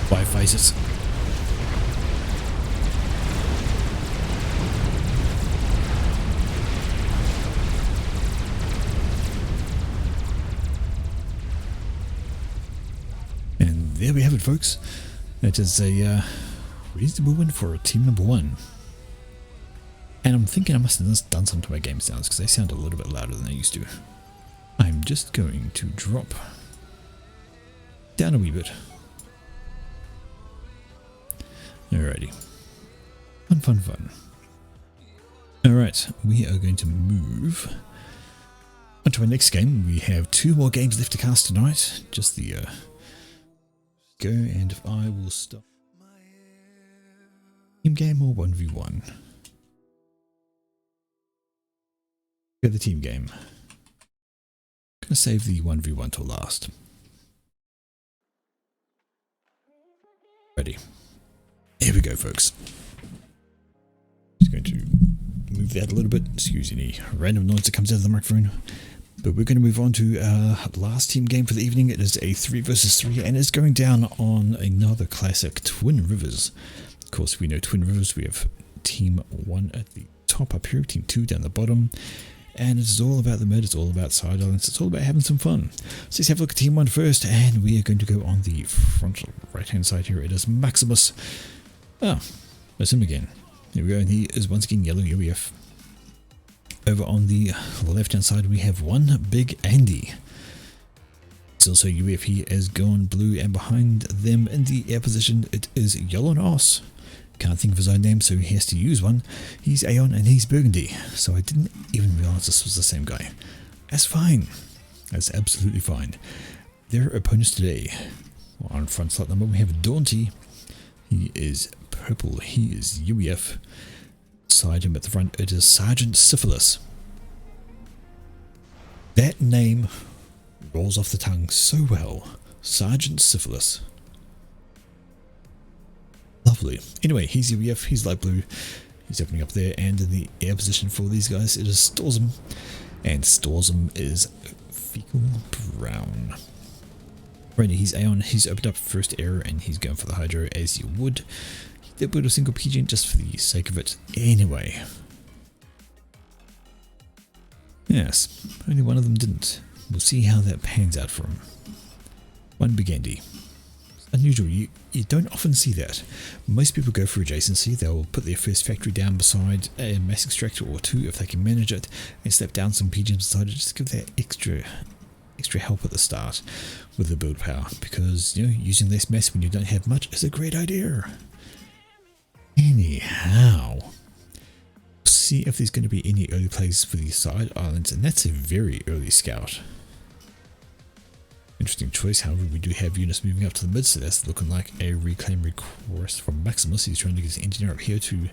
Why face it? There we have it, folks. It is a reasonable win for team number one. And I'm thinking I must have done something to my game sounds because they sound a little bit louder than they used to. I'm just going to drop down a wee bit. Alrighty. Fun. Alright, we are going to move on to our next game. We have 2 more games left to cast tonight. Just the go, and if I will stop team game or 1v1. Go the team game. I'm gonna save the 1v1 till last. Ready. Here we go, folks. Just going to move that a little bit. Excuse any random noise that comes out of the microphone. But we're going to move on to our last team game for the evening. It is a 3 versus 3 and it's going down on another classic, Twin Rivers. Of course, we know Twin Rivers. We have team 1 at the top up here, team 2 down the bottom. And it's all about the mid, it's all about side islands, it's all about having some fun. So let's have a look at team 1 first, and we are going to go on the front right hand side here. It is Maximus. Ah, that's him again. Here we go, and he is once again yellow UEF. Over on the left hand side we have one Big Andy. He's also UEF, he is gone blue, and behind them in the air position it is Yellow Nos. Can't think of his own name, so he has to use one. He's Aeon and he's Burgundy, so I didn't even realize this was the same guy. That's fine. That's absolutely fine. Their opponents today, on front slot number we have Daunty. He is purple, he is UEF. Beside him at the front it is Sergeant Syphilis. That name rolls off the tongue so well. Sergeant Syphilis. Lovely. Anyway, he's UEF, he's light blue. He's opening up there, and in the air position for these guys it is Storzum. And Storzum is fecal brown. Right, he's Aeon, he's opened up first air and he's going for the Hydro as you would. He did put a single pigeon just for the sake of it. Anyway. Yes, only one of them didn't. We'll see how that pans out for him. One Big Andy. Unusual, you don't often see that. Most people go for adjacency. They'll put their first factory down beside a mass extractor or two if they can manage it, and slap down some pigeons beside it, just to give that extra help at the start with the build power, because you know, using less mass when you don't have much is a great idea. Anyhow, see if there's going to be any early plays for the side islands, and that's a very early scout. Interesting choice. However, we do have units moving up to the mid, so that's looking like a reclaim request from Maximus. He's trying to get his engineer up here to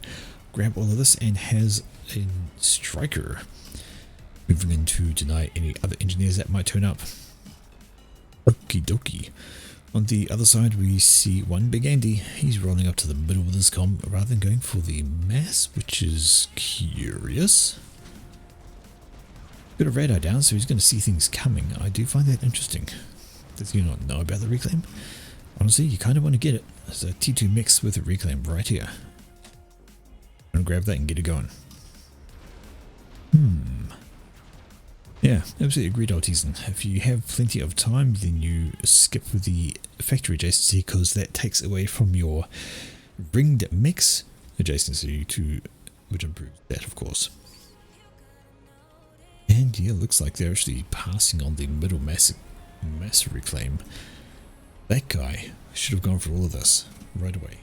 grab all of this, and has a striker moving in to deny any other engineers that might turn up. Okie dokie. On the other side, we see one big Andy. He's rolling up to the middle with his comm rather than going for the mass, which is curious. Got a radar down, so he's going to see things coming. I do find that interesting. Does he not know about the reclaim? Honestly, you kind of want to get it. There's a T2 mix with a reclaim right here. I'm going to grab that and get it going. Yeah, absolutely agreed, Altizen. If you have plenty of time, then you skip with the factory adjacency, because that takes away from your ringed mix adjacency, to which improves that, of course. And yeah, looks like they're actually passing on the middle mass reclaim. That guy should have gone for all of this right away.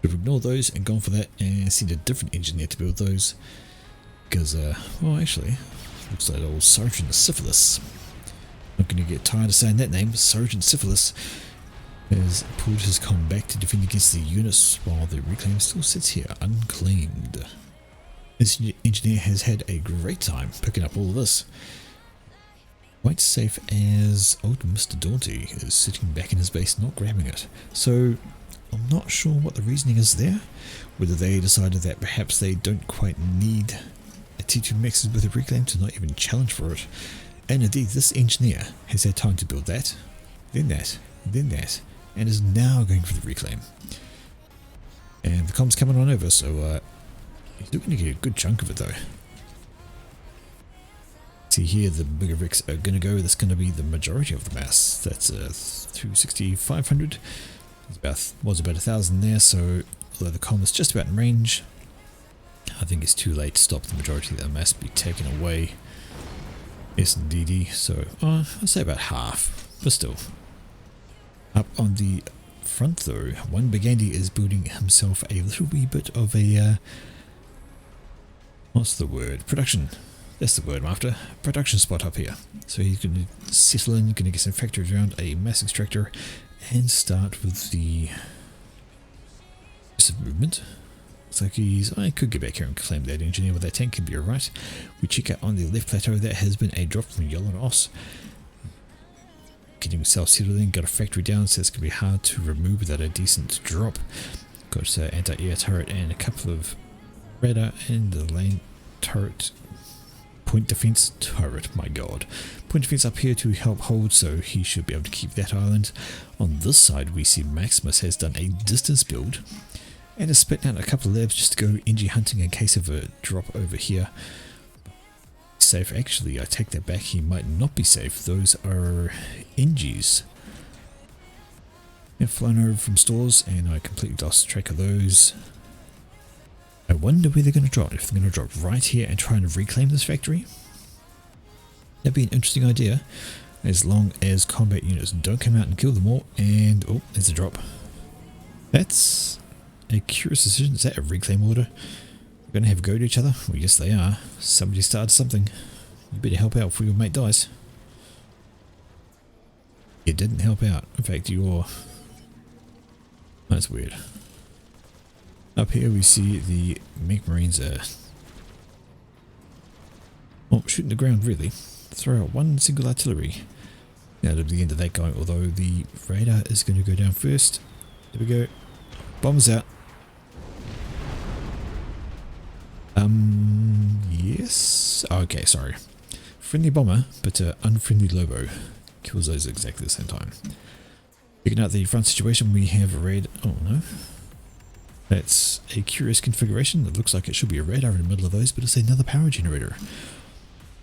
Should have ignored those and gone for that, and sent a different engineer to build those. Because, well, actually, looks like old Sergeant Syphilis. Not going to get tired of saying that name. Sergeant Syphilis has pulled his comm back to defend against the units, while the reclaim still sits here unclaimed. This engineer has had a great time picking up all of this. Quite safe as old Mr. Daunty is sitting back in his base not grabbing it. So I'm not sure what the reasoning is there. Whether they decided that perhaps they don't quite need a T2 mixes with a reclaim to not even challenge for it. And indeed, this engineer has had time to build that, then that, then that, and is now going for the reclaim. And the comm's coming on over, so he's looking to get a good chunk of it though. See here, the bigger bricks are going to go. That's going to be the majority of the mass. That's 260, 500. Was about 1,000 there, so although the comm is just about in range, I think it's too late to stop the majority of the mass be taken away. Yes, indeed. So I'd say about half, but still. Up on the front though, one big Andy is building himself a little wee bit of a what's the word? Production. That's the word I'm after. Production spot up here. So he's going to settle in, going to get some factories around a mass extractor, and start with the movement. Looks like I could get back here and claim that engineer with that tank, could be alright. We check out on the left plateau, that has been a drop from Yolonos. Getting himself settled in, got a factory down, so it's going to be hard to remove without a decent drop. Got anti-air turret and a couple of radar, and the lane turret, point defense turret, my god. Point defense up here to help hold, so he should be able to keep that island. On this side we see Maximus has done a distance build and is spitting out a couple of labs just to go NG hunting in case of a drop over here. Safe, actually, I take that back, he might not be safe. Those are NGs. They've flown over from stores and I completely lost track of those. I wonder where they're going to drop. If they're going to drop right here and try and reclaim this factory, that'd be an interesting idea, as long as combat units don't come out and kill them all. And oh, there's a drop. That's a curious decision. Is that a reclaim order? They're going to have a go at each other? Well, yes they are. Somebody started something. You better help out before your mate dies. It didn't help out. In fact, you're... That's weird. Up here we see the Mech Marines shooting the ground really. Throw out one single artillery. Now to the end of that guy, although the radar is going to go down first. There we go. Bombs out. Yes. Okay, sorry. Friendly bomber, but unfriendly Lobo. Kills those exactly at the same time. Checking out the front situation, we have a red. Oh no. That's a curious configuration. It looks like it should be a radar in the middle of those, but it's another power generator.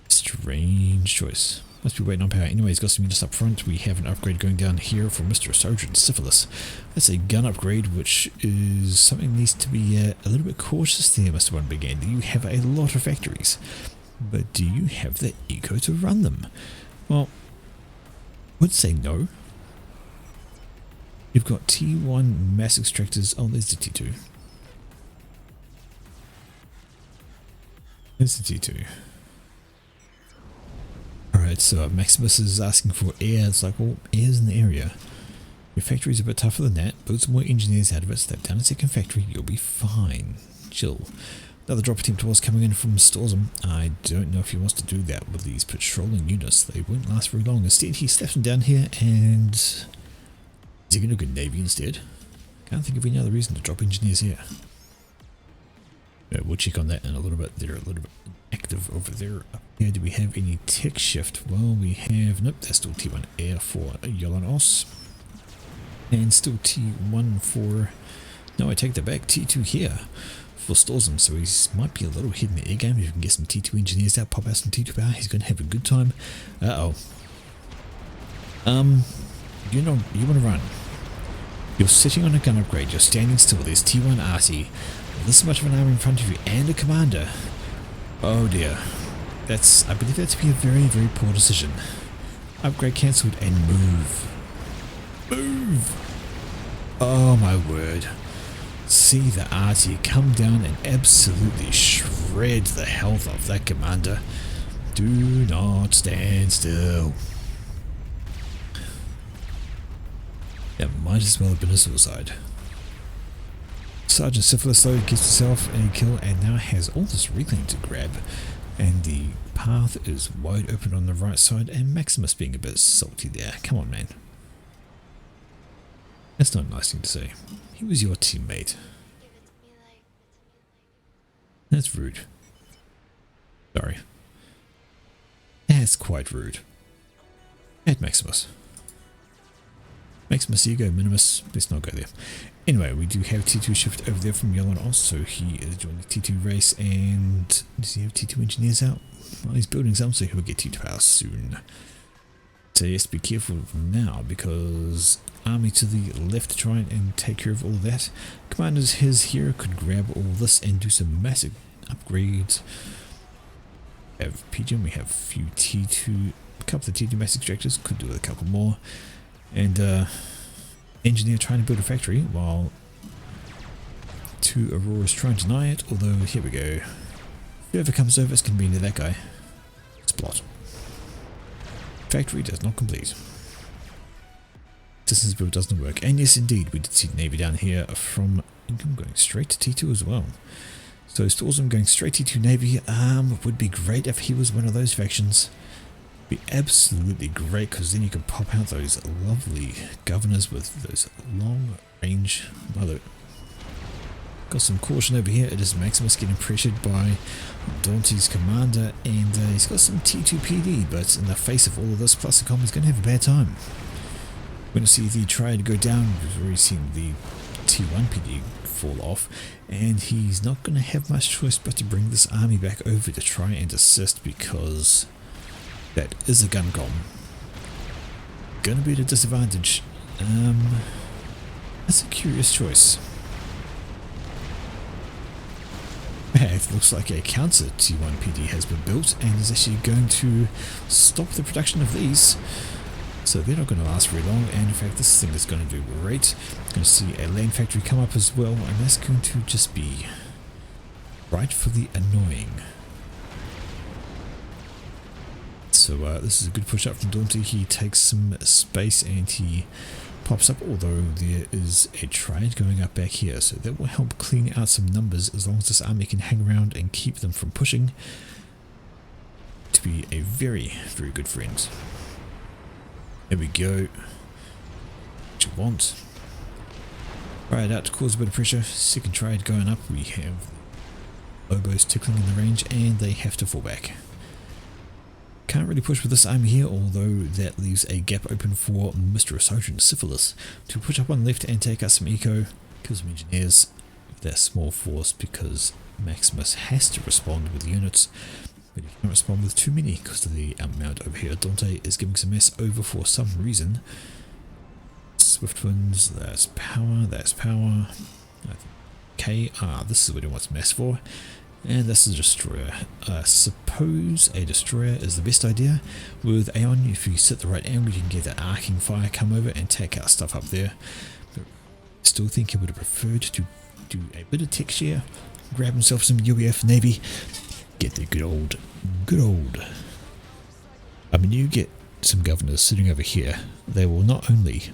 Strange choice. Must be waiting on power. Anyway, he's got some units up front. We have an upgrade going down here for Mr. Sergeant Syphilis. That's a gun upgrade, which is something that needs to be a little bit cautious there, Mr. One Big Andy. You have a lot of factories, but do you have the eco to run them? Well, I would say no. You've got T1 mass extractors. Oh, there's the T2. There's the T2. Alright, so Maximus is asking for air. It's like, well, air's in the area. Your factory's a bit tougher than that. Build some more engineers out of it. Step down a second factory. You'll be fine. Chill. Another drop attempt was coming in from Storzum. I don't know if he wants to do that with these patrolling units. They won't last very long. Instead, he slaps them down here and... is he going to go Navy instead? Can't think of any other reason to drop engineers here. We'll check on that in a little bit. They're a little bit active over there. Up here, do we have any tech shift? Well, we have... nope, that's still T1 air for Yolanos. And still T1 for... no, I take that back. T2 here for Storzum. So he might be a little ahead in the air game. If you can get some T2 engineers out, pop out some T2 power, he's going to have a good time. Uh-oh. You want to run. You're sitting on a gun upgrade. You're standing still. There's T1 RC. This much of an army in front of you and a commander. Oh dear. I believe that to be a very, very poor decision. Upgrade cancelled and move. Move! Oh my word. See the RT come down and absolutely shred the health of that commander. Do not stand still. That might as well have been a suicide. Sergeant Syphilis though gets himself a kill and now has all this reclaim to grab, and the path is wide open on the right side, and Maximus being a bit salty there. Come on, man. That's not a nice thing to say. He was your teammate. That's rude. Sorry. That's quite rude. At Maximus. Maximus ego minimus. Let's not go there. Anyway, we do have T2 shift over there from Yolanos, so he is joining the T2 race. And does he have T2 engineers out? Well, he's building some, so he will get T2 power soon. So he has to be careful now, because army to the left to try and take care of all of that. Commanders his here could grab all this and do some massive upgrades. We have PGM, we have a few T2, a couple of T2 mass extractors, could do a couple more. And engineer trying to build a factory while two Auroras trying to deny it, although here we go. Whoever comes over, it's going to be near that guy. Splot. Factory does not complete. Distance build doesn't work. And yes indeed, we did see Navy down here from income going straight to T2 as well. So Storzum going straight to T2 Navy would be great if he was one of those factions. Be absolutely great, because then you could pop out those lovely governors with those long range. Mother. Got some caution over here. It is Maximus getting pressured by Dante's commander, and he's got some T2 PD, but in the face of all of this, plus the comp is going to have a bad time. We're going to see the Triad go down. We've already seen the T1 PD fall off, and he's not going to have much choice but to bring this army back over to try and assist, because that is a gun com. Gonna be at a disadvantage. That's a curious choice. It looks like a counter T1 PD has been built and is actually going to stop the production of these. So they're not going to last very long, and in fact this thing is going to do great. Going to see a land factory come up as well, and that's going to just be rightfully annoying. So this is a good push up from Dante. He takes some space and he pops up, although there is a Triad going up back here, so that will help clean out some numbers as long as this army can hang around and keep them from pushing. To be a very, very good friend. There we go. What you want. Triad out to cause a bit of pressure. Second Triad going up. We have Lobos tickling in the range and they have to fall back. Can't really push with this army here, although that leaves a gap open for Mr. Sergeant Syphilis to push up on left and take out some eco, kill some engineers with that small force, because Maximus has to respond with units, but he can't respond with too many because of the amount over here. Dante is giving some mess over for some reason. Swift winds, that's power, that's power. Okay, this is what he wants mess for. And this is a destroyer. I suppose a destroyer is the best idea. With Aeon, if you sit the right angle, you can get that arcing fire come over and take out stuff up there. But I still think he would have preferred to do a bit of tech share, grab himself some UEF Navy, get the good old. I mean, you get some governors sitting over here. They will not only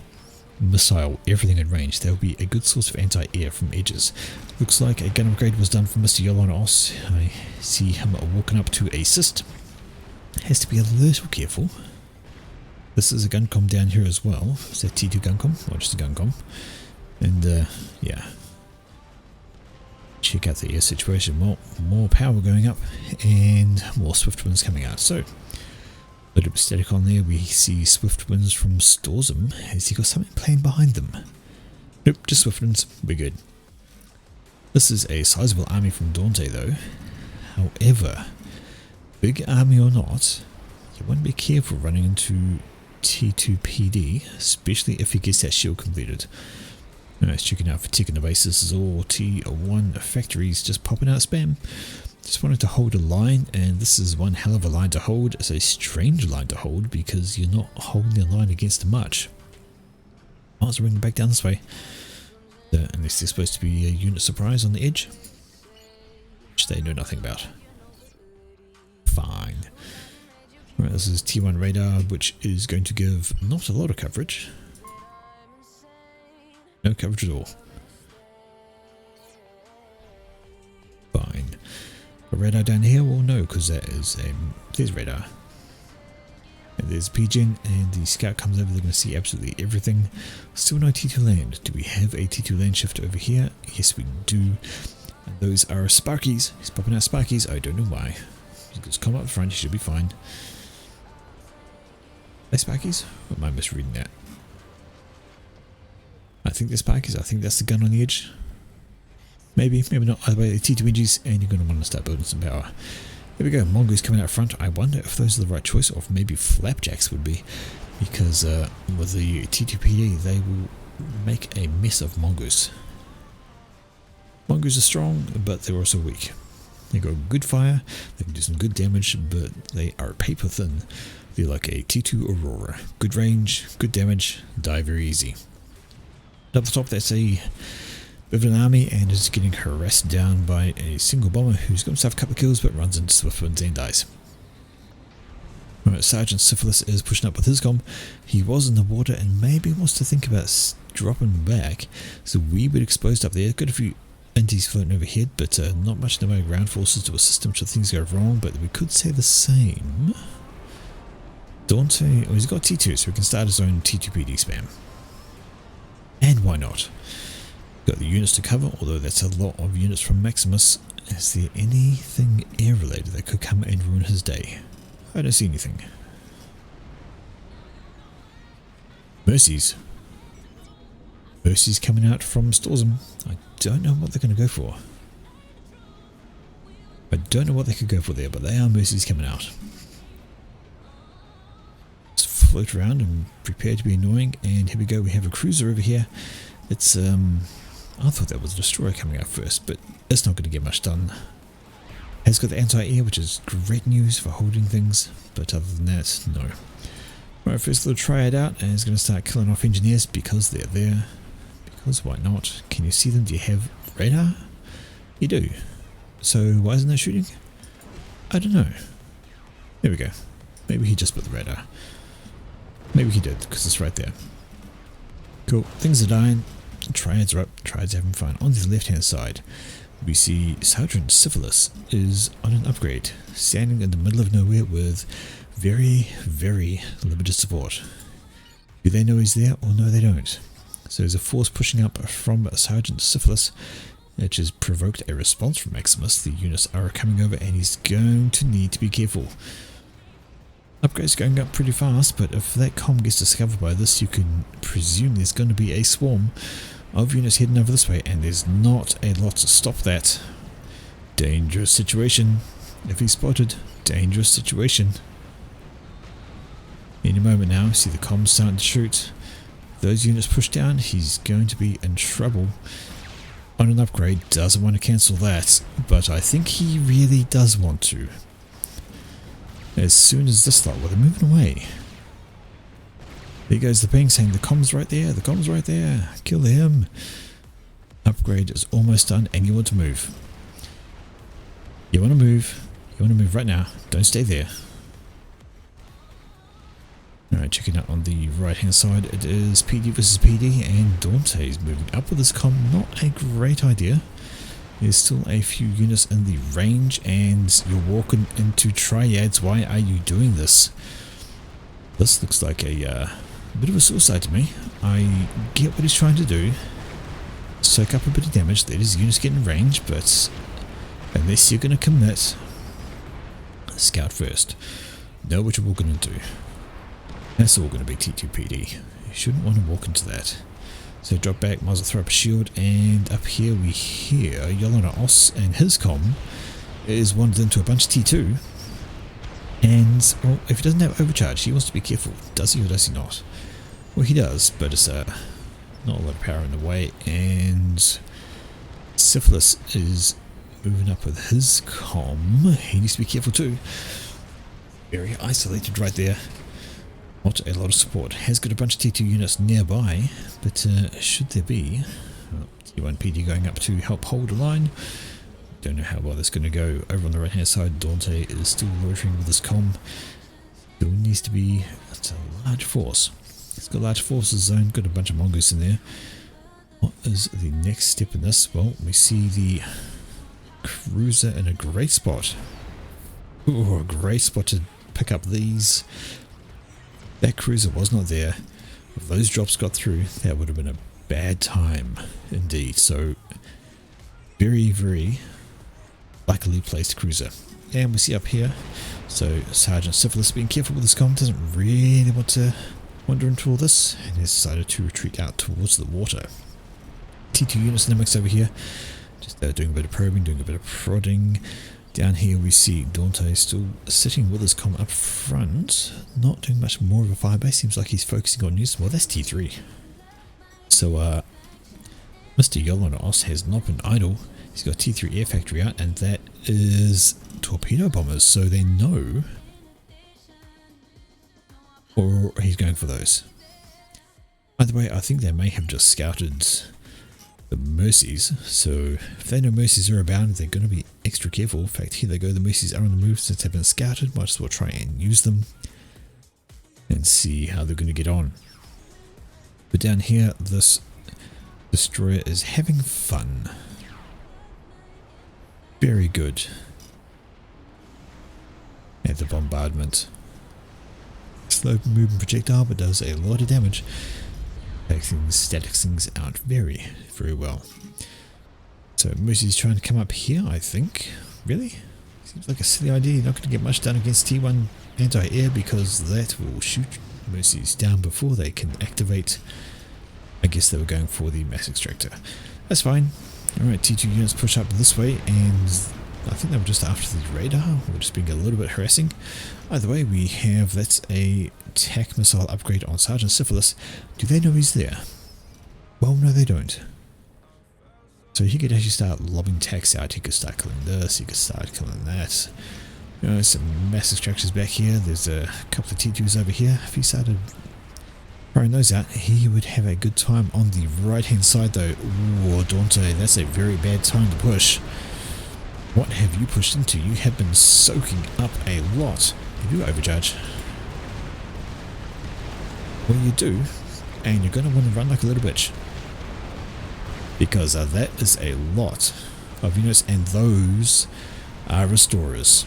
missile everything in range, there will be a good source of anti-air from edges. Looks like a gun upgrade was done for Mr. Yolon Os. I see him walking up to assist. Has to be a little careful. This is a guncom down here as well. Is that T2 guncom? Or just a guncom? And yeah. Check out the air situation. More power going up and more swift winds coming out. So, a little bit static on there. We see swift winds from Storzum. Has he got something playing behind them? Nope, just swift winds. We're good. This is a sizable army from Dante though. However, big army or not, you want to be careful running into T2 PD, especially if he gets that shield completed. Alright, checking out for ticking the bases is all T1 factories just popping out spam. Just wanted to hold a line, and this is one hell of a line to hold. It's a strange line to hold because you're not holding a line against much. Might as well bring them back down this way. Unless there's supposed to be a unit surprise on the edge, which they know nothing about. Fine. Alright, this is T1 radar, which is going to give not a lot of coverage. No coverage at all. Fine. A radar down here? Well, no, because that is there's radar. And there's Pigeon, and the scout comes over. They're going to see absolutely everything. Still no T2 land. Do we have a T2 land shift over here? Yes, we do. And those are Sparkies. He's popping out Sparkies. I don't know why. Just come up front. He should be fine. Are they Sparkies? Or am I misreading that? I think they're Sparkies. I think that's the gun on the edge. Maybe, maybe not. Either way, T2 edges, and you're going to want to start building some power. There we go. Mongoose coming out front. I wonder if those are the right choice, or if maybe Flapjacks would be, because with the T2 PD, they will make a mess of Mongoose. Mongoose are strong, but they're also weak. They got good fire, they can do some good damage, but they are paper thin. They're like a T2 Aurora. Good range, good damage, die very easy. Up the top, that's a bit of an army and is getting harassed down by a single bomber who's got himself a couple of kills but runs into swift winds and dies. Alright, Sergeant Syphilis is pushing up with his comm. He was in the water and maybe wants to think about dropping back. It's a wee bit exposed up there. Got a few inties floating overhead, but not much in the way of ground forces to assist him should things go wrong, but we could say the same. Dante, oh, he's got T2, so we can start his own T2 PD spam. And why not? Got the units to cover, although that's a lot of units from Maximus. Is there anything air related that could come and ruin his day? I don't see anything. Mercies. Mercies coming out from Storzum. I don't know what they're going to go for. I don't know what they could go for there, but they are Mercies coming out. Let's float around and prepare to be annoying, and here we go. We have a cruiser over here. It's I thought that was a destroyer coming out first, but it's not going to get much done. Has got the anti-air, which is great news for holding things, but other than that, no. Right, first little triad out, and it's going to start killing off engineers because they're there. Because why not? Can you see them? Do you have radar? You do. So why isn't that shooting? I don't know. There we go. Maybe he just put the radar. Maybe he did, because it's right there. Cool. Things are dying. Triads are up. Triads are having fun. On the left hand side, we see Sergeant Syphilis is on an upgrade, standing in the middle of nowhere with very, very limited support. Do they know he's there or no they don't? So there's a force pushing up from Sergeant Syphilis, which has provoked a response from Maximus. The units are coming over and he's going to need to be careful. Upgrades going up pretty fast, but if that comm gets discovered by this, you can presume there's going to be a swarm of units heading over this way, and there's not a lot to stop that. Dangerous situation. If he's spotted, dangerous situation. Any moment now, see the comms starting to shoot. Those units push down, he's going to be in trouble. On an upgrade, doesn't want to cancel that, but I think he really does want to. As soon as this lot, well, they're moving away. There goes the ping saying the comm's right there, the comm's right there, kill him. Upgrade is almost done and you want to move. You want to move, You want to move right now. Don't stay there. Alright, checking out on the right hand side, it is PD versus PD, and Dante is moving up with his comm. Not a great idea. There's still a few units in the range, and you're walking into triads. Why are you doing this? This looks like a bit of a suicide to me. I get what he's trying to do. Soak up a bit of damage, let his units get in range, but unless you're going to commit, scout first. Know what you're walking into. That's all going to be T2PD. You shouldn't want to walk into that. So drop back, might as well throw up a shield, and up here we hear Yolana Os and his comm is wandered into a bunch of T2. And, well, if he doesn't have overcharge, he wants to be careful. Does he or does he not? Well, he does, but it's not a lot of power in the way, and Syphilis is moving up with his comm. He needs to be careful too. Very isolated right there. Not a lot of support. Has got a bunch of T2 units nearby, but should there be T1 PD going up to help hold a line? Don't know how well that's going to go. Over on the right hand side, Dante is still loitering with his comm. Still needs to be. That's a large force. It's got large forces zone. Got a bunch of mongoose in there. What is the next step in this? Well, we see the cruiser in a great spot. Ooh, a great spot to pick up these. That cruiser was not there. If those drops got through, that would have been a bad time indeed. So, very, very luckily placed cruiser. And we see up here, so Sergeant Syphilis being careful with his comm, doesn't really want to wander into all this, and has decided to retreat out towards the water. T2 units in the mix over here, just doing a bit of probing, doing a bit of prodding. Down here we see Dante still sitting with his comm up front, not doing much more of a firebase. Seems like he's focusing on news. Well, that's T3. So Mr. Yolonos has not been idle. He's got T3 air factory out, and that is torpedo bombers, so they know, or he's going for those. By the way, I think they may have just scouted the Mercies, so if they know Mercies are abound, they're going to be extra careful. In fact, here they go, the Mercies are on the move since they've been scouted. Might as well try and use them and see how they're going to get on. But down here, this destroyer is having fun. Very good at the bombardment. Slow moving projectile, but does a lot of damage. Static things out very, very well. So Mercy's trying to come up here, I think. Really? Seems like a silly idea. You're not going to get much done against T1 anti-air because that will shoot Mercy's down before they can activate. I guess they were going for the mass extractor. That's fine. Alright, T2 units push up this way, and I think they were just after the radar. We're just being a little bit harassing. Either way, we have, that's a TAC missile upgrade on Sergeant Syphilis. Do they know he's there? Well, no they don't. So he could actually start lobbing TACs out. He could start killing this, he could start killing that. You know, some mass extractors back here. There's a couple of T2s over here. If he started throwing those out, he would have a good time on the right hand side though. Ooh, Dante, that's a very bad time to push. What have you pushed into? You have been soaking up a lot. You do overcharge. Well, you do, and you're going to want to run like a little bitch. Because that is a lot of units, and those are restorers.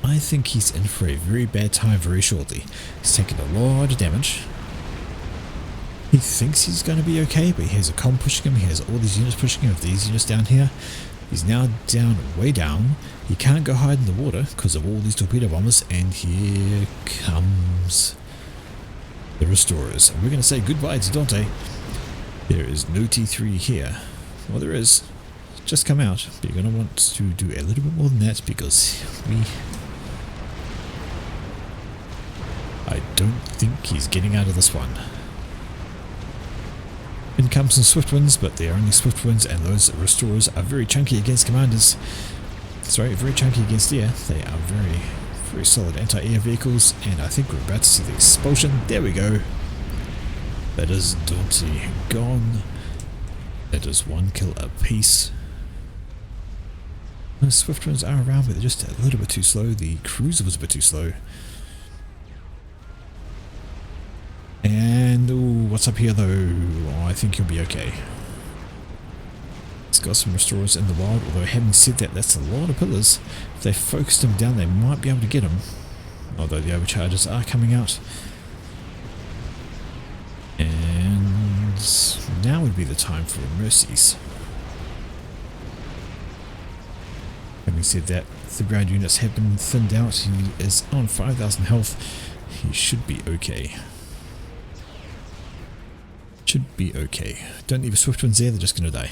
I think he's in for a very bad time very shortly. He's taking a lot of damage. He thinks he's going to be okay, but he has a comm pushing him. He has all these units pushing him. With these units down here, he's now down, way down. He can't go hide in the water because of all these torpedo bombers, and here comes the restorers. And we're going to say goodbye to Dante. There is no T3 here. Well, there is. It's just come out. But you're going to want to do a little bit more than that because I don't think he's getting out of this one. In comes some swift winds, but they are only swift winds, and those restorers are very chunky against commanders. Sorry, very chunky against air. They are very, very solid anti-air vehicles, and I think we're about to see the expulsion. There we go. That is Dante gone. That is one kill apiece. The swift ones are around, but they're just a little bit too slow. The cruiser was a bit too slow. And ooh, what's up here though? Oh, I think you'll be okay. It's got some restorers in the wild, although having said that, that's a lot of pillars. If they focused them down, they might be able to get them. Although the overcharges are coming out. And now would be the time for mercies. Having said that, the ground units have been thinned out. He is on 5,000 health. He should be okay. Should be okay. Don't leave a swift ones there, they're just going to die.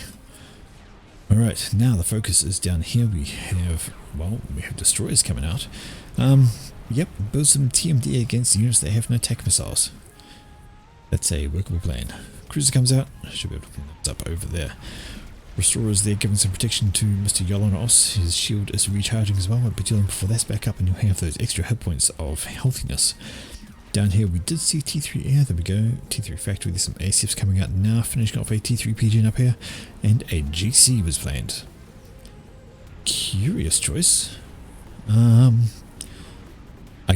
Alright, now the focus is down here. We have destroyers coming out. Yep, build some TMD against units that have no attack missiles. That's a workable plan. Cruiser comes out, should be able to clean that up over there. Restorers there giving some protection to Mr. Yolonos. His shield is recharging as well, but dealing before that's back up and you'll have those extra hit points of healthiness. Down here we did see T3 air, there we go, T3 factory, there's some ACFs coming out now, finishing off a T3 PGN up here, and a GC was planned. Curious choice. I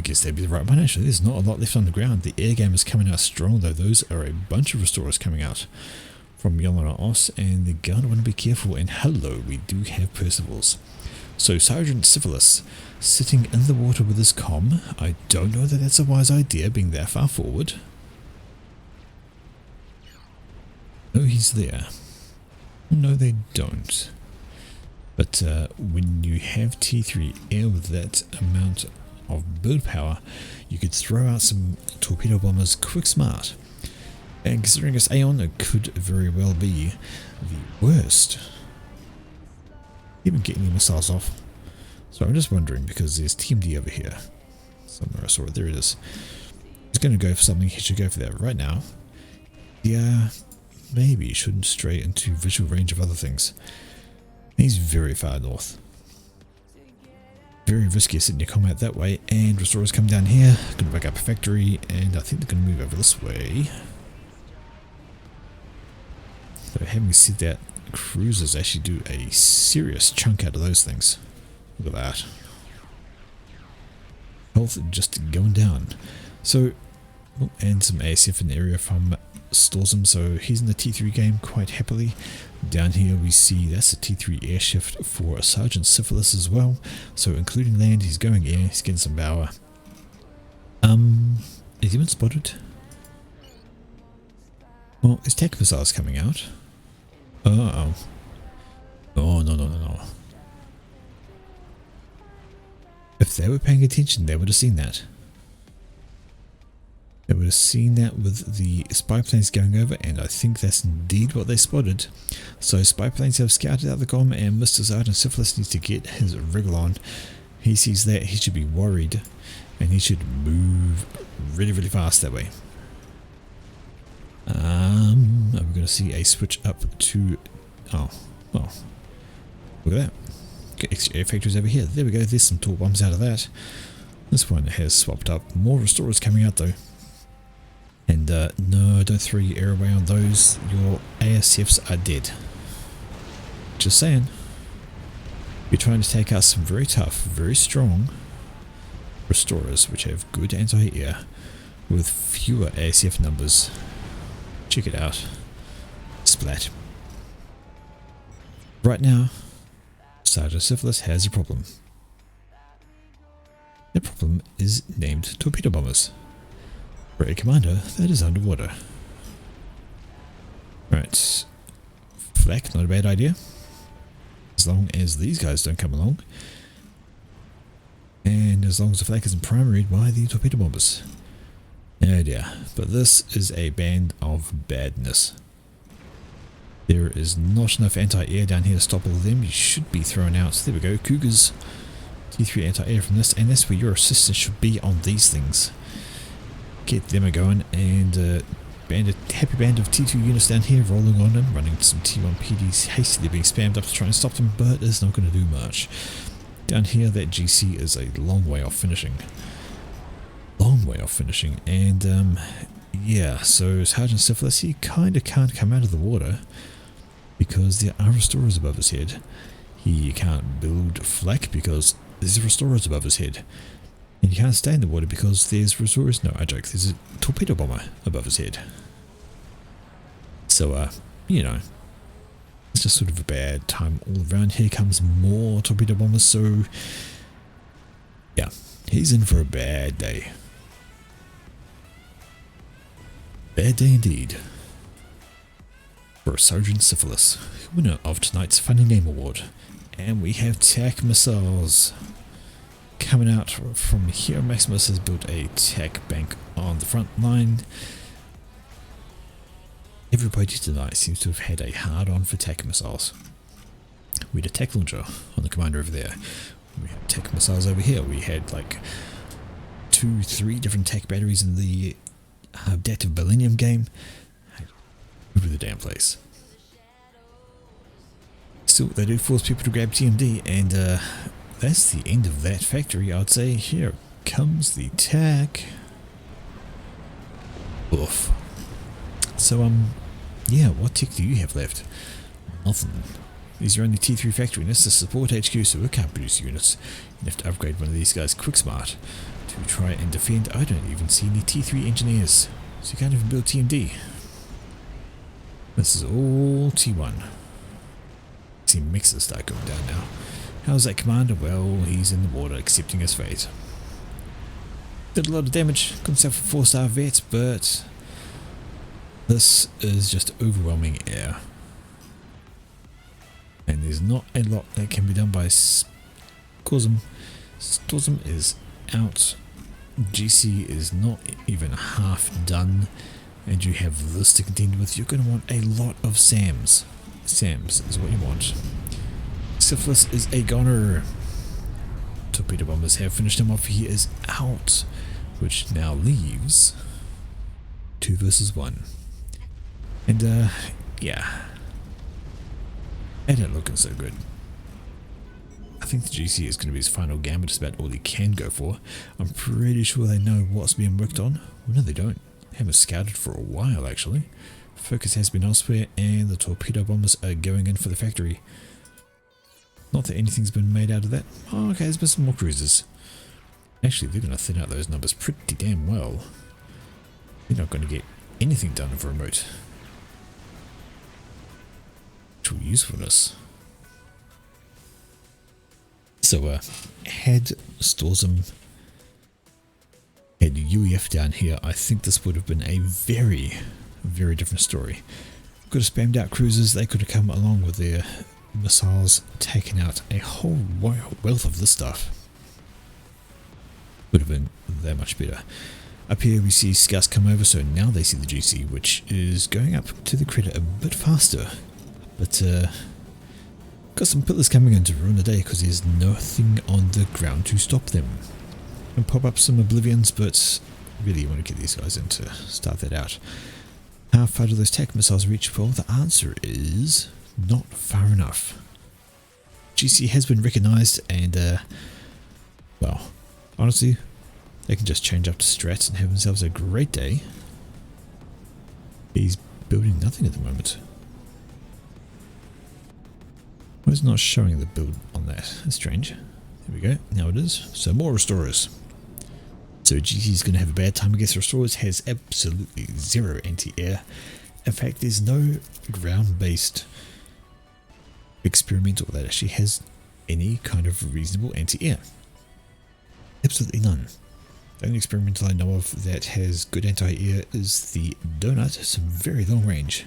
guess that'd be the right one actually, there's not a lot left on the ground. The air game is coming out strong though, those are a bunch of restorers coming out from Yolonos, and they're going to want to be careful, and hello, we do have Percivals. So Sergeant Syphilis, sitting in the water with his comm. I don't know that that's a wise idea being that far forward. No, he's there. No, they don't. But when you have T3 air with that amount of build power, you could throw out some torpedo bombers quick smart. And considering it's Aeon, it could very well be the worst. Even getting the missiles off. So I'm just wondering, because there's TMD over here. Somewhere I saw it. There it is. He's going to go for something. He should go for that right now. Yeah, maybe he shouldn't stray into visual range of other things. He's very far north. Very risky sitting your combat that way. And restorers come down here. Going to back up a factory. And I think they're going to move over this way. So having said that, cruisers actually do a serious chunk out of those things. Look at that. Health just going down. So, oh, and some ASF in the area from Storzum, so he's in the T3 game quite happily. Down here we see that's a T3 air shift for Sergeant Syphilis as well. So including land, he's going air, he's getting some power. Has he been spotted? Well, his tech missile's coming out. Uh-oh. Oh, no. If they were paying attention, they would have seen that. They would have seen that with the spy planes going over, and I think that's indeed what they spotted. So spy planes have scouted out the comm, and Mr. Sergeant Syphilis needs to get his wriggle on. He sees that, he should be worried, and he should move really, really fast that way. We're going to see a switch up to... Oh, well, look at that. Get extra air factories over here. There we go, there's some tall bombs out of that. This one has swapped up. More restorers coming out though. And no, don't throw your air away on those. Your ASFs are dead. Just saying. You're trying to take out some very tough, very strong restorers, which have good anti-air, with fewer ASF numbers. Check it out. Splat. Right now, Sergeant Syphilis has a problem. The problem is named torpedo bombers. For a commander that is underwater. Right. Flak, not a bad idea. As long as these guys don't come along. And as long as the flak isn't primaried by the torpedo bombers. Oh dear. But this is a band of badness. There is not enough anti-air down here to stop all of them. You should be thrown out. There we go. Cougars. T3 anti-air from this. And that's where your assistance should be on these things. Get them going. And happy band of T2 units down here rolling on them. Running some T1 PDs hastily being spammed up to try and stop them. But it's not going to do much. Down here that GC is a long way off finishing. Long way off finishing. And yeah, so Sergeant Syphilis, he kind of can't come out of the water. Because there are restorers above his head. He can't build flak because there's restorers above his head. And he can't stay in the water because there's restorers. No, I joke. There's a torpedo bomber above his head. So, you know, it's just sort of a bad time all around. Here comes more torpedo bombers. So, yeah, he's in for a bad day. Bad day indeed. For Sergeant Syphilis, winner of tonight's Funny Name Award. And we have TAC missiles coming out from here. Maximus has built a TAC bank on the front line. Everybody tonight seems to have had a hard on for TAC missiles. We had a TAC launcher on the commander over there. We had TAC missiles over here. We had like 2-3 different TAC batteries in the Death of Millennium game. Over the damn place. Still, they do force people to grab TMD, and that's the end of that factory, I'd say. Here comes the TAC. Oof. So, yeah, what tech do you have left? Nothing. These are only T3 factory, and it's the support HQ, so we can't produce units. You have to upgrade one of these guys quick smart to try and defend. I don't even see any T3 engineers, so you can't even build TMD. This is all T1. See mixers start going down now. How's that commander? Well, he's in the water accepting his fate. Did a lot of damage, got himself a 4-star vet, but this is just overwhelming air. And there's not a lot that can be done by Storzum. Storzum is out. GC is not even half done. And you have this to contend with. You're going to want a lot of SAMs. SAMs is what you want. Syphilis is a goner. Torpedo bombers have finished him off. He is out, which now leaves 2 versus 1. And yeah, it ain't looking so good. I think the GC is going to be his final gambit. It's about all he can go for. I'm pretty sure they know what's being worked on. Well, no, they don't. Haven't scouted for a while actually. Focus has been elsewhere, and the torpedo bombers are going in for the factory. Not that anything's been made out of that. Oh, okay, there's been some more cruisers. Actually, they're going to thin out those numbers pretty damn well. You're not going to get anything done of remote. Actual usefulness. So, had Storzum had UEF down here, I think this would have been a very, very different story. Could have spammed out cruisers, they could have come along with their missiles, taken out a whole wealth of this stuff. Would have been that much better. Up here we see scouts come over, so now they see the GC, which is going up to the credit a bit faster. But, got some pillars coming in to ruin the day because there's nothing on the ground to stop them. And pop up some Oblivions, but really you want to get these guys in to start that out. How far do those TAC missiles reach? Well, the answer is not far enough. GC has been recognized, and well, honestly, they can just change up to strats and have themselves a great day. He's building nothing at the moment. Why is it not showing the build on that? That's strange. There we go. Now it is. So more restorers. So GC is going to have a bad time against restorers. Has absolutely zero anti-air. In fact, there's no ground-based experimental that actually has any kind of reasonable anti-air. Absolutely none. The only experimental I know of that has good anti-air is the Donut. Some very long range.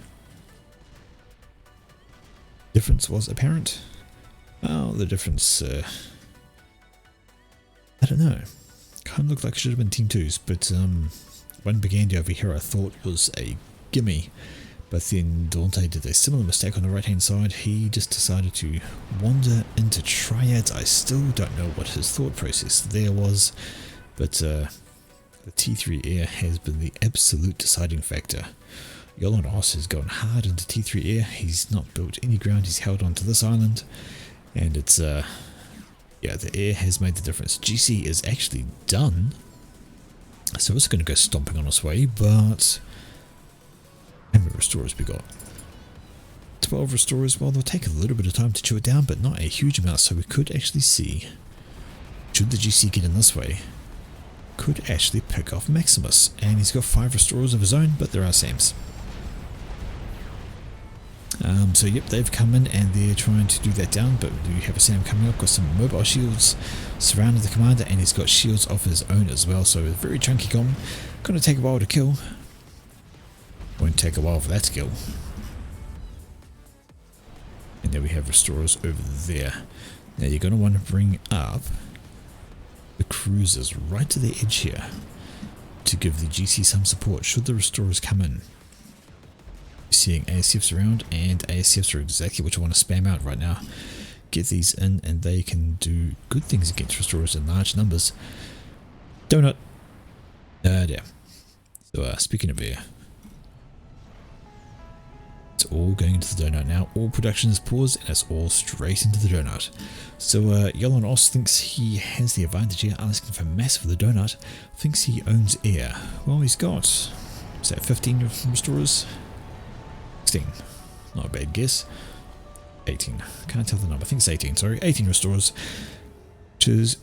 Difference was apparent. Well, the difference, I don't know. Kind of looked like it should have been Team 2's, but one Brigandi over here I thought was a gimme. But then Dante did a similar mistake on the right hand side. He just decided to wander into triads. I still don't know what his thought process there was, but the T3 air has been the absolute deciding factor. Yolonos has gone hard into T3 air. He's not built any ground. He's held on to this island, and it's yeah, the air has made the difference. GC is actually done, so it's going to go stomping on its way. But how many restorers we got? 12 restorers. Well, they'll take a little bit of time to chew it down, but not a huge amount, so we could actually see, should the GC get in this way, could actually pick off Maximus. And he's got 5 restorers of his own, but there are Sams. So yep, they've come in and they're trying to do that down, but we have a Sam coming up, got some mobile shields surrounding the commander, and he's got shields of his own as well, so a very chunky gun. Gonna take a while to kill. Won't take a while for that to kill. And there we have restorers over there. Now you're going to want to bring up the cruisers right to the edge here to give the GC some support should the restorers come in. Seeing ASFs around, and ASFs are exactly what you want to spam out right now. Get these in and they can do good things against restorers in large numbers. Donut. There. So speaking of air, it's all going into the donut now. All production is paused and it's all straight into the donut. So Yellow Os thinks he has the advantage here, asking for mass for the donut. Thinks he owns air. Well, he's got, is that 15 restorers? 16. Not a bad guess. 18. Can't tell the number. I think it's 18. Sorry, 18 restorers, which is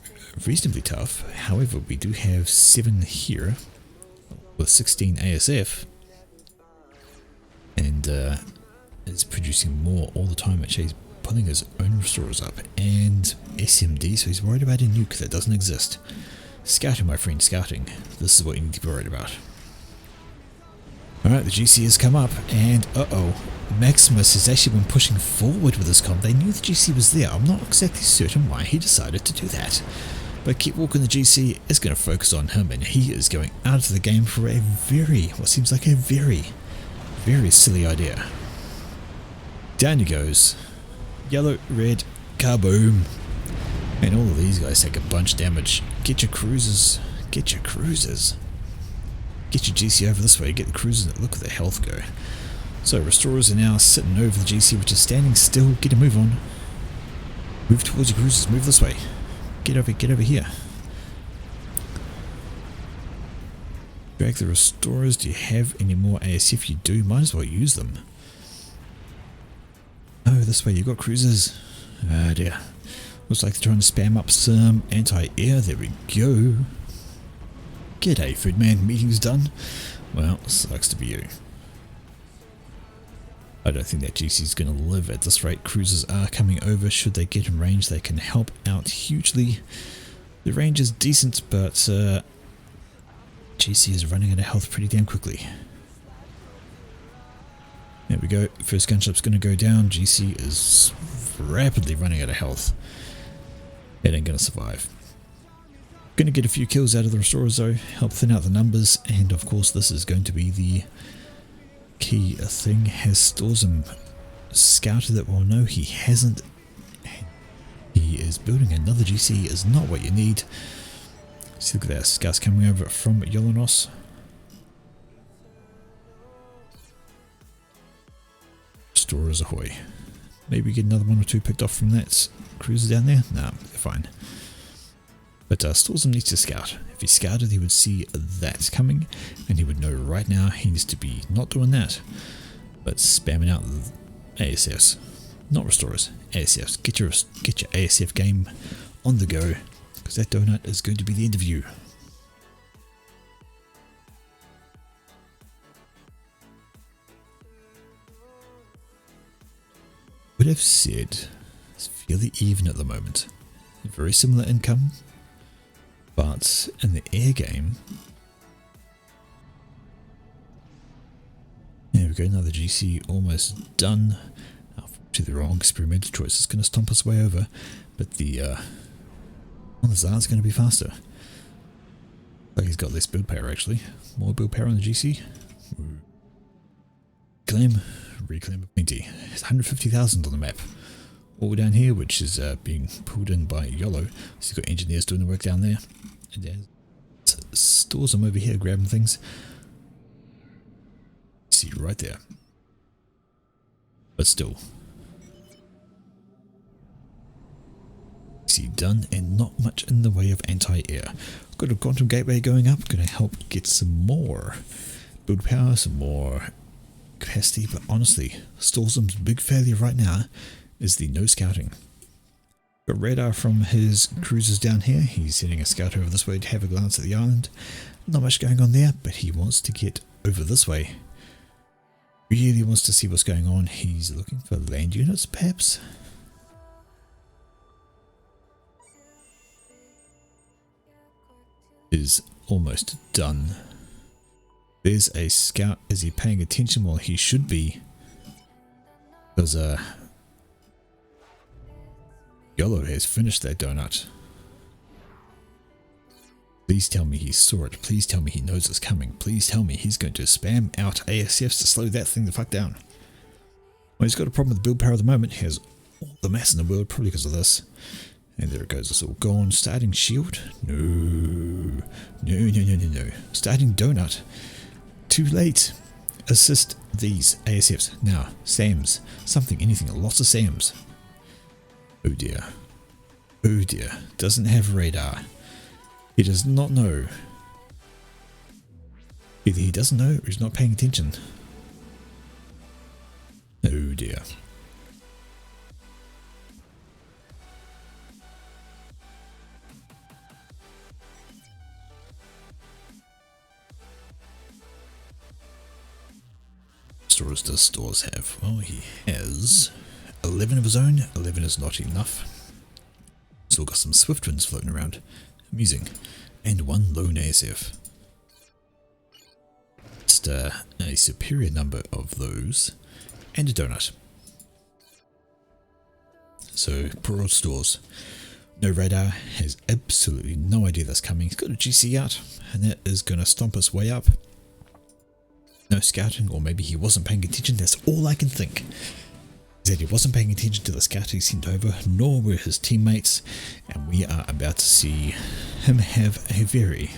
reasonably tough. However, we do have 7 here with 16 ASF. And is producing more all the time. Actually, he's pulling his own restorers up. And SMD, so he's worried about a nuke that doesn't exist. Scouting, my friend, scouting. This is what you need to be worried about. Alright, the GC has come up, and Maximus has actually been pushing forward with his comp. They knew the GC was there. I'm not exactly certain why he decided to do that. But Keep Walking, the GC is going to focus on him, and he is going out of the game for a what seems like a very silly idea. Down he goes. Yellow, red, kaboom. And all of these guys take a bunch of damage. Get your cruisers. Get your cruisers. Get your GC over this way. Get the cruisers. Look at the health go. So restorers are now sitting over the GC, which is standing still. Get a move on. Move towards your cruisers. Move this way. Get over here. Drag the restorers. Do you have any more ASF? You do. Might as well use them. Oh, this way. You've got cruisers. Ah, dear. Looks like they're trying to spam up some anti-air. There we go. G'day, Foodman. Meeting's done. Well, sucks to be you. I don't think that GC's going to live at this rate. Cruisers are coming over. Should they get in range, they can help out hugely. The range is decent, but GC is running out of health pretty damn quickly. There we go. First gunship's going to go down. GC is rapidly running out of health. It ain't going to survive. Going to get a few kills out of the restorers though, help thin out the numbers, and of course this is going to be the key thing. Has Storzum scouted it? Well, no, he hasn't. He is building another GC, is not what you need. See, look at that, scouts coming over from Yolonos. Restorers ahoy. Maybe get another 1 or 2 picked off from that cruiser down there? Nah, they're fine. But Storzum needs to scout. If he scouted, he would see that coming, and he would know right now he needs to be not doing that, but spamming out the ASFs. Not restorers, ASFs. Get your ASF game on the go, because that donut is going to be the end of you. Would have said it's fairly even at the moment. Very similar income. But in the air game, there we go, another GC almost done. To the wrong experimental choice, it's going to stomp us way over, but the Tsar's going to be faster. Like he's got less build power actually. More build power on the GC. Reclaim plenty. It's 150,000 on the map. All down here, which is being pulled in by YOLO. So you've got engineers doing the work down there. And there's Storzum over here grabbing things. See right there. But still. See done, and not much in the way of anti-air. Got a quantum gateway going up, going to help get some more build power, some more capacity, but honestly, Storsum's big failure right now is the no scouting. Got radar from his cruisers down here. He's sending a scout over this way to have a glance at the island. Not much going on there, but he wants to get over this way. Really wants to see what's going on. He's looking for land units, perhaps? Is almost done. There's a scout. Is he paying attention? Well, he should be. Because Yellow has finished that donut. Please tell me he saw it. Please tell me he knows it's coming. Please tell me he's going to spam out ASFs to slow that thing the fuck down. Well, he's got a problem with the build power at the moment. He has all the mass in the world, probably because of this. And there it goes. It's all gone. Starting shield? No. No, no, no, no, no. Starting donut. Too late. Assist these ASFs. Now, SAMs. Something, anything. Lots of SAMs. Oh dear. Oh dear. Doesn't have radar. He does not know. Either he doesn't know or he's not paying attention. Oh dear. Stores does Stores have? Well, he has 11 of his own. 11 is not enough. Still got some Swift Winds floating around. Amusing. And one lone ASF. Just a superior number of those. And a donut. So, poor old Stores. No radar. Has absolutely no idea that's coming. He's got a GC out. And that is going to stomp us way up. No scouting, or maybe he wasn't paying attention. That's all I can think. Is that he wasn't paying attention to the scout he sent over, nor were his teammates, and we are about to see him have a very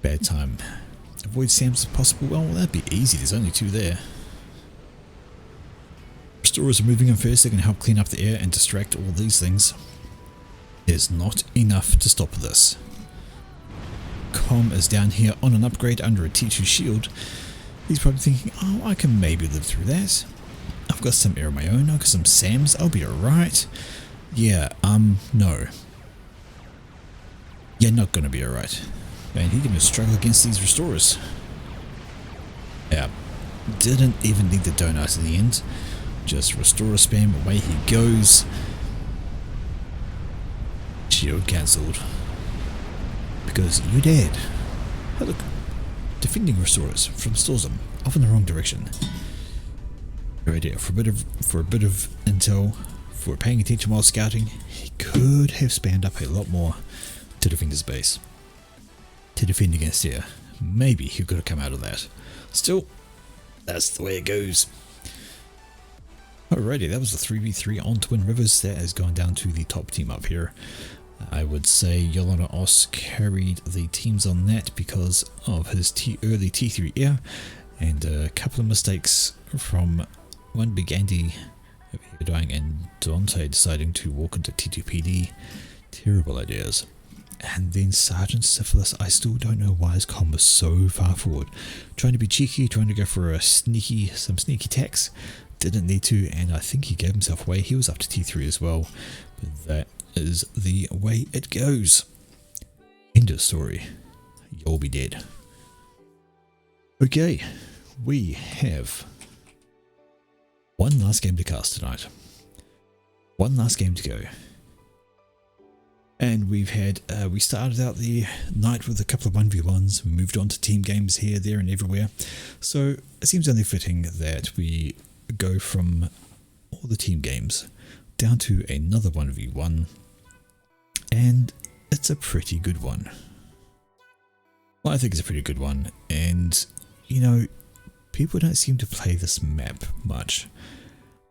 bad time. Avoid SAMs if possible. Well, that'd be easy. There's only 2 there. Restorers are moving in first. They're going to help clean up the air and distract all these things. There's not enough to stop this. Com is down here on an upgrade under a T2 shield. He's probably thinking, oh, I can maybe live through that. I've got some air of my own. I've got some SAMs. I'll be alright. Yeah, no. You're not going to be alright. Man, he's going to struggle against these restorers. Yeah. Didn't even need the donut in the end. Just restorer spam. Away he goes. Shield cancelled. Because you dead. Oh look, defending restorers from Storsum, off in the wrong direction. Good idea. For a bit of intel, for paying attention while scouting, he could have spammed up a lot more to defend his base, to defend against air. Maybe he could have come out of that. Still, that's the way it goes. Alrighty, that was the 3v3 on Twin Rivers. That has gone down to the top team up here. I would say Yolanda Os carried the teams on that because of his early T3 air and a couple of mistakes from one big Andy over here dying and Dante deciding to walk into T2PD. Terrible ideas. And then Sergeant Syphilis, I still don't know why his comm was so far forward. Trying to be cheeky, trying to go for some sneaky attacks. Didn't need to, and I think he gave himself away. He was up to T3 as well. But that is the way it goes. End of story. You'll be dead. Okay, we have one last game to cast tonight. One last game to go. And we've had, we started out the night with a couple of 1v1s. We moved on to team games here, there and everywhere. So it seems only fitting that we go from all the team games down to another 1v1. And it's a pretty good one. Well, I think it's a pretty good one. And, you know, people don't seem to play this map much.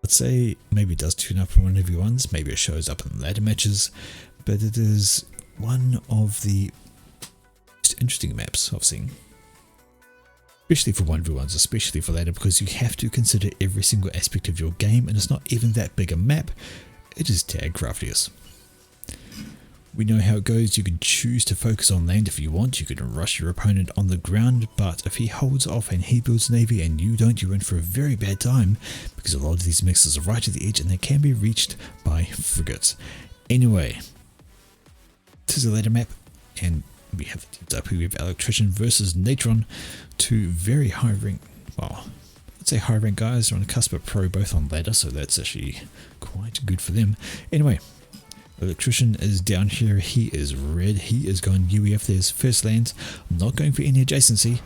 Let's say maybe it does tune up from 1v1s. Maybe it shows up in ladder matches. But it is one of the most interesting maps I've seen. Especially for 1v1s, especially for ladder, because you have to consider every single aspect of your game, and it's not even that big a map, it is tag craftiest. We know how it goes. You can choose to focus on land if you want. You can rush your opponent on the ground, but if he holds off and he builds a navy and you don't, you're in for a very bad time, because a lot of these mixes are right at the edge and they can be reached by frigates. Anyway, this is a later map, and we have the teams up here. We have Electrician versus Natron, two very high rank, well, let's say high rank guys. They're on the cusp of pro, both on ladder, so that's actually quite good for them. Anyway, Electrician is down here. He is red. He is going UEF. There's first lands. I'm not going for any adjacency.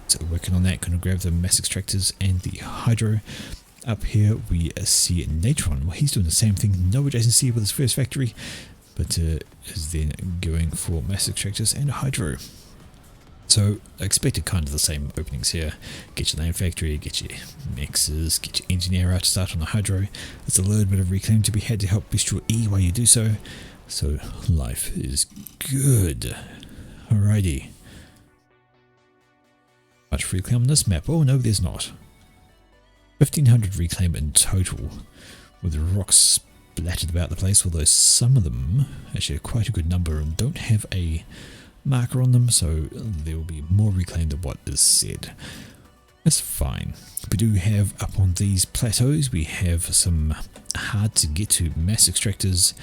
So working on that. Going to grab the mass extractors and the hydro. Up here we see Natron. Well, he's doing the same thing. No adjacency with his first factory, but is then going for mass extractors and hydro. So I expected kind of the same openings here. Get your land factory, get your mixes, get your engineer out to start on the hydro. There's a little bit of reclaim to be had to help boost your E while you do so. So life is good. Alrighty. Much reclaim on this map? Oh no, there's not. 1500 reclaim in total, with rocks splattered about the place, although some of them, actually quite a good number, don't have a marker on them, so there will be more reclaim than what is said. That's fine. We do have up on these plateaus, we have some hard to get to mass extractors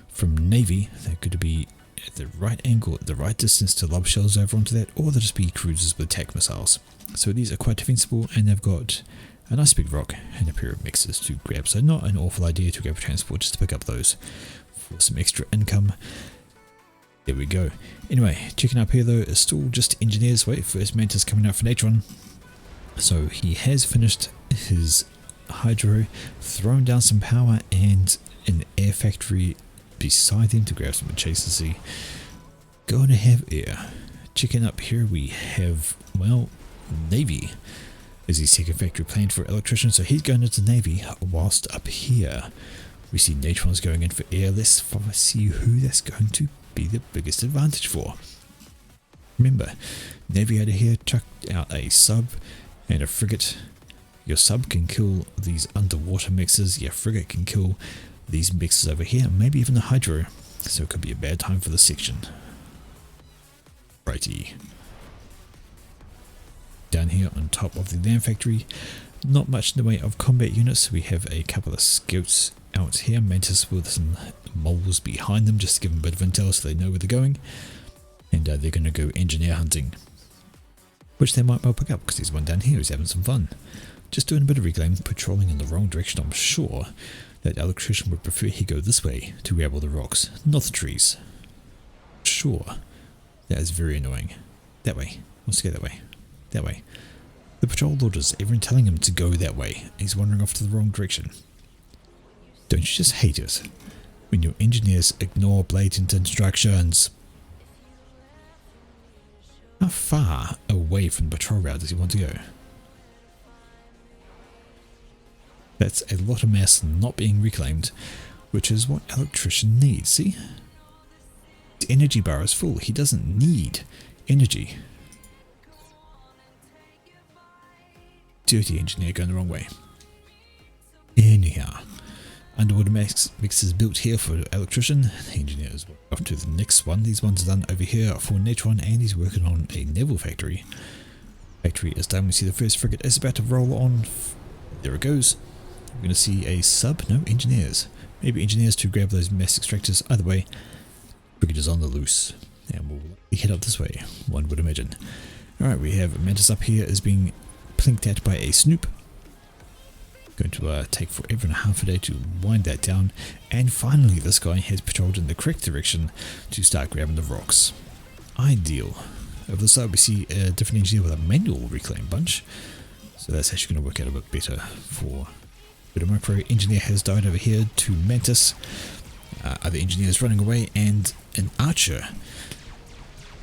from Navy. They're going to be at the right angle, at the right distance to lob shells over onto that, or they'll just be cruisers with attack missiles. So these are quite defensible, and they've got a nice big rock and a pair of mixers to grab. So not an awful idea to grab a transport just to pick up those for some extra income. There we go. Anyway, checking up here though is still just engineers. Wait, first Mantis coming out for Natron. So he has finished his hydro, thrown down some power and an air factory beside him to grab some adjacency. Going to have air. Checking up here we have, well, Navy is his second factory planned for Electrician, so he's going into Navy, whilst up here we see Natron's going in for air. Let's see who that's going to be the biggest advantage for. Remember, Navy out of here chucked out a sub and a frigate. Your sub can kill these underwater mixers, your frigate can kill these mixers over here, maybe even the hydro, so it could be a bad time for the section. Righty. Down here on top of the land factory, not much in the way of combat units. We have a couple of scouts out here, Mantis with some moles behind them just to give them a bit of intel so they know where they're going, and they're going to go engineer hunting, which they might well pick up because there's one down here who's having some fun, just doing a bit of reclaim, patrolling in the wrong direction. I'm sure that Electrician would prefer he go this way to grab all the rocks, not the trees. Sure, that is very annoying. That way, let's go that way. That way. The patrol orders, everyone telling him to go that way. He's wandering off to the wrong direction. Don't you just hate it when your engineers ignore blatant instructions? How far away from the patrol route does he want to go? That's a lot of mass not being reclaimed, which is what Electrician needs. See? His energy bar is full. He doesn't need energy. Dirty engineer going the wrong way. Anyhow, underwater mixers built here for Electrician. The engineer is off to the next one. These ones are done over here for Natron, and he's working on a naval factory. Factory is done. We see the first frigate is about to roll on. There it goes. We're going to see a sub. No, engineers. Maybe engineers to grab those mass extractors. Either way, frigate is on the loose, and we'll head up this way, one would imagine. Alright, we have Mantis up here is being plinked at by a snoop. Going to take forever and a half a day to wind that down, and finally this guy has patrolled in the correct direction to start grabbing the rocks. Ideal. Over the side we see a different engineer with a manual reclaim bunch, so that's actually going to work out a bit better for a bit of micro. Engineer has died over here to Mantis. Other engineers running away, and an archer.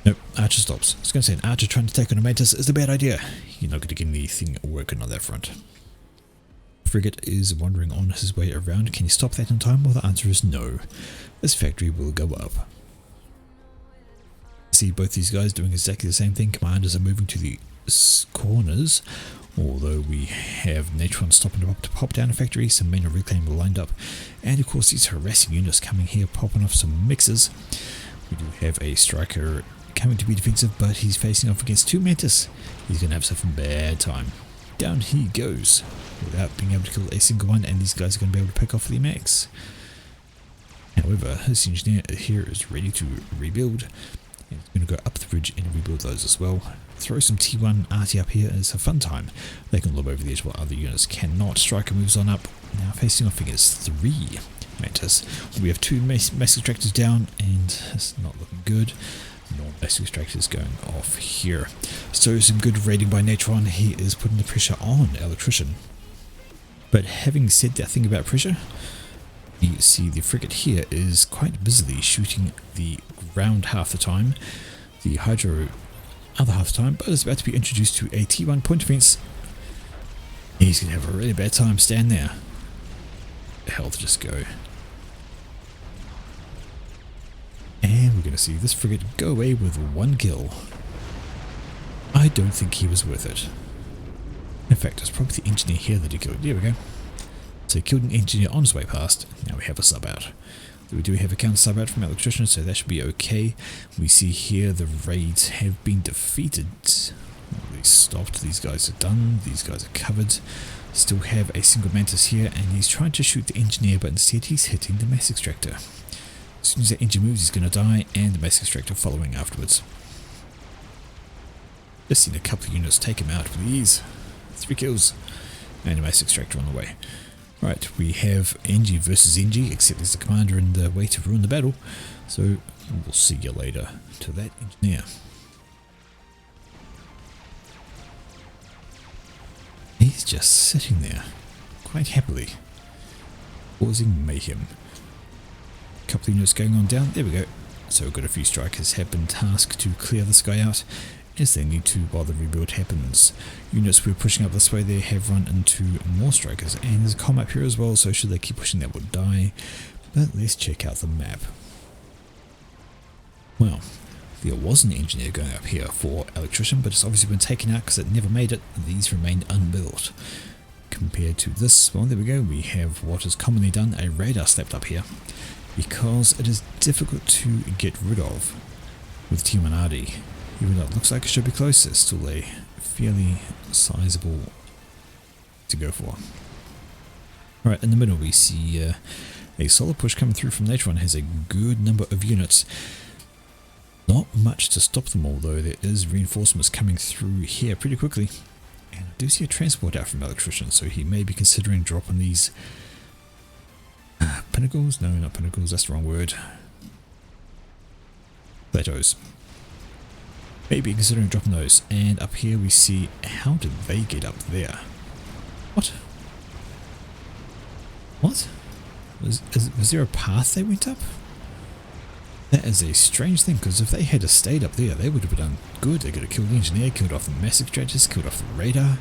Nope, Archer stops. I was going to say an Archer trying to take on a Mantis is a bad idea. You're not going to get anything working on that front. Frigate is wandering on his way around. Can you stop that in time? Well, the answer is no. This factory will go up. See both these guys doing exactly the same thing. Commanders are moving to the corners Although we have Natron stopping up to pop down a factory, some men are reclaiming lined up, and of course these harassing units coming here popping off some mixers. We do have a striker coming to be defensive, but he's facing off against 2 Mantis. He's going to have some bad time. Down he goes without being able to kill a single one, and these guys are going to be able to pick off the max. However, his engineer here is ready to rebuild. And he's going to go up the bridge and rebuild those as well. Throw some T1 RT up here. It's a fun time. They can lob over the edge while other units cannot. Striker moves on up. Now facing off against 3 Mantis. We have 2 mass extractors down, and it's not looking good. More mass extractors going off here. So some good raiding by Natron. He is putting the pressure on Electrician. But having said that thing about pressure, you see the frigate here is quite busily shooting the ground half the time, the hydro other half the time, but is about to be introduced to a T1 point defense. He's going to have a really bad time staying there. The health just go. And we're going to see this frigate go away with 1 kill. I don't think he was worth it. In fact, it's probably the engineer here that he killed. There we go. So he killed an engineer on his way past. Now we have a sub out. We do have a counter sub out from Electrician, so that should be okay. We see here the raids have been defeated. They stopped. These guys are done. These guys are covered. Still have a single Mantis here, and he's trying to shoot the engineer, but instead he's hitting the mass extractor. As soon as that engine moves, he's going to die, and the mass extractor following afterwards. Just seen a couple of units take him out with ease. 3 kills, and a mass extractor on the way. Right, we have NG versus NG, except there's the commander in the way to ruin the battle, so we'll see you later to that engineer. He's just sitting there, quite happily, causing mayhem. A couple of units going on down, there we go. So we've got a few strikers have been tasked to clear this guy out, as they need to while the rebuild happens. Units we're pushing up this way there have run into more strikers, and there's a comm up here as well, so should they keep pushing that would die. But let's check out the map. Well, there was an engineer going up here for Electrician, but it's obviously been taken out because it never made it. These remained unbuilt. Compared to this one, there we go, we have what is commonly done, a radar slapped up here, because it is difficult to get rid of with T1 RD. Even though it looks like it should be close, it's still a fairly sizable to go for. Alright, in the middle we see a solid push coming through from Natron. Has a good number of units. Not much to stop them, although there is reinforcements coming through here pretty quickly. And I do see a transport out from Electrician, so he may be considering dropping these pinnacles? No, not pinnacles, that's the wrong word. Plateaus. Maybe considering dropping those. And up here we see, how did they get up there? What? What? Was there a path they went up? That is a strange thing, because if they had stayed up there, they would have done good. They could have killed the engineer, killed off the mass extractors, killed off the radar.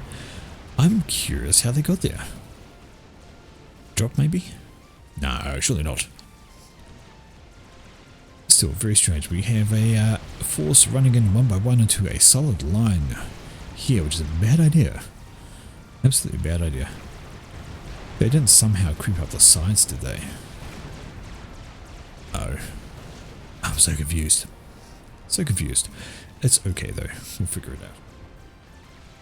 I'm curious how they got there. Drop maybe? No, surely not. Still very strange. We have a force running in one by one into a solid line here, which is a bad idea. Absolutely bad idea. They didn't somehow creep up the sides, did they? Oh. I'm so confused. So confused. It's okay though. We'll figure it out.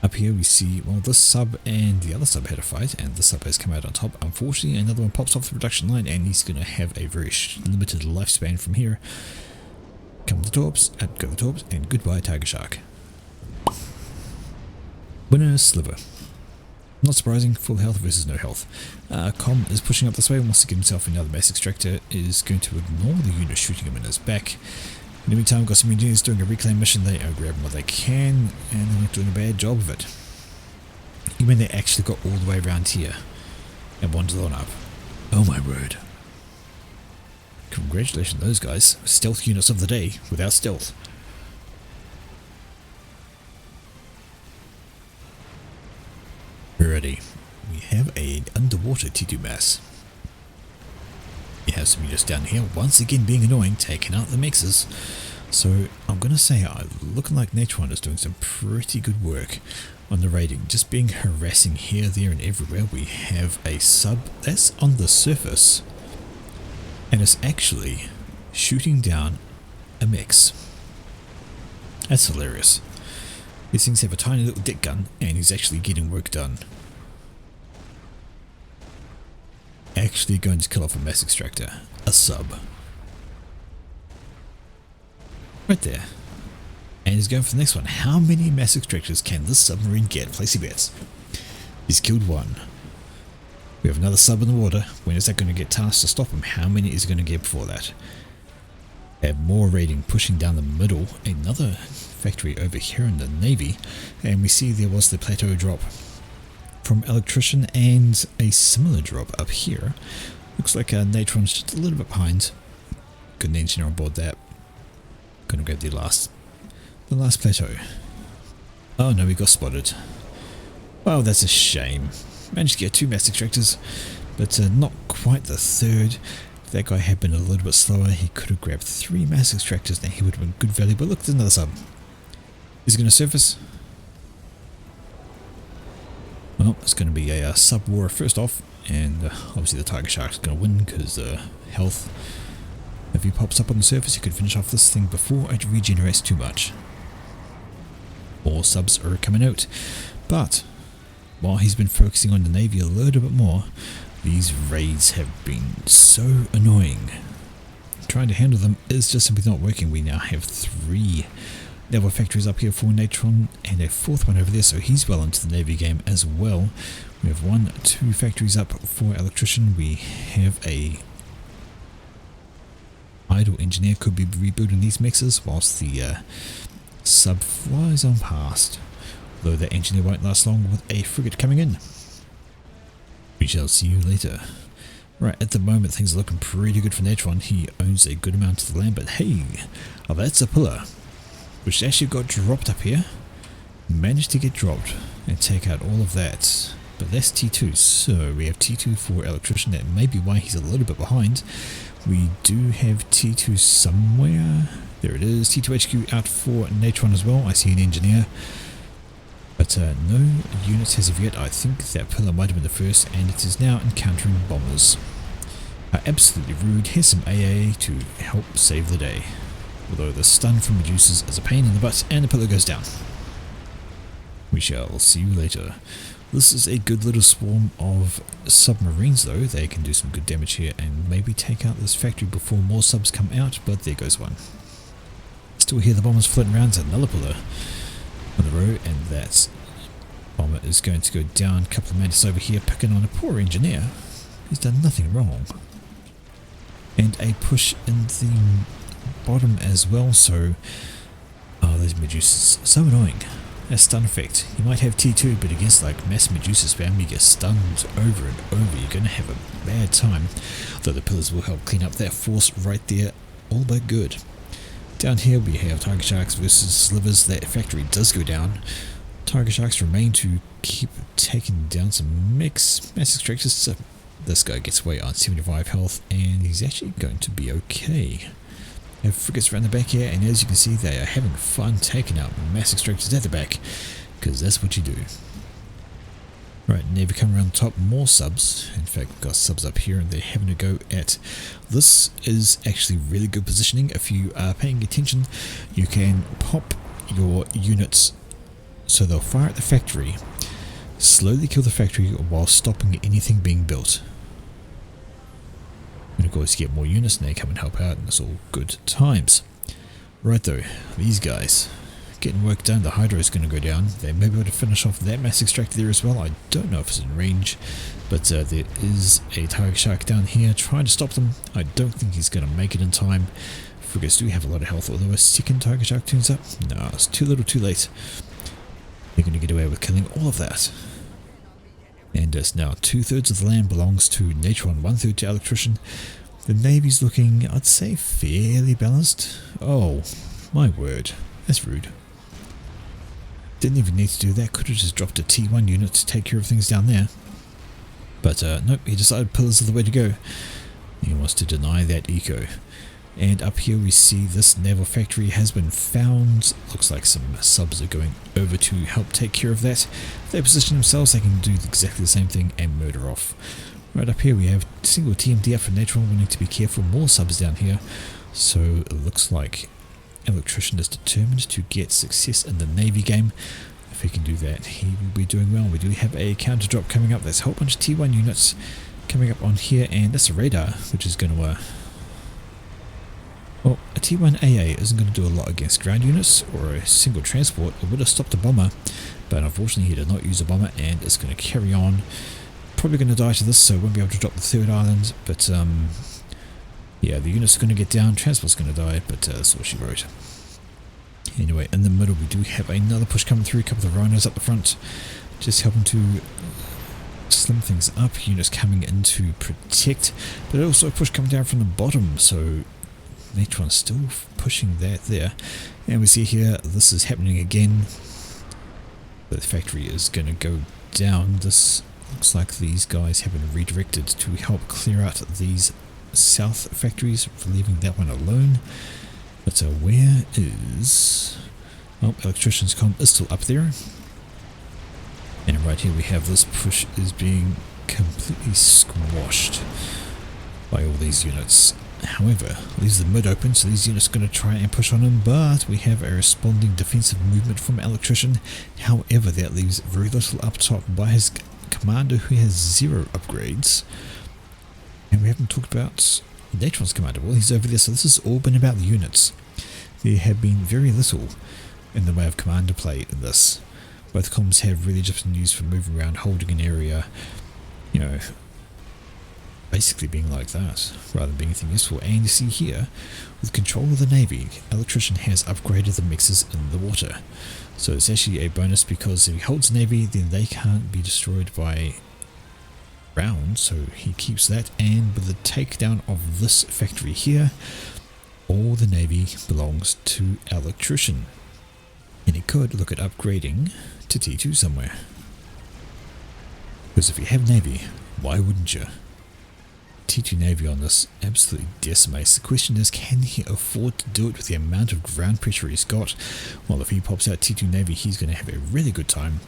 Up here we see, well, this sub and the other sub had a fight, and the sub has come out on top. Unfortunately, another one pops off the production line, and he's going to have a very limited lifespan from here. Come the torps, out go the torps, and goodbye Tiger Shark. Winner Sliver. Not surprising, full health versus no health. Com is pushing up this way, wants to get himself another mass extractor, is going to ignore the unit shooting him in his back. In the meantime, we've got some engineers doing a reclaim mission. They are grabbing what they can, and they're not doing a bad job of it. You mean they actually got all the way around here and wandered on up? Oh my word. Congratulations those guys. Stealth units of the day without stealth. Ready. We have an underwater T2 mass. We have some units down here, once again being annoying, taking out the mixers. So I'm going to say looking like Natron is doing some pretty good work on the raiding, just being harassing here, there and everywhere. We have a sub that's on the surface and it's actually shooting down a mix. That's hilarious. These things have a tiny little dick gun and he's actually getting work done. Actually going to kill off a mass extractor, a sub. Right there. And he's going for the next one. How many mass extractors can this submarine get? Place your bets. He's killed one. We have another sub in the water. When is that going to get tasked to stop him? How many is he going to get before that? Have more raiding pushing down the middle. Another factory over here in the Navy. And we see there was the plateau drop from Electrician and a similar drop up here. Looks like Natron's just a little bit behind. Got an engineer on board that. Gonna grab the last plateau. Oh no, we got spotted. Well, that's a shame. Managed to get 2 mass extractors, but not quite the 3rd. If that guy had been a little bit slower, he could have grabbed 3 mass extractors, then he would have been good value. But look, there's another sub. Is it going to surface? Well, it's going to be a sub war first off, and obviously the Tiger Shark's going to win because health. If he pops up on the surface, he could finish off this thing before it regenerates too much. More subs are coming out, but while he's been focusing on the Navy a little bit more, these raids have been so annoying. Trying to handle them is just simply not working. We now have 3 naval factories up here for Natron and a 4th one over there, so he's well into the Navy game as well. We have 1, 2 factories up for Electrician. We have a idle engineer, could be rebuilding these mixers whilst the sub flies on past. Though that engineer won't last long with a frigate coming in. We shall see you later. Right, at the moment things are looking pretty good for Natron. He owns a good amount of the land, but hey, that's a pillar which actually got dropped up here. Managed to get dropped and take out all of that. But that's T2, so we have T2 for Electrician. That may be why he's a little bit behind. We do have T2 somewhere. There it is. T2 HQ out for Natron as well. I see an engineer. But no units as of yet. I think that pillar might have been the first, and it is now encountering bombers. Absolutely rude. Here's some AA to help save the day. Although the stun from Medusas is a pain in the butt, and the pillar goes down. We shall see you later. This is a good little swarm of submarines though. They can do some good damage here and maybe take out this factory before more subs come out, but there goes one. Still hear the bombers floating around. Another pillar on the row, and that bomber is going to go down. A couple of mantis over here picking on a poor engineer. He's done nothing wrong. And a push in the bottom as well, so those Medusas, so annoying. A stun effect. You might have T2, but against like mass Medusas spam, you get stunned over and over. You're going to have a bad time. Though the pillars will help clean up that force right there. All but good. Down here we have Tiger Sharks versus Slivers. That factory does go down. Tiger Sharks remain to keep taking down some mass extractors. So this guy gets away on 75 health, and he's actually going to be okay. Have frigates around the back here, and as you can see, they are having fun taking out mass extractors at the back, because that's what you do. Right, Navy coming around the top, more subs. In fact, we've got subs up here, and they're having a go at. This is actually really good positioning. If you are paying attention, you can pop your units so they'll fire at the factory, slowly kill the factory while stopping anything being built. And of course you get more units and they come and help out, and it's all good times. Right though, these guys getting work done. The Hydra is going to go down. They may be able to finish off that mass extractor there as well. I don't know if it's in range, but there is a Tiger Shark down here trying to stop them. I don't think he's going to make it in time. Frigates do have a lot of health, although a second Tiger Shark turns up. No, it's too little too late. They're going to get away with killing all of that. And as now 2/3 of the land belongs to Natron, 1/3 to Electrician. The Navy's looking, I'd say, fairly balanced. Oh, my word. That's rude. Didn't even need to do that. Could have just dropped a T1 unit to take care of things down there. But nope, he decided pillars are the way to go. He wants to deny that eco. And up here we see this naval factory has been found. Looks like some subs are going over to help take care of that. If they position themselves, they can do exactly the same thing and murder off. Right up here we have single TMD up for Natron. We need to be careful. More subs down here. So it looks like Electrician is determined to get success in the Navy game. If he can do that, he will be doing well. We do have a counter drop coming up. There's a whole bunch of T1 units coming up on here, and that's a radar, which is going to well, a T1 AA isn't going to do a lot against ground units or a single transport. It would have stopped a bomber, but unfortunately he did not use a bomber, and it's going to carry on. Probably going to die to this, so won't be able to drop the third island, but yeah, the unit's going to get down, transport's going to die, but that's what she wrote. Anyway, in the middle we do have another push coming through, a couple of rhinos up the front, just helping to slim things up, units coming in to protect, but also a push coming down from the bottom, so Natron's still pushing that there. And we see here, this is happening again. The factory is going to go down. This looks like these guys have been redirected to help clear out these south factories, leaving that one alone. But where is... oh, Electrician's comm is still up there. And right here we have this push is being completely squashed by all these units. However, leaves the mid open, so these units are going to try and push on him, but we have a responding defensive movement from Electrician. However, that leaves very little up top by his commander, who has 0 upgrades. And we haven't talked about Natron's commander. Well, he's over there, so this has all been about the units. There have been very little in the way of commander play in this. Both comms have really just been used for moving around, holding an area, you know, basically being like that, rather than being anything useful. And you see here, with control of the Navy, Electrician has upgraded the mixers in the water. So it's actually a bonus, because if he holds Navy, then they can't be destroyed by rounds, so he keeps that. And with the takedown of this factory here, all the Navy belongs to Electrician. And he could look at upgrading to T2 somewhere. Because if you have Navy, why wouldn't you? T2 Navy on this absolutely decimates. The question is, can he afford to do it with the amount of ground pressure he's got? Well, if he pops out T2 Navy, he's going to have a really good time.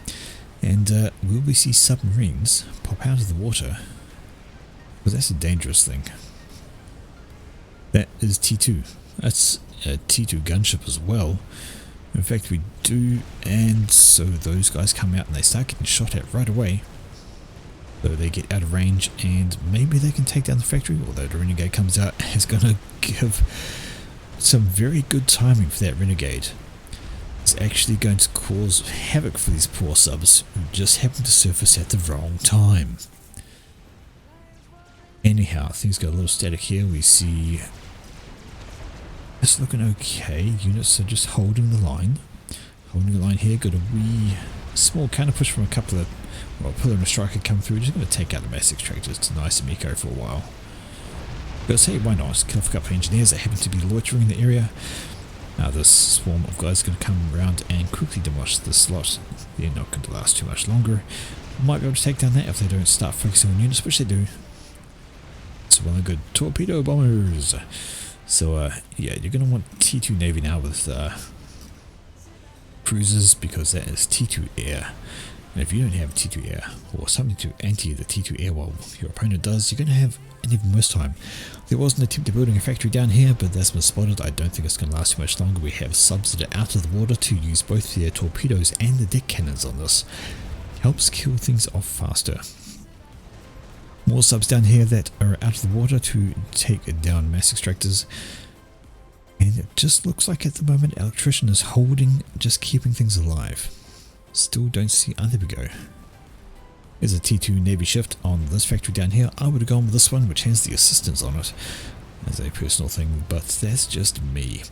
And will we see submarines pop out of the water? Because that's a dangerous thing. That is T2. That's a T2 gunship as well. In fact, we do, and so those guys come out and they start getting shot at right away. So they get out of range, and maybe they can take down the factory, although the Renegade comes out and is going to give some very good timing for that Renegade. It's actually going to cause havoc for these poor subs who just happen to surface at the wrong time. Anyhow, things got a little static here. We see it's looking okay. Units are just holding the line. Holding the line here. Got a wee small counter push from a couple of, well, Pillar and a Striker come through. Just going to take out the mass extractors to nice and eco for a while. But say, why not? Kill off a couple of engineers that happen to be loitering in the area. Now this swarm of guys is going to come around and quickly demolish this slot. They're not going to last too much longer. Might be able to take down that if they don't start focusing on units, which they do. It's well and good. Torpedo bombers! So yeah, you're going to want T2 Navy now with cruisers, because that is T2 Air. And if you don't have T2 Air, or something to anti the T2 Air while your opponent does, you're going to have an even worse time. There was an attempt at building a factory down here, but that's been spotted. I don't think it's going to last too much longer. We have subs that are out of the water to use both their torpedoes and the deck cannons on this. Helps kill things off faster. More subs down here that are out of the water to take down mass extractors. And it just looks like at the moment Electrician is holding, just keeping things alive. Still don't see... oh, there we go. There's a T2 Navy shift on this factory down here. I would have gone with this one, which has the assistance on it as a personal thing, but that's just me.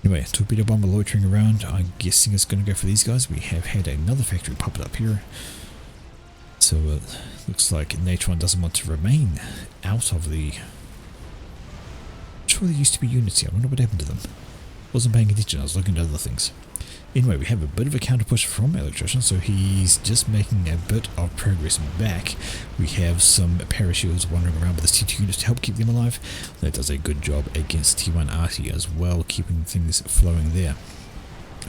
Anyway, torpedo bomber loitering around. I'm guessing it's going to go for these guys. We have had another factory pop up here. So it looks like Natron doesn't want to remain out of the... I'm sure there used to be units here. I wonder what happened to them. Wasn't paying attention, I was looking at other things. Anyway, we have a bit of a counter push from Electrician, so he's just making a bit of progress back. We have some parashields wandering around with his T2 units to help keep them alive. That does a good job against T1 Arty as well, keeping things flowing there.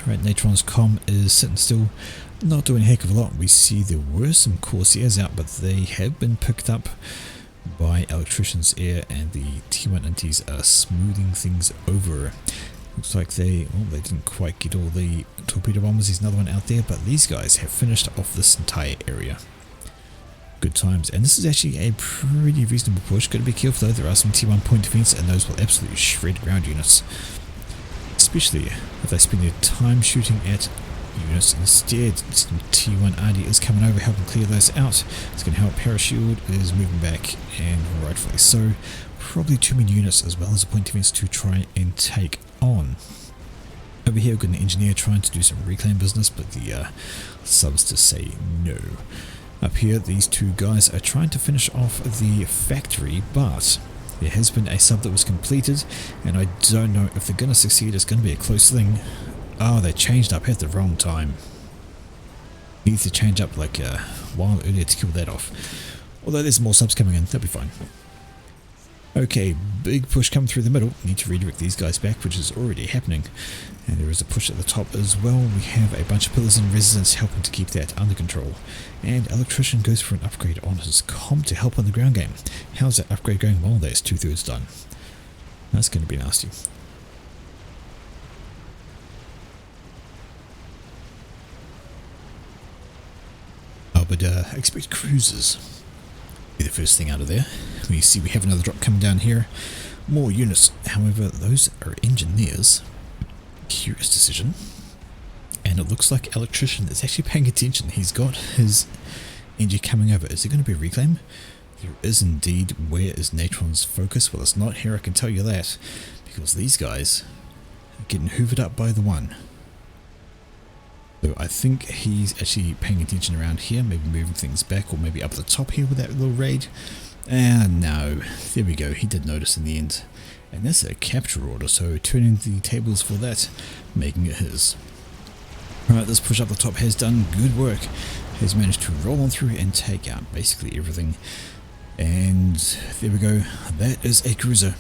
Alright, Natron's comm is sitting still, not doing a heck of a lot. We see there were some Corsairs out, but they have been picked up by Electrician's air, and the T1 Inties are smoothing things over. Looks like they didn't quite get all the torpedo bombers. There's another one out there, but these guys have finished off this entire area. Good times. And this is actually a pretty reasonable push. Got to be careful though, there are some T1 point defense, and those will absolutely shred ground units. Especially if they spend their time shooting at units instead. Some T1 RD is coming over, helping clear those out. It's going to help. Parashield is moving back, and rightfully so. Probably too many units as well as a point defense to try and take on. Over here we've got an engineer trying to do some reclaim business, but the subs to say no. Up here these two guys are trying to finish off the factory, but there has been a sub that was completed, and I don't know if they're going to succeed. It's going to be a close thing. Oh, they changed up at the wrong time. Needs to change up like a while earlier to kill that off. Although there's more subs coming in, they'll be fine. Okay, big push coming through the middle. Need to redirect these guys back, which is already happening. And there is a push at the top as well. We have a bunch of pillars and residents helping to keep that under control. And Electrician goes for an upgrade on his comm to help on the ground game. How's that upgrade going? Well, that's 2/3 done. That's going to be nasty. Oh, but expect cruisers. Be the first thing out of there. We see we have another drop coming down here. More units. However, those are engineers. Curious decision. And it looks like Electrician is actually paying attention. He's got his engine coming over. Is it going to be a reclaim? There is indeed. Where is Natron's focus? Well, it's not here, I can tell you that. Because these guys are getting hoovered up by the one. So I think he's actually paying attention around here, maybe moving things back, or maybe up the top here with that little raid. And no, there we go, he did notice in the end. And that's a capture order, so turning the tables for that, making it his. Alright, this push up the top has done good work. Has managed to roll on through and take out basically everything. And there we go, that is a cruiser.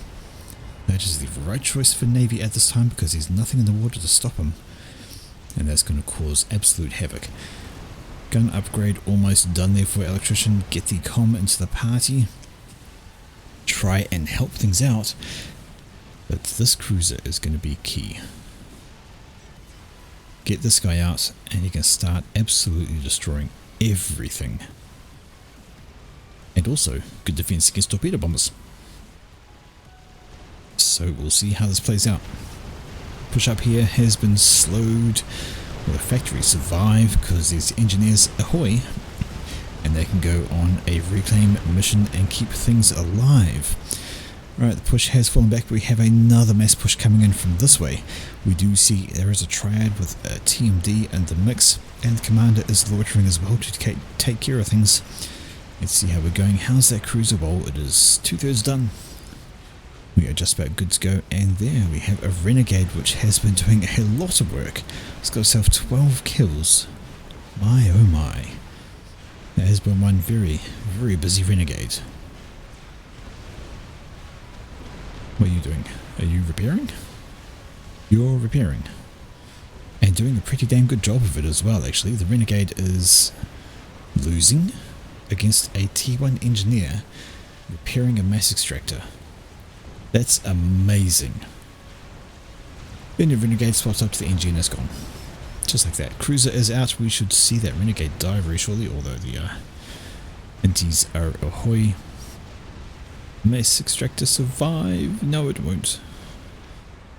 That is the right choice for Navy at this time, because there's nothing in the water to stop him. And that's going to cause absolute havoc. Gun upgrade almost done there for Electrician. Get the comm into the party. Try and help things out. But this cruiser is going to be key. Get this guy out and you can start absolutely destroying everything. And also, good defense against torpedo bombers. So we'll see how this plays out. Push up here has been slowed. Will the factory survive? Because these engineers ahoy, and they can go on a reclaim mission and keep things alive. Right, the push has fallen back, but we have another mass push coming in from this way. We do see there is a triad with a TMD in the mix, and the commander is loitering as well to take care of things. Let's see how we're going. How's that cruiser? Well, it is 2/3 done. We are just about good to go, and there we have a renegade which has been doing a lot of work. It's got itself 12 kills. My oh my. That has been one very, very busy renegade. What are you doing? Are you repairing? You're repairing. And doing a pretty damn good job of it as well, actually. The renegade is losing against a T1 engineer repairing a mass extractor. That's amazing. Then the renegade swaps up to the engine and is gone. Just like that. Cruiser is out. We should see that renegade die very shortly, although the inties are ahoy. Mass extractor survive? No, it won't.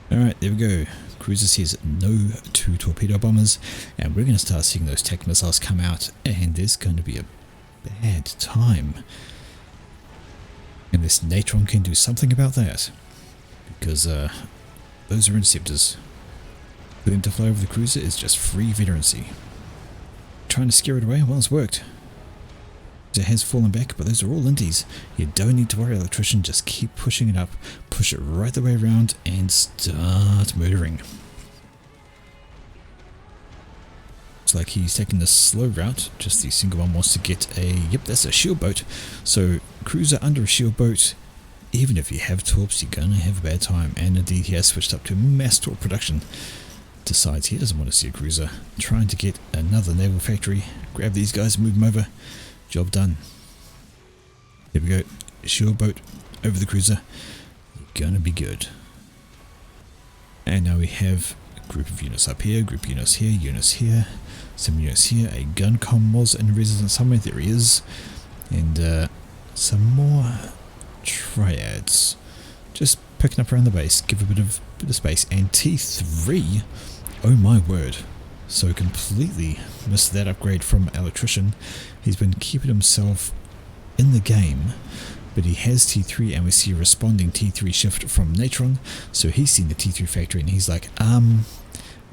Alright, there we go. Cruiser says no to torpedo bombers, and we're going to start seeing those TAC missiles come out, and there's going to be a bad time. Unless Natron can do something about that. Because those are interceptors. For them to fly over the cruiser is just free veterancy. Trying to scare it away? Well, it's worked. It has fallen back, but those are all inties. You don't need to worry, Electrician. Just keep pushing it up. Push it right the way around and start murdering. Looks like he's taking the slow route. Just the single one wants to get a... Yep, that's a shield boat. So, cruiser under a shield boat. Even if you have torps, you're going to have a bad time. And indeed, he has switched up to mass torp production. Decides he doesn't want to see a cruiser. Trying to get another naval factory. Grab these guys and move them over. Job done. There we go. Shield boat over the cruiser. You're going to be good. And now we have a group of units up here, group units here, some units here. A gun comm was in residence somewhere. There he is. And some more triads. Just picking up around the base. Give a bit of space. And T3. Oh my word. So completely missed that upgrade from Electrician. He's been keeping himself in the game. But he has T3 and we see a responding T3 shift from Natron. So he's seen the T3 factory and he's like,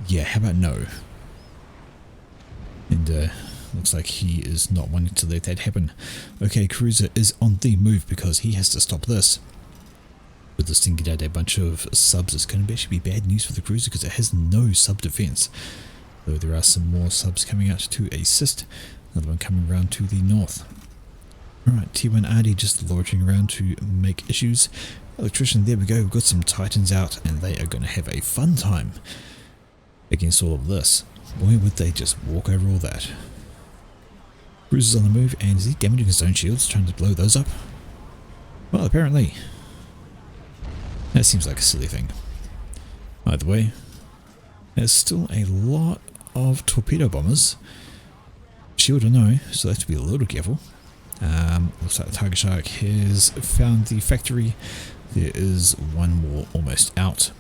yeah, how about no? And looks like he is not wanting to let that happen. Okay, cruiser is on the move because he has to stop this. With this thing get out a bunch of subs, it's going to actually be bad news for the cruiser because it has no sub defense. Though there are some more subs coming out to assist. Another one coming around to the north. Alright, T1 RD just loitering around to make issues. Electrician, there we go, we've got some Titans out and they are going to have a fun time against all of this. Boy, would they just walk over all that. Cruiser's on the move, and is he damaging his own shields, trying to blow those up? Well, apparently. That seems like a silly thing. Either way, there's still a lot of torpedo bombers. Shield or no, so they have to be a little careful. Looks like the Tiger Shark has found the factory. There is one more almost out.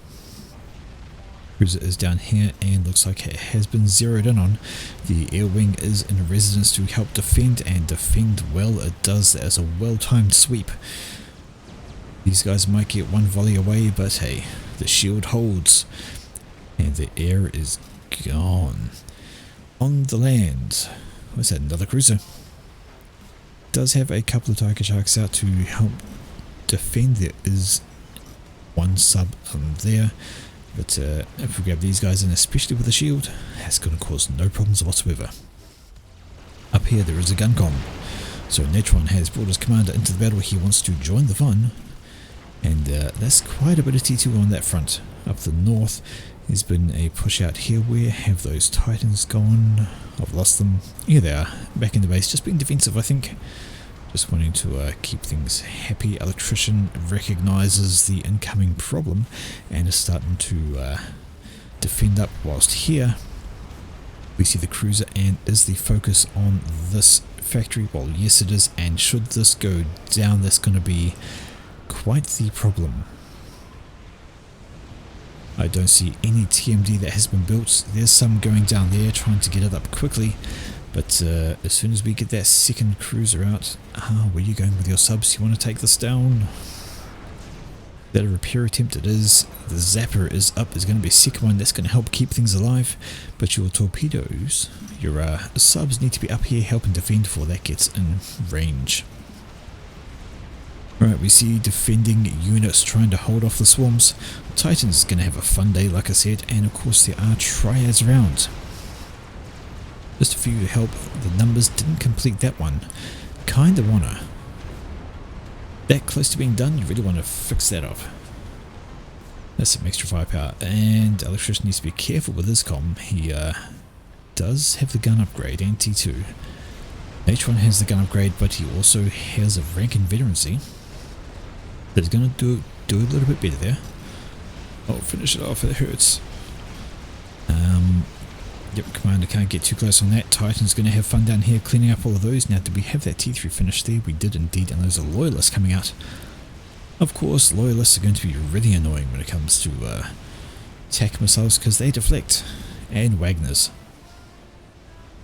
Cruiser is down here and looks like it has been zeroed in on. The air wing is in residence to help defend and defend well. It does as a well-timed sweep. These guys might get one volley away, but hey, the shield holds. And the air is gone. On the land. What's that, another cruiser? Does have a couple of Tiger Sharks out to help defend. There is one sub there, but if we grab these guys in, especially with a shield, that's going to cause no problems whatsoever. Up here there is a gun comm, so Natron has brought his commander into the battle. He wants to join the fun, and that's quite a bit of T2 on that front. Up the north there's been a push out here. Where have those Titans gone? I've lost them. Here they are, back in the base, just being defensive I think. Just wanting to keep things happy. Electrician recognises the incoming problem and is starting to defend up, whilst here we see the cruiser. And is the focus on this factory? Well, yes it is, and should this go down, that's going to be quite the problem. I don't see any TMD that has been built. There's some going down there, trying to get it up quickly. But as soon as we get that second cruiser out, where are you going with your subs? You want to take this down? Is that a repair attempt? It is. The zapper is up. There's going to be a second one that's going to help keep things alive. But your torpedoes, your subs need to be up here helping defend before that gets in range. Alright, we see defending units trying to hold off the swarms. Titan's going to have a fun day, like I said, and of course there are triads around. Just a few to help. The numbers didn't complete that one. Kinda wanna. That close to being done, you really want to fix that off. That's some extra firepower. And Electrician needs to be careful with his comm. He does have the gun upgrade and T2. H1 has the gun upgrade, but he also has a rank in veterancy. That's going to do a little bit better there. Oh, finish it off, it hurts. Yep, Commander can't get too close on that. Titan's going to have fun down here cleaning up all of those. Now, did we have that T3 finished there? We did indeed, and those are Loyalists coming out. Of course, Loyalists are going to be really annoying when it comes to attack missiles because they deflect. And Wagners.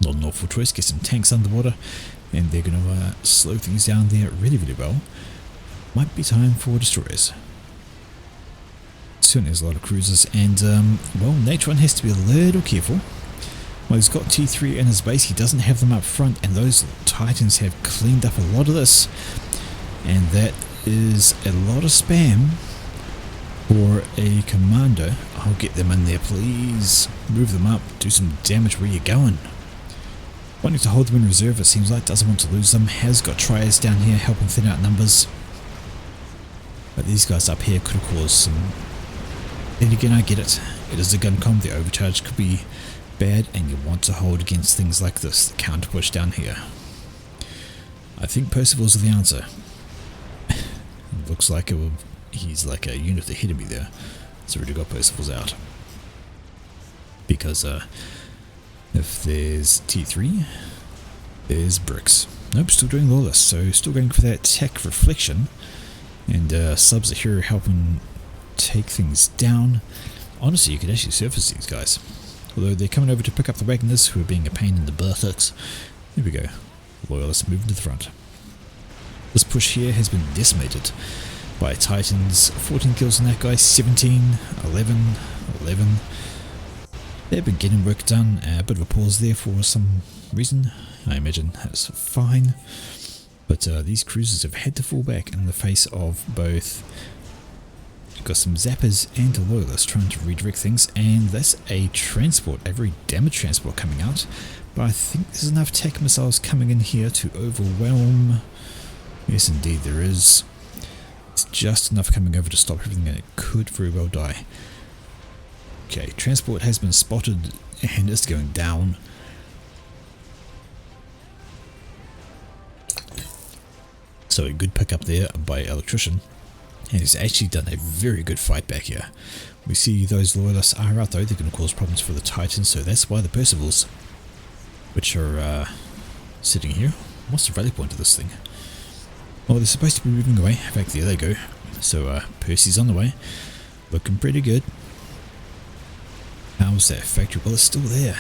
Not an awful choice. Get some tanks underwater, and they're going to slow things down there really, really well. Might be time for destroyers. Certainly there's a lot of cruisers, and well, Natron has to be a little careful. Well, he's got T3 in his base, he doesn't have them up front, and those Titans have cleaned up a lot of this. And that is a lot of spam for a commander. I'll get them in there, please. Move them up, do some damage. Where you going? Wanting to hold them in reserve, it seems like, doesn't want to lose them, has got triads down here helping thin out numbers. But these guys up here could have caused some... Then again, I get it. It is a gun com, the overcharge could be bad, and you want to hold against things like this, the counter push down here. I think Percival's are the answer. Looks like he's like a unit ahead of me there. So already got Percival's out. Because if there's T3, there's bricks. Nope, still doing lawless, so still going for that tech reflection. And subs are here helping take things down. Honestly, you could actually surface these guys. Although they're coming over to pick up the wagoners who are being a pain in the buttocks. There we go. Loyalists moving to the front. This push here has been decimated by Titans. 14 kills on that guy, 17, 11, 11. They've been getting work done. A bit of a pause there for some reason. I imagine that's fine. But these cruisers have had to fall back in the face of both. You've got some zappers and loyalists trying to redirect things, and that's a transport, a very damaged transport coming out. But I think there's enough tech missiles coming in here to overwhelm. Yes, indeed there is. It's just enough coming over to stop everything, and it could very well die. Okay, transport has been spotted and is going down. So a good pickup there by Electrician. And he's actually done a very good fight back here. We see those loyalists are out though, they're going to cause problems for the Titans, so that's why the Percivals, which are sitting here. What's the rally point of this thing? Well, they're supposed to be moving away. In fact, there they go. So Percy's on the way. Looking pretty good. How's that factory? Well, it's still there.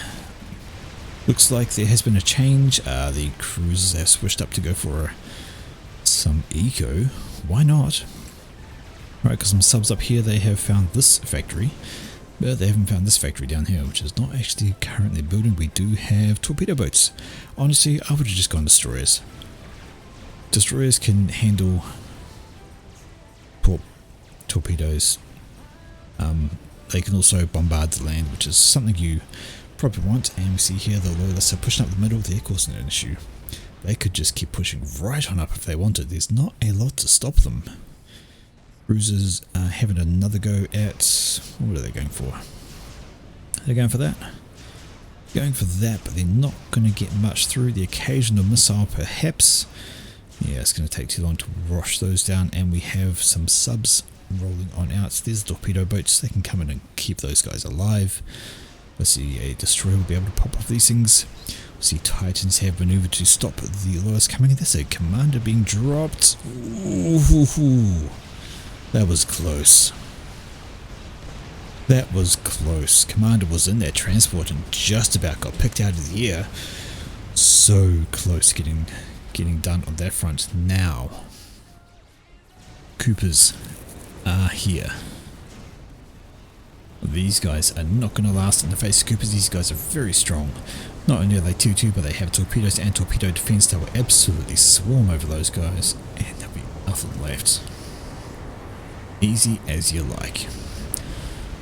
Looks like there has been a change. The cruisers have switched up to go for some eco. Why not? Right, because some subs up here, they have found this factory, but they haven't found this factory down here, which is not actually currently building. We do have torpedo boats. Honestly, I would have just gone destroyers. Destroyers can handle torpedoes. They can also bombard the land, which is something you probably want. And we see here the loyalists are pushing up the middle. They're causing an issue. They could just keep pushing right on up if they wanted. There's not a lot to stop them. Cruisers are having another go at... What are they going for? They're going for that? Going for that, but they're not going to get much through. The occasional missile perhaps. Yeah, it's going to take too long to rush those down, and we have some subs rolling on out. So there's the torpedo boats. They can come in and keep those guys alive. Let's see, a destroyer will be able to pop off these things. We'll see Titans have maneuvered to stop the loyalists coming in. There's a commander being dropped. Ooh. That was close. That was close. Commander was in that transport and just about got picked out of the air. So close getting done on that front. Now, Coopers are here. These guys are not going to last in the face of Coopers. These guys are very strong. Not only are they 2-2, but they have torpedoes and torpedo defense. They will absolutely swarm over those guys, and there'll be nothing left. Easy as you like.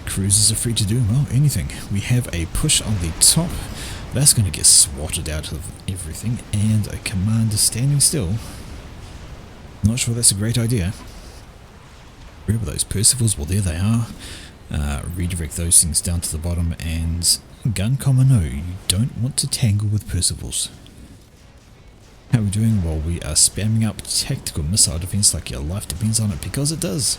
Cruisers are free to do, well, anything. We have a push on the top. That's going to get swatted out of everything. And a commander standing still. Not sure that's a great idea. Where were those Percivals? Well, there they are. Redirect those things down to the bottom. And gun comma, no, you don't want to tangle with Percivals. How are we doing? Well, we are spamming up tactical missile defense like your life depends on it, because it does.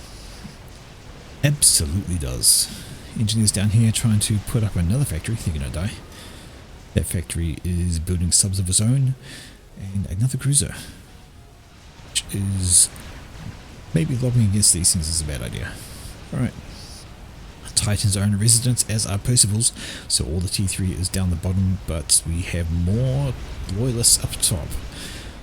Absolutely does. Engineers down here trying to put up another factory. They're going to die. That factory is building subs of its own. And another cruiser. Which is... maybe lobbying against these things is a bad idea. Alright. Titans are in residence, as are Percivals. So all the T3 is down the bottom. But we have more loyalists up top.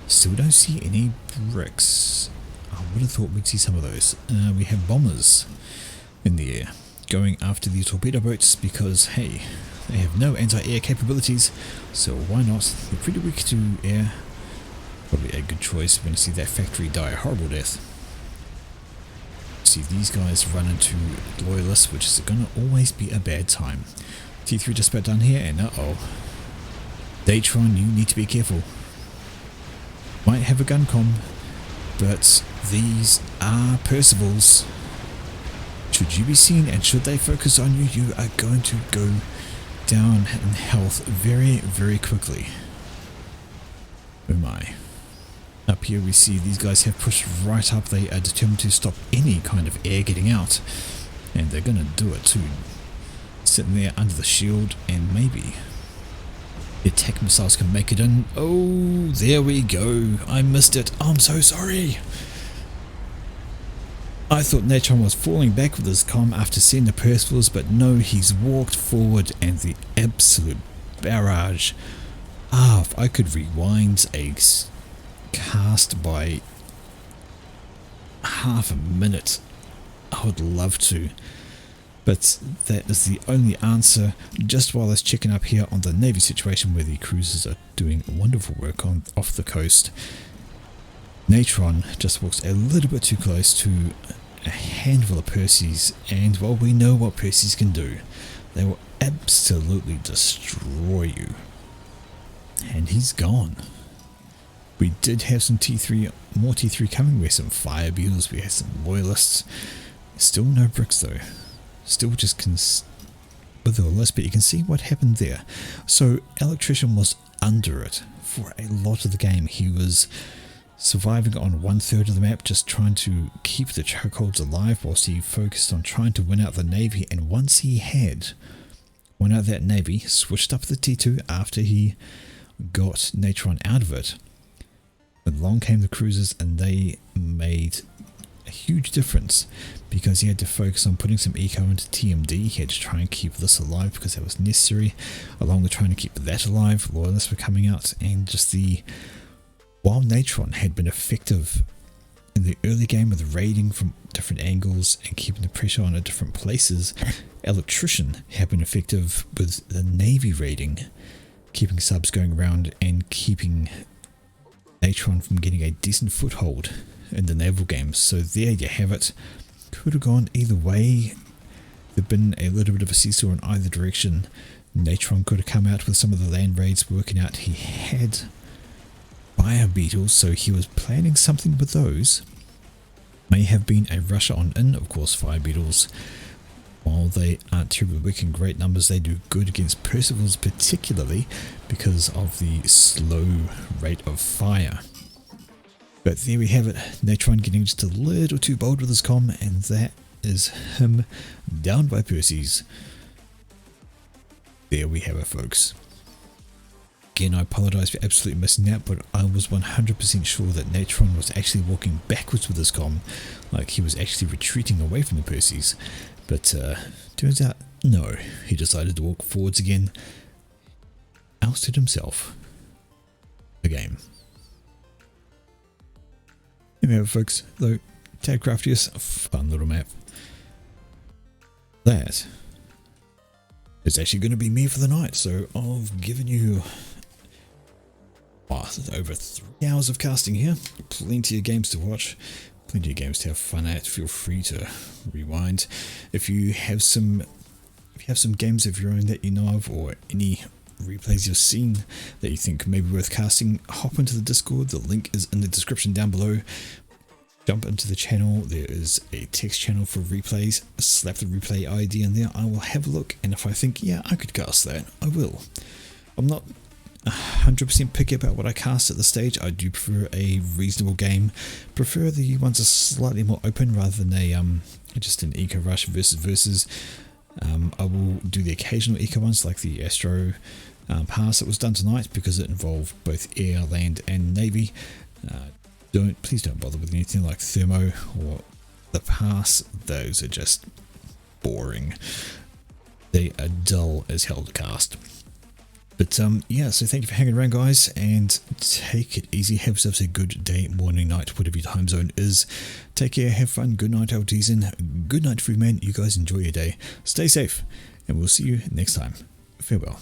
Still don't see any bricks. I would have thought we'd see some of those. We have bombers in the air going after the torpedo boats because, hey, they have no anti-air capabilities, so why not? They're pretty weak to air. Probably a good choice. We're going to see that factory die a horrible death. See these guys run into loyalists, which is going to always be a bad time. T3 just about done here, and uh-oh. Datron, you need to be careful. Might have a gun comm, but these are Percival's. Should you be seen and should they focus on you, you are going to go down in health very, very quickly. Oh my. Up here we see these guys have pushed right up. They are determined to stop any kind of air getting out. And they're going to do it too. Sitting there under the shield, and maybe the attack missiles can make it in. Oh, there we go. I missed it. I'm so sorry. I thought Natron was falling back with his comm after seeing the Percivals, but no, he's walked forward and the absolute barrage. Ah, if I could rewind a cast by half a minute, I would love to. But that is the only answer. Just while I was checking up here on the Navy situation where the cruisers are doing wonderful work off the coast, Natron just walks a little bit too close to a handful of Percys, and well, we know what Percys can do. They will absolutely destroy you. And he's gone. We did have some T3, more T3 coming. We had some Fire Beetles, we had some Loyalists. Still no bricks though. Still just with the list, but you can see what happened there. So Electrician was under it for a lot of the game. He was surviving on 1/3 of the map, just trying to keep the chokeholds alive whilst he focused on trying to win out the Navy. And once he had won out that Navy, switched up the T2 after he got Natron out of it, along came the cruisers and they made a huge difference, because he had to focus on putting some eco into TMD. He had to try and keep this alive because that was necessary, along with trying to keep that alive. Loyalists were coming out, and just while Natron had been effective in the early game with raiding from different angles and keeping the pressure on at different places, Electrician had been effective with the Navy raiding, keeping subs going around and keeping Natron from getting a decent foothold in the naval games. So there you have it. Could have gone either way. There'd been a little bit of a seesaw in either direction. Natron could have come out with some of the land raids working out. He had Fire Beetles, so he was planning something with those. May have been a rusher on in. Of course, Fire Beetles, while they aren't terribly weak in great numbers, they do good against Percivals, particularly because of the slow rate of fire. But there we have it. Natron getting just a little too bold with his comm, and that is him down by Percy's. There we have it, folks. Again, I apologise for absolutely missing that, but I was 100% sure that Natron was actually walking backwards with his comm, like he was actually retreating away from the Percys. But turns out, no, he decided to walk forwards again, ousted himself the game. There we have it, folks. Though, Tag Craftius, fun little map. That is actually going to be me for the night, so I've given you over 3 hours of casting here. Plenty of games to watch, plenty of games to have fun at. Feel free to rewind. If you have some games of your own that you know of, or any replays you've seen that you think may be worth casting, hop into the Discord. The link is in the description down below. Jump into the channel. There is a text channel for replays. Slap the replay ID in there. I will have a look, and if I think, yeah, I could cast that, I will. I'm not 100% picky about what I cast at this stage. I do prefer a reasonable game. Prefer the ones that are slightly more open rather than a just an eco rush versus. I will do the occasional eco ones like the Astro pass that was done tonight, because it involved both air, land and navy. Please don't bother with anything like thermo or the pass. Those are just boring. They are dull as hell to cast. But yeah, so thank you for hanging around, guys, and take it easy. Have yourselves a good day, morning, night, whatever your time zone is. Take care, have fun. Good night, Altizen. Good night, Freeman. You guys enjoy your day. Stay safe, and we'll see you next time. Farewell.